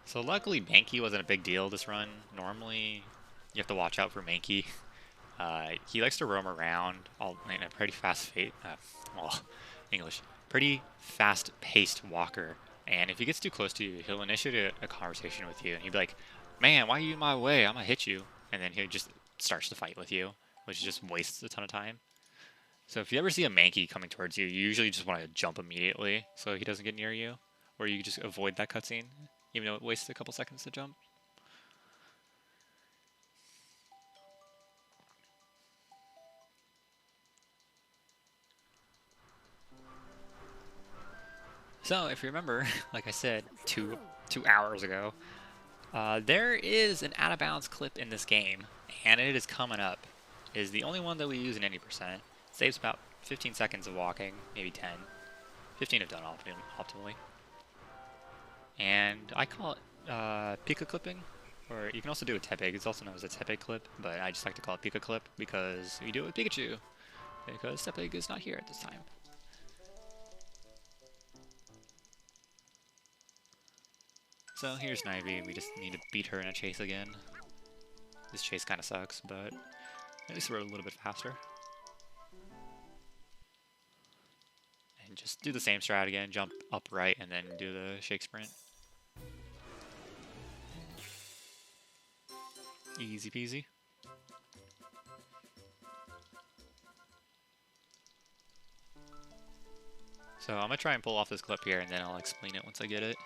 So luckily Mankey wasn't a big deal this run. Normally you have to watch out for Mankey. He likes to roam around in a pretty pretty fast-paced walker. And if he gets too close to you, he'll initiate a conversation with you, and he'll be like, "Man, why are you in my way? I'm gonna hit you." And then he just starts to fight with you, which just wastes a ton of time. So if you ever see a Mankey coming towards you, you usually just want to jump immediately so he doesn't get near you, or you just avoid that cutscene, even though it wastes a couple seconds to jump. So, if you remember, like I said, two hours ago, there is an out-of-bounds clip in this game, and it is coming up. It is the only one that we use in any percent. It saves about 15 seconds of walking, maybe 10. 15 if done optimally. And I call it Pika clipping, or you can also do a Tepig. It's also known as a Tepig clip, but I just like to call it Pika clip because we do it with Pikachu, because Tepig is not here at this time. So here's Snivy, we just need to beat her in a chase again. This chase kind of sucks, but at least we're a little bit faster. And just do the same strat again, jump upright and then do the shake sprint. Easy peasy. So I'm gonna try and pull off this clip here and then I'll explain it once I get it.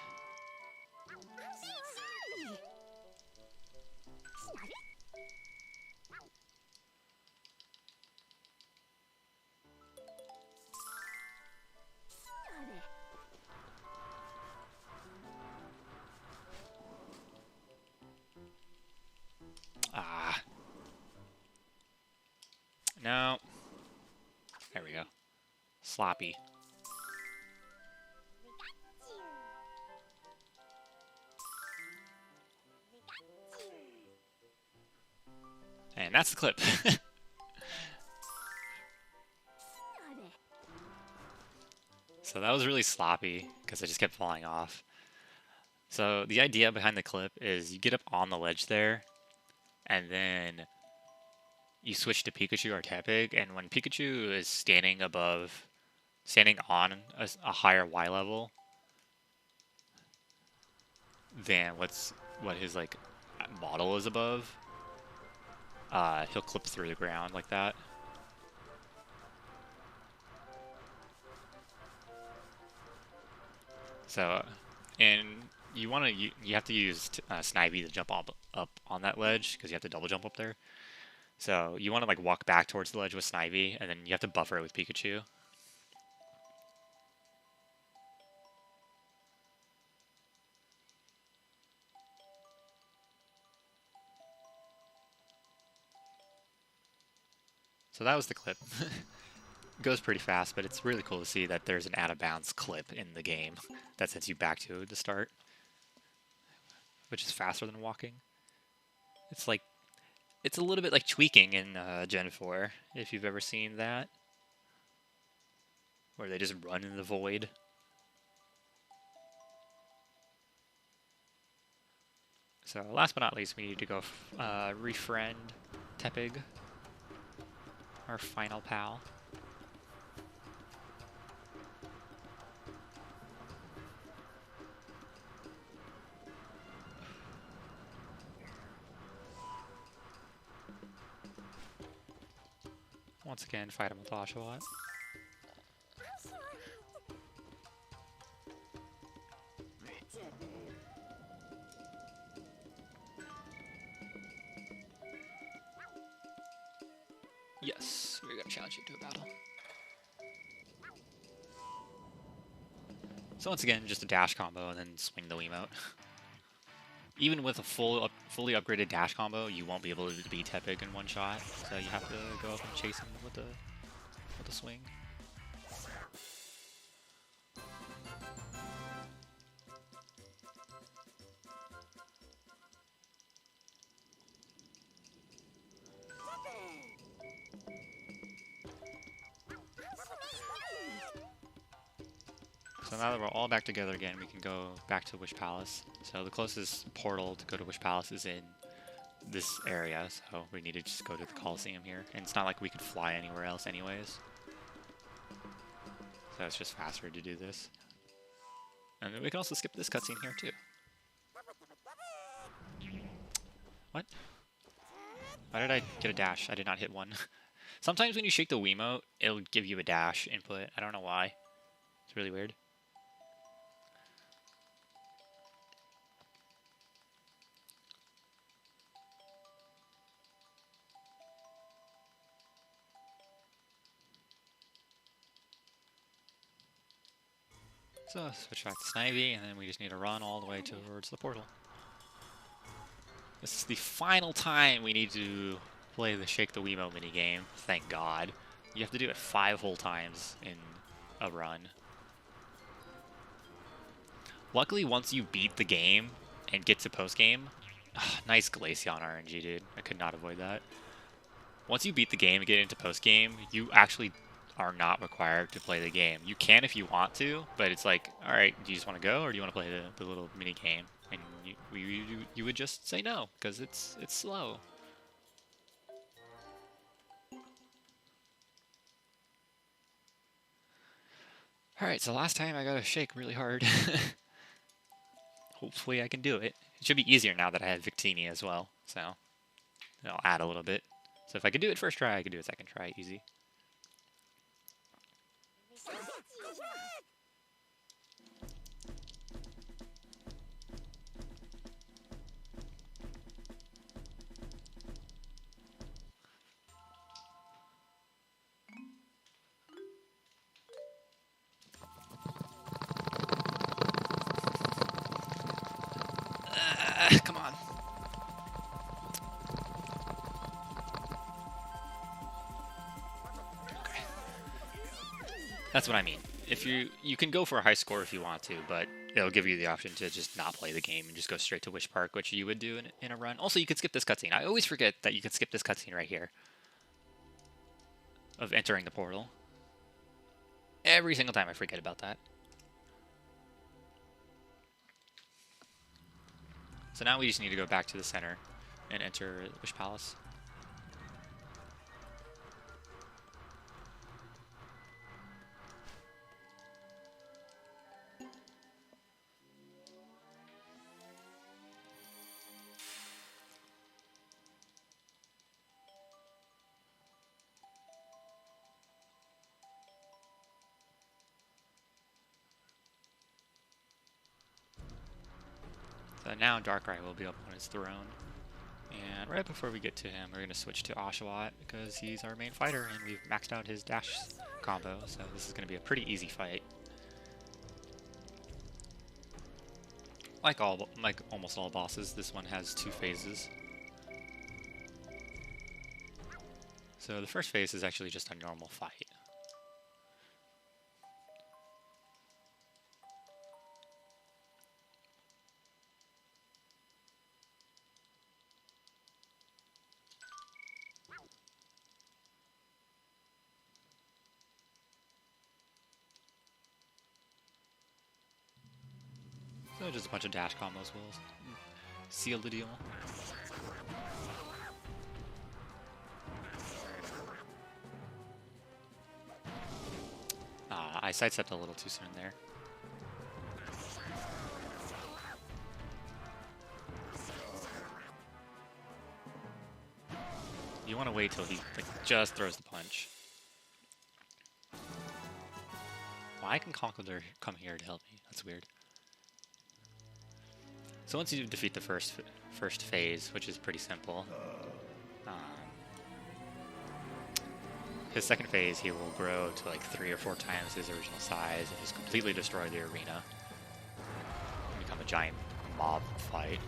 Ah. No. There we go. Sloppy. And that's the clip. So that was really sloppy because I just kept falling off. So the idea behind the clip is you get up on the ledge there and then you switch to Pikachu or Tepig, and when Pikachu is standing on a higher Y level than what his like model is above, he'll clip through the ground like that. So, and you have to use Snivy to jump up on that ledge because you have to double jump up there. So you want to like walk back towards the ledge with Snivy, and then you have to buffer it with Pikachu. So that was the clip. It goes pretty fast, but it's really cool to see that there's an out-of-bounds clip in the game that sends you back to the start, which is faster than walking. It's a little bit like tweaking in Gen 4, if you've ever seen that, where they just run in the void. So last but not least, we need to go refriend Tepig, our final pal. Once again, fight him with Oshawa. Yes, we're gonna challenge you to a battle. So once again, just a dash combo and then swing the Wiimote. Even with a fully upgraded dash combo, you won't be able to beat Tepig in one shot. So you have to go up and chase him with the swing. So now that we're all back together again, we can go back to Wish Palace. So the closest portal to go to Wish Palace is in this area, so we need to just go to the Coliseum here. And it's not like we could fly anywhere else anyways. So it's just faster to do this. And then we can also skip this cutscene here too. What? Why did I get a dash? I did not hit one. Sometimes when you shake the Wiimote, it'll give you a dash input. I don't know why. It's really weird. So switch back to Snivy, and then we just need to run all the way towards the portal. This is the final time we need to play the Shake the Wiimote minigame. Thank God. You have to do it 5 whole times in a run. Luckily, once you beat the game and get to post-game, nice Glaceon RNG, dude. I could not avoid that. Once you beat the game and get into post-game, you actually are not required to play the game. You can if you want to, but it's like, alright, do you just want to go, or do you want to play the little mini game? And you would just say no, because it's slow. Alright, so last time I got to shake really hard. Hopefully I can do it. It should be easier now that I have Victini as well, so I'll add a little bit. So if I could do it first try, I could do it second try, easy. Come on. Okay. That's what I mean. If you can go for a high score if you want to, but it'll give you the option to just not play the game and just go straight to Wish Park, which you would do in a run. Also, you could skip this cutscene. I always forget that you could skip this cutscene right here of entering the portal. Every single time I forget about that. So now we just need to go back to the center and enter Wish Palace. So now Darkrai will be up on his throne. And right before we get to him, we're going to switch to Oshawa because he's our main fighter and we've maxed out his dash combo, so this is going to be a pretty easy fight. Like almost all bosses, this one has 2 phases. So the first phase is actually just a normal fight. So just a bunch of dash combos will Sigilyph. I sidestepped a little too soon there. You want to wait till he like just throws the punch. Why can Conkeldurr come here to help me? That's weird. So once you defeat the first phase, which is pretty simple, his second phase he will grow to like 3 or 4 times his original size and just completely destroy the arena. Become a giant mob fight.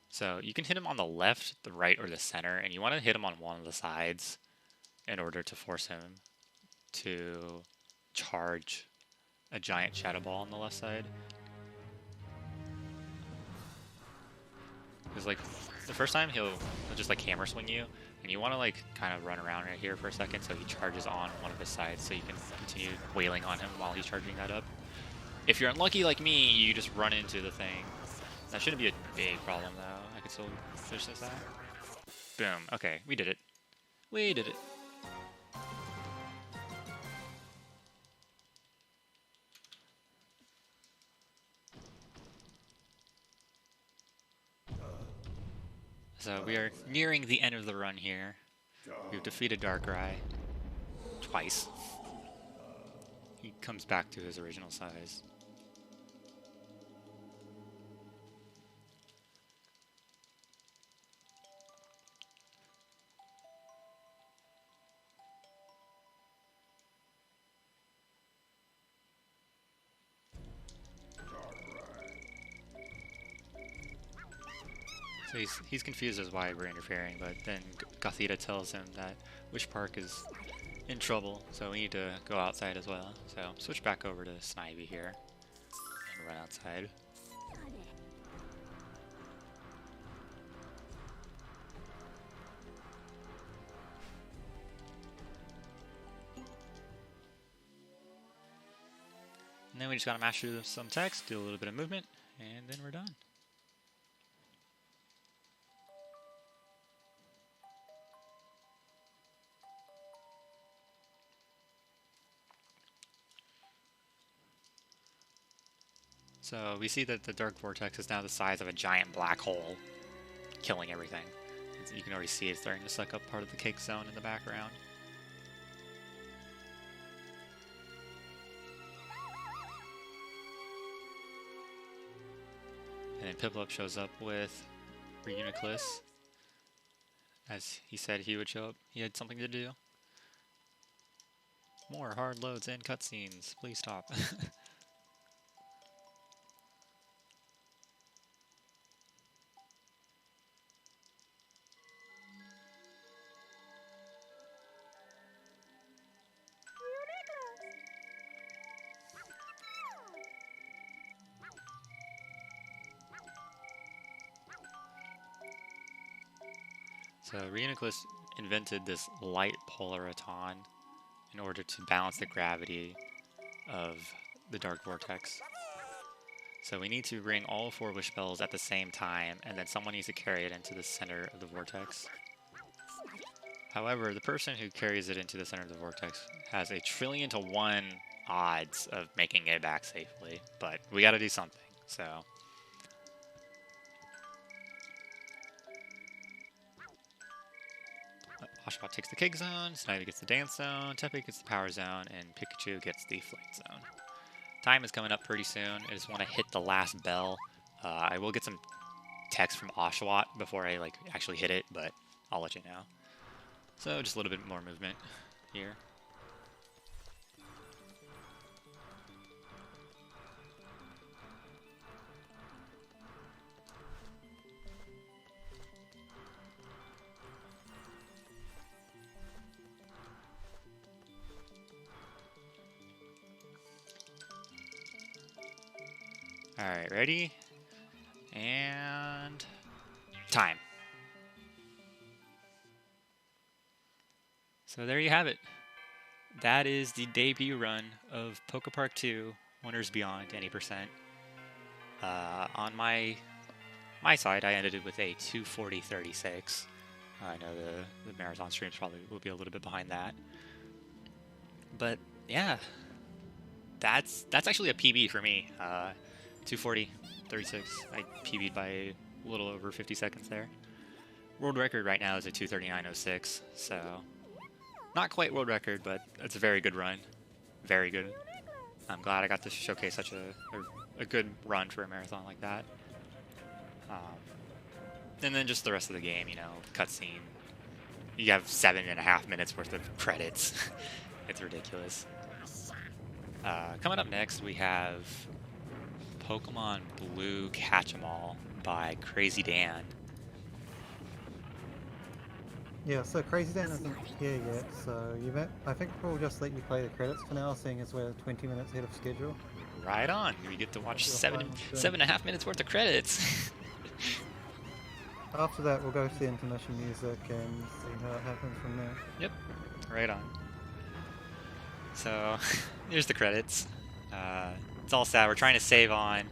So you can hit him on the left, the right, or the center, and you want to hit him on one of the sides in order to force him to charge a giant Shadow Ball on the left side. Because like the first time he'll just like hammer swing you, and you want to like kind of run around right here for a second so he charges on one of his sides so you can continue wailing on him while he's charging that up. If you're unlucky like me, you just run into the thing. That shouldn't be a big problem though. I could still finish this out. Boom. Okay, we did it. We did it. So we are nearing the end of the run here. We've defeated Darkrai twice. He comes back to his original size. So he's confused as why we're interfering, but then Gothita tells him that PokéPark is in trouble, so we need to go outside as well. So switch back over to Snivy here and run outside. And then we just gotta master some text, do a little bit of movement, and then we're done. So we see that the Dark Vortex is now the size of a giant black hole, killing everything. You can already see it's starting to suck up part of the cake zone in the background. And then Piplup shows up with Reuniclus. As he said he would show up, he had something to do. More hard loads and cutscenes. Please stop. So Reuniclus invented this light polariton in order to balance the gravity of the Dark Vortex. So we need to ring all 4 wish spells at the same time, and then someone needs to carry it into the center of the vortex. However, the person who carries it into the center of the vortex has a 1,000,000,000,000 to 1 odds of making it back safely, but we gotta do something, so... Oshawa takes the cake zone, Snivy gets the dance zone, Tepe gets the power zone, and Pikachu gets the flight zone. Time is coming up pretty soon. I just want to hit the last bell. I will get some text from Oshawa before I actually hit it, but I'll let you know. So just a little bit more movement here. Alright, ready? And... time. So there you have it. That is the debut run of PokéPark 2 Wonders Beyond any percent. On my side, I ended it with a 2:40.36. I know the marathon streams probably will be a little bit behind that, but yeah, that's actually a PB for me. 2:40.36. I PB'd by a little over 50 seconds there. World record right now is a 2:39.06, so not quite world record, but it's a very good run. Very good. I'm glad I got to showcase such a good run for a marathon like that. And then just the rest of the game, you know, cutscene. You have 7.5 minutes worth of credits. It's ridiculous. Coming up next, we have Pokemon Blue Catch-em-all by Crazy Dan. Yeah, so Crazy Dan isn't here yet, so I think we'll just let you play the credits for now, seeing as we're 20 minutes ahead of schedule. Right on. We get to watch 7.5 minutes worth of credits. After that, we'll go to the intermission music and see how it happens from there. Yep, right on. So, here's the credits. It's all sad. We're trying to save on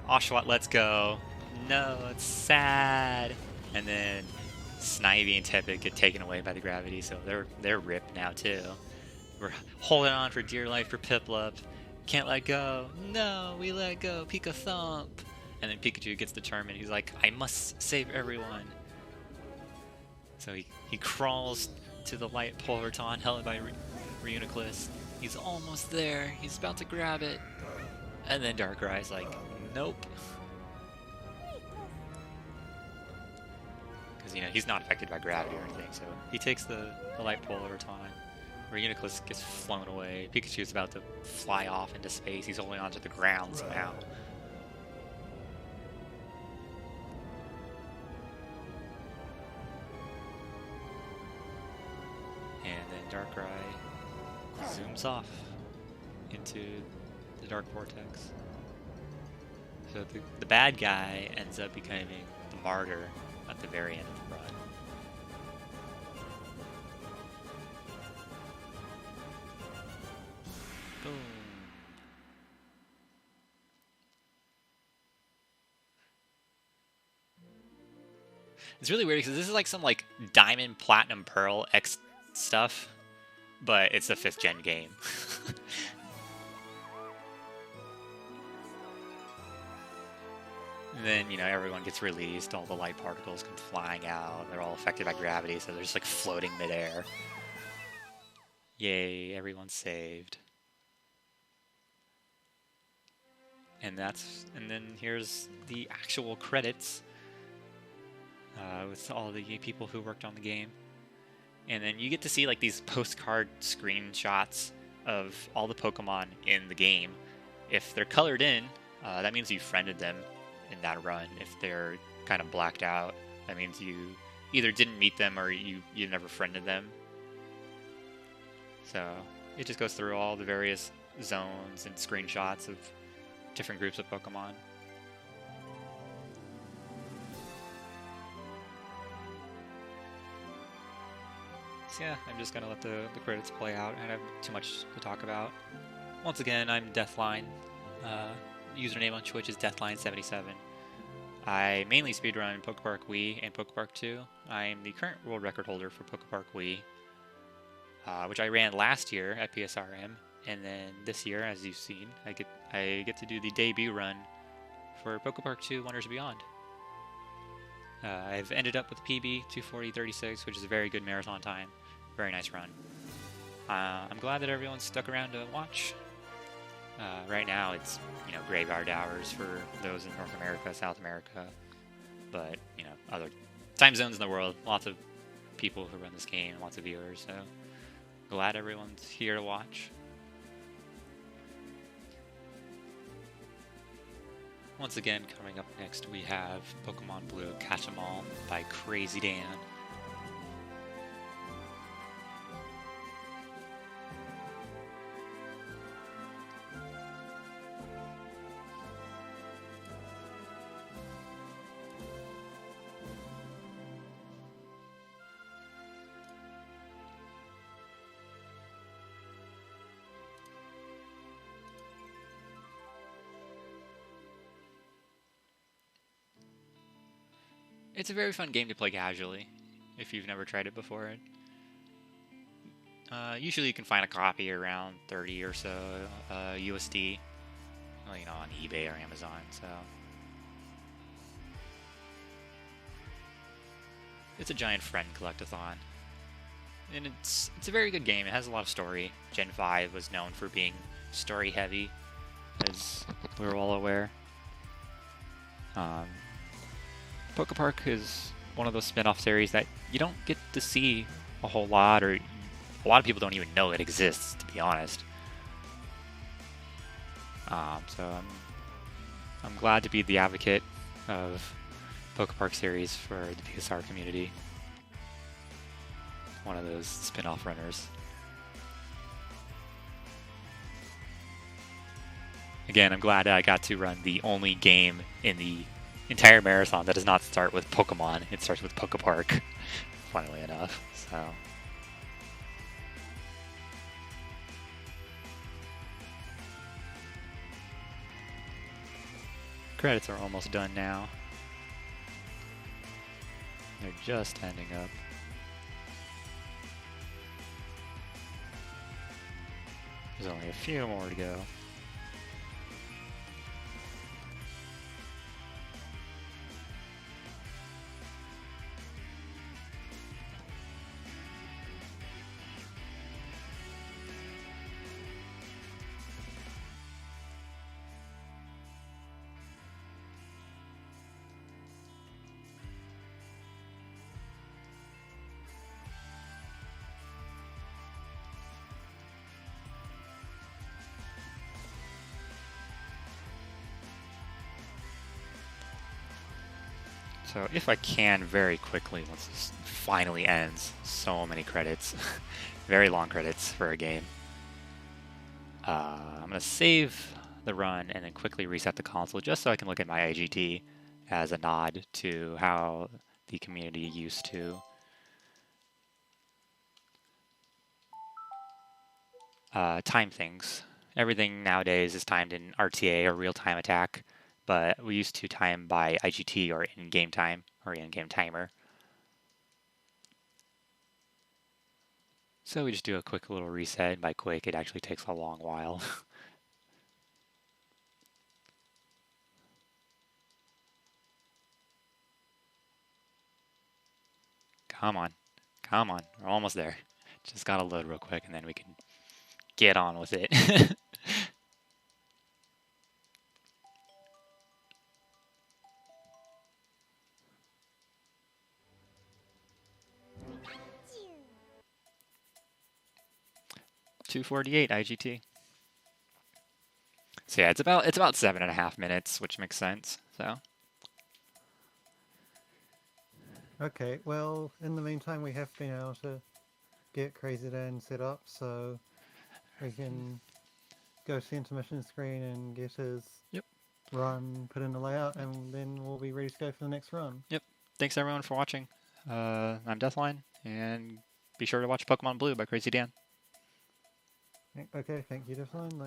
Oshawa, let's go. No, it's sad. And then Snivy and Tepid get taken away by the gravity, so they're ripped now too. We're holding on for dear life for Piplup. Can't let go. No, we let go. Pika Thump. And then Pikachu gets determined. He's like, I must save everyone. So he crawls to the light Pulverton held by Reuniclus. He's almost there. He's about to grab it. And then Darkrai's like, nope. Because, you know, he's not affected by gravity or anything. So he takes the light Pulverton. Reuniclus gets flown away. Pikachu's about to fly off into space. He's holding onto the ground somehow. And then Darkrai zooms off into the Dark Vortex. So the bad guy ends up becoming the martyr at the very end of the run. Boom. It's really weird because this is like some like Diamond, Platinum, Pearl X stuff, but it's a 5th gen game. And then, you know, everyone gets released, all the light particles come flying out, they're all affected by gravity, so they're just like floating midair. Yay, everyone's saved. And then here's the actual credits with all the people who worked on the game. And then you get to see like these postcard screenshots of all the Pokemon in the game. If they're colored in, that means you friended them in that run. If they're kind of blacked out, that means you either didn't meet them or you never friended them. So it just goes through all the various zones and screenshots of different groups of Pokemon. So yeah, I'm just gonna let the credits play out. I don't have too much to talk about. Once again, I'm Deathline. Username on Twitch is deathline77. I mainly speedrun PokéPark Wii and PokéPark 2. I am the current world record holder for PokéPark Wii, which I ran last year at PSRM, and then this year, as you've seen, I get to do the debut run for PokéPark 2 Wonders Beyond. I've ended up with PB 2:40.36, which is a very good marathon time. Very nice run. I'm glad that everyone stuck around to watch. Right now, it's, you know, graveyard hours for those in North America, South America, but, you know, other time zones in the world. Lots of people who run this game, lots of viewers. So glad everyone's here to watch. Once again, coming up next, we have Pokemon Blue Catch-em-all by Crazy Dan. It's a very fun game to play casually, if you've never tried it before. Usually you can find a copy around 30 or so USD, well, you know, on eBay or Amazon. So it's a giant friend collectathon, and it's a very good game. It has a lot of story. Gen 5 was known for being story heavy, as we're all aware. PokéPark is one of those spin-off series that you don't get to see a whole lot, or a lot of people don't even know it exists, to be honest. So I'm glad to be the advocate of PokéPark series for the PSR community. One of those spin-off runners. Again, I'm glad I got to run the only game in the entire marathon that does not start with Pokemon. It starts with PokéPark, funnily enough. So credits are almost done now. They're just ending up. There's only a few more to go. So if I can very quickly, once this finally ends, so many credits, very long credits for a game. I'm going to save the run and then quickly reset the console just so I can look at my IGT as a nod to how the community used to time things. Everything nowadays is timed in RTA or real-time attack, but we used to time by IGT or in-game time or in-game timer. So we just do a quick little reset, and by quick, it actually takes a long while. Come on, come on, we're almost there. Just gotta load real quick, and then we can get on with it. .248 IGT. So yeah, it's about 7.5 minutes, which makes sense. So. Okay, well, in the meantime, we have been able to get Crazy Dan set up, so we can go to the intermission screen and get his run put in the layout, and then we'll be ready to go for the next run. Yep. Thanks everyone for watching. I'm Deathline, and be sure to watch Pokemon Blue by Crazy Dan. Okay, thank you, Deathline.